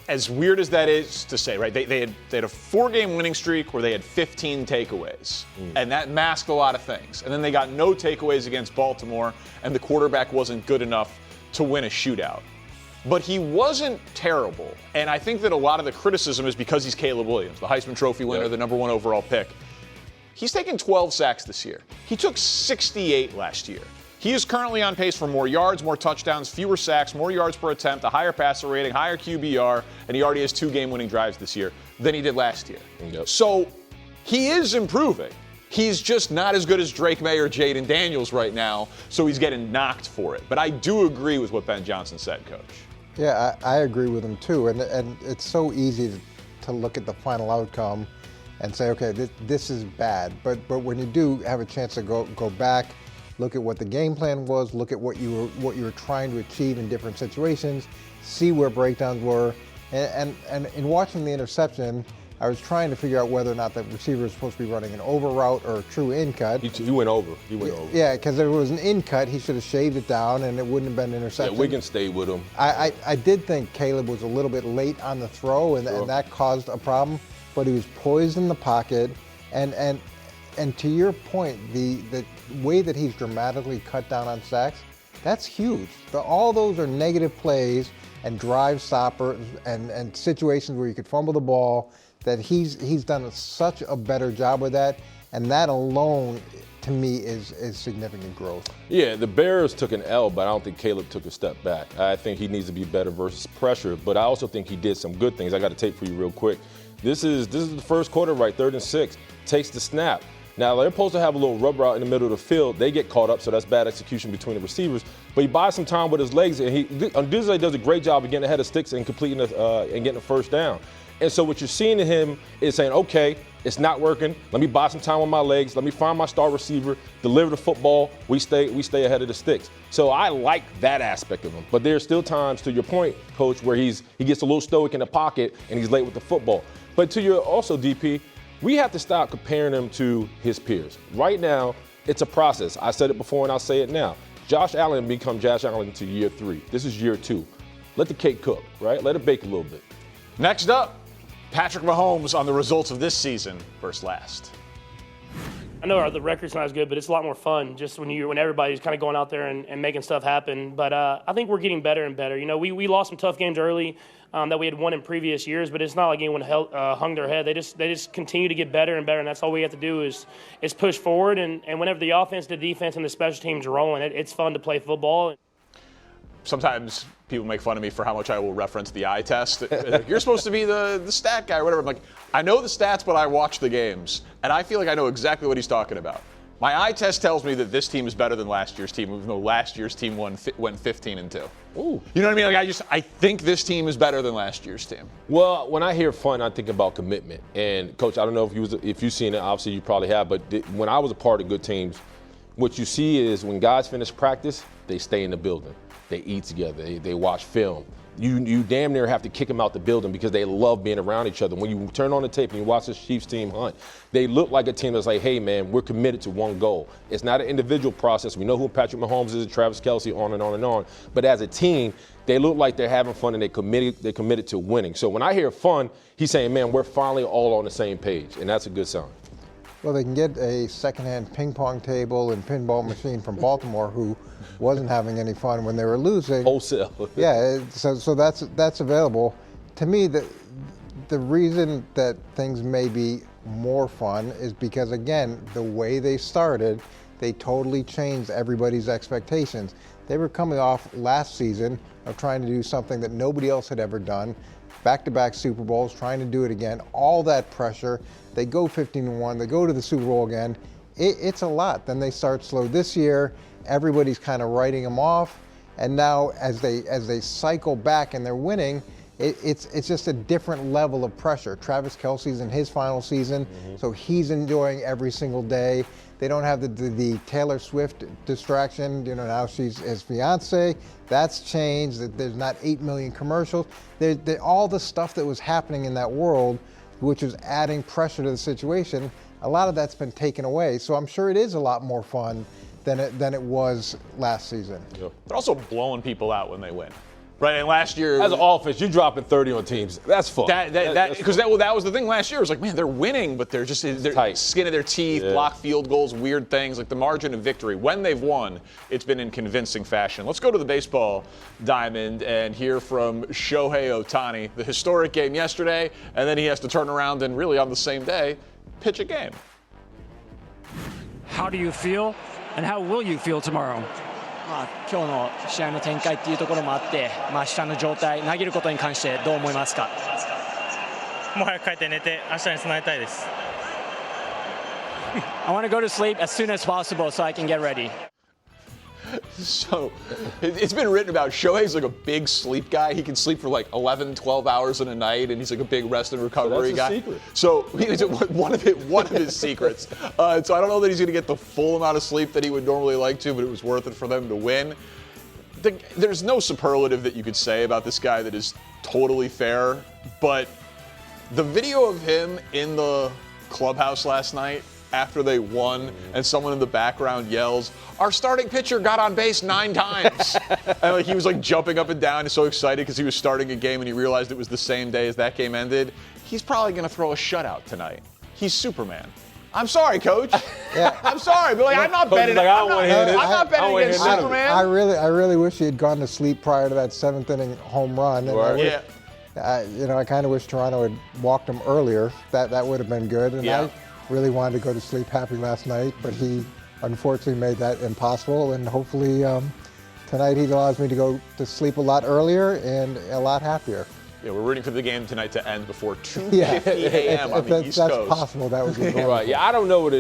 As weird as that is to say, right? They had a 4-game winning streak where they had 15 takeaways, and that masked a lot of things. And then they got no takeaways against Baltimore, and the quarterback wasn't good enough to win a shootout. But he wasn't terrible, and I think that a lot of the criticism is because he's Caleb Williams, the Heisman Trophy winner, the number 1 overall pick. He's taken 12 sacks this year. He took 68 last year. He is currently on pace for more yards, more touchdowns, fewer sacks, more yards per attempt, a higher passer rating, higher QBR, and he already has 2 game-winning drives this year than he did last year. Yep. So he is improving. He's just not as good as Drake May or Jaden Daniels right now, so he's getting knocked for it. But I do agree with what Ben Johnson said, Coach. Yeah, I agree with him too. And it's so easy to look at the final outcome and say, okay, this is bad. But when you do have a chance to go back, look at what the game plan was, look at what you were trying to achieve in different situations, see where breakdowns were. And in watching the interception, I was trying to figure out whether or not the receiver was supposed to be running an over route or a true in cut. He went over. Yeah, because if it was an in cut, he should have shaved it down and it wouldn't have been an interception. Yeah, Wiggins stayed with him. I did think Caleb was a little bit late on the throw, and that caused a problem. But he was poised in the pocket, and to your point, the way that he's dramatically cut down on sacks, that's huge. All those are negative plays and drive stoppers and situations where you could fumble the ball. That he's done such a better job with that, and that alone, to me, is significant growth. Yeah, the Bears took an L, but I don't think Caleb took a step back. I think he needs to be better versus pressure, but I also think he did some good things. I got to tape for you real quick. This is the first quarter, right? 3rd and 6. Takes the snap. Now, they're supposed to have a little rubber out in the middle of the field. They get caught up, so that's bad execution between the receivers. But he buys some time with his legs, and Disney does a great job of getting ahead of sticks and completing and getting a first down. And so what you're seeing in him is saying, okay, it's not working. Let me buy some time with my legs. Let me find my star receiver, deliver the football. We stay ahead of the sticks. So I like that aspect of him. But there's still times, to your point, Coach, where he gets a little stoic in the pocket and he's late with the football. But to your also, DP, we have to stop comparing him to his peers. Right now, it's a process. I said it before and I'll say it now. Josh Allen become Josh Allen to year 3. This is year 2. Let the cake cook, right? Let it bake a little bit. Next up, Patrick Mahomes on the results of this season versus last. I know the record's not as good, but it's a lot more fun just when everybody's kind of going out there and making stuff happen. But I think we're getting better and better. You know, we lost some tough games early that we had won in previous years, but it's not like anyone hung their head. They just continue to get better and better, and that's all we have to do is push forward. And whenever the offense, the defense, and the special teams are rolling, it's fun to play football. Sometimes people make fun of me for how much I will reference the eye test. You're supposed to be the stat guy or whatever. I'm like, I know the stats, but I watch the games. And I feel like I know exactly what he's talking about. My eye test tells me that this team is better than last year's team, even though last year's team went 15-2. Ooh. You know what I mean? Like I think this team is better than last year's team. Well, when I hear fun, I think about commitment. And Coach, I don't know if you've seen it. Obviously, you probably have. But when I was a part of good teams, what you see is when guys finish practice, they stay in the building. They eat together. They watch film. You damn near have to kick them out the building because they love being around each other. When you turn on the tape and you watch this Chiefs team hunt, they look like a team that's like, hey, man, we're committed to one goal. It's not an individual process. We know who Patrick Mahomes is, Travis Kelce, on and on and on. But as a team, they look like they're having fun and they're committed to winning. So when I hear fun, he's saying, man, we're finally all on the same page, and that's a good sign. Well, they can get a secondhand ping pong table and pinball machine from Baltimore who wasn't having any fun when they were losing. Wholesale. Yeah, so that's available. to me, the reason that things may be more fun is because, again, the way they started, they totally changed everybody's expectations. They were coming off last season of trying to do something that nobody else had ever done, back-to-back Super Bowls, trying to do it again, all that pressure. They go 15-1, they go to the Super Bowl again. It's a lot. Then they start slow. This year, everybody's kind of writing them off, and now as they cycle back and they're winning, it's just a different level of pressure. Travis Kelce's in his final season, so he's enjoying every single day. They don't have the Taylor Swift distraction. Now she's his fiance. That's changed. There's not 8 million commercials. All the stuff that was happening in that world, which was adding pressure to the situation, a lot of that's been taken away. So I'm sure it is a lot more fun than it was last season. They're also blowing people out when they win. Right, and last year, as an offense, you're dropping 30 on teams. That's fun. Because that was the thing last year. It was like, man, they're winning, but they're tight. Skin of their teeth, block field goals, weird things. Like the margin of victory, when they've won, it's been in convincing fashion. Let's go to the baseball diamond and hear from Shohei Ohtani. The historic game yesterday, and then he has to turn around and really on the same day pitch a game. How do you feel, and how will you feel tomorrow? 今日の試合の展開っていうところもあって、下の状態、投げることに関してどう思いますか？もう早く帰って寝て明日に備えたいです。I want to go to sleep as soon as possible so I can get ready. So it's been written about Shohei's like a big sleep guy. He can sleep for like 11, 12 hours in a night, and he's like a big rest and recovery guy. Secret. So one of his secrets. So I don't know that he's going to get the full amount of sleep that he would normally like to, but it was worth it for them to win. There's no superlative that you could say about this guy that is totally fair, but the video of him in the clubhouse last night after they won, and someone in the background yells, "Our starting pitcher got on base 9 times." And he was jumping up and down and so excited because he was starting a game and he realized it was the same day as that game ended. He's probably going to throw a shutout tonight. He's Superman. I'm sorry, Coach. Yeah. I'm sorry, but I'm not betting. I'm not betting against Superman. I really wish he had gone to sleep prior to that 7th inning home run. And I kind of wish Toronto had walked him earlier. That would have been good. And I really wanted to go to sleep happy last night, but he unfortunately made that impossible. And hopefully tonight he allows me to go to sleep a lot earlier and a lot happier. Yeah, we're rooting for the game tonight to end before 2:50 a.m. on the East Coast. That's possible. That would be right. Yeah, I don't know what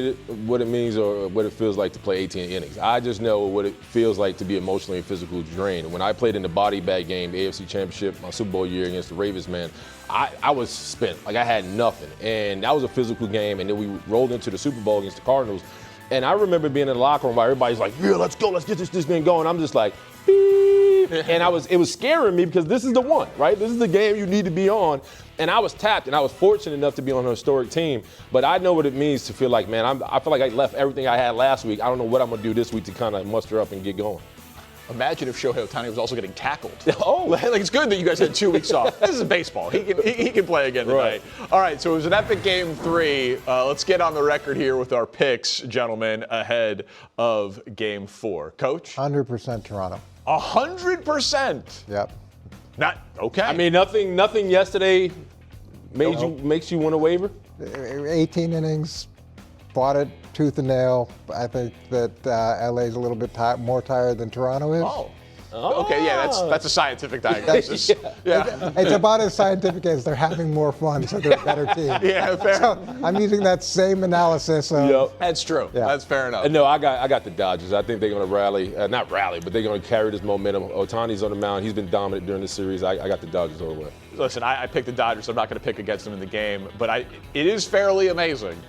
it means or what it feels like to play 18 innings. I just know what it feels like to be emotionally and physically drained. When I played in the body bag game, the AFC Championship, my Super Bowl year against the Ravens, man, I was spent. I had nothing. And that was a physical game. And then we rolled into the Super Bowl against the Cardinals. And I remember being in the locker room while everybody's like, yeah, let's go, let's get this thing going. I'm just like, beep. And it was scaring me because this is the one, right? This is the game you need to be on. And I was tapped, and I was fortunate enough to be on a historic team. But I know what it means to feel like, man, I feel like I left everything I had last week. I don't know what I'm going to do this week to kind of muster up and get going. Imagine if Shohei Ohtani was also getting tackled. It's good that you guys had 2 weeks off. This is baseball. He can play again tonight. Right. All right, so it was an epic game 3. Let's get on the record here with our picks, gentlemen, ahead of game 4. Coach? 100% Toronto. 100%? Yep. Not okay. I mean, nothing yesterday makes you want to waver? 18 innings, fought it tooth and nail. I think that LA's a little bit more tired than Toronto is. Oh. Okay, yeah, that's a scientific diagnosis. Yeah. It's about as scientific as they're having more fun, so they're a better team. Yeah, fair. So I'm using that same analysis. That's true. Yeah. That's fair enough. No, I got the Dodgers. I think they're going to rally, not rally, but they're going to carry this momentum. Ohtani's on the mound. He's been dominant during the series. I got the Dodgers all the way. Listen, I picked the Dodgers. So I'm not going to pick against them in the game, but it is fairly amazing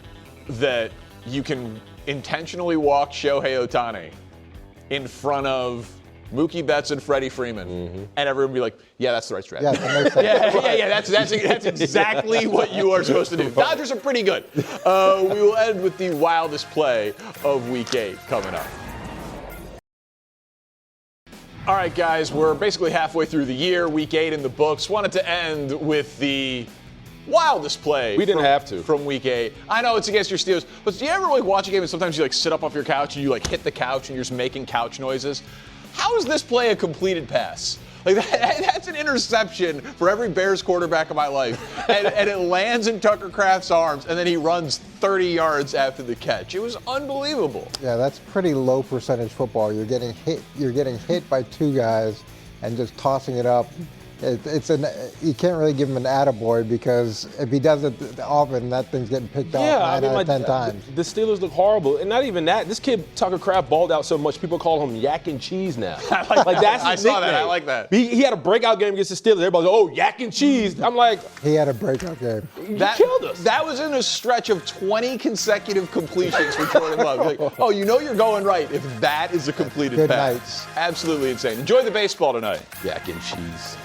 that you can intentionally walk Shohei Ohtani in front of Mookie Betts and Freddie Freeman, and everyone be like, yeah, that's the right strategy. Yeah, that makes sense. That's exactly what you are supposed to do. Dodgers are pretty good. We will end with the wildest play of Week 8 coming up. All right, guys, we're basically halfway through the year, Week 8 in the books. Wanted to end with the wildest play. We didn't have to. From Week 8. I know it's against your Steelers, but do you ever watch a game and sometimes you sit up off your couch and you hit the couch and you're just making couch noises? How is this play a completed pass? Like that's an interception for every Bears quarterback of my life. And it lands in Tucker Kraft's arms, and then he runs 30 yards after the catch. It was unbelievable. Yeah, that's pretty low percentage football. You're getting hit by two guys and just tossing it up. You can't really give him an attaboy because if he does it often, that thing's getting picked off 9 out of 10 times. The Steelers look horrible, and not even that. This kid Tucker Kraft balled out so much, people call him Yak and Cheese now. Like that's his I saw nickname. that. I like that. He had a breakout game against the Steelers. Everybody's like, oh, Yak and Cheese. I'm like, he had a breakout game. That killed us. That was in a stretch of 20 consecutive completions for Jordan Love. Like, oh, you know you're going right if that is a completed Good pass. night. Absolutely insane. Enjoy the baseball tonight. Yak and Cheese.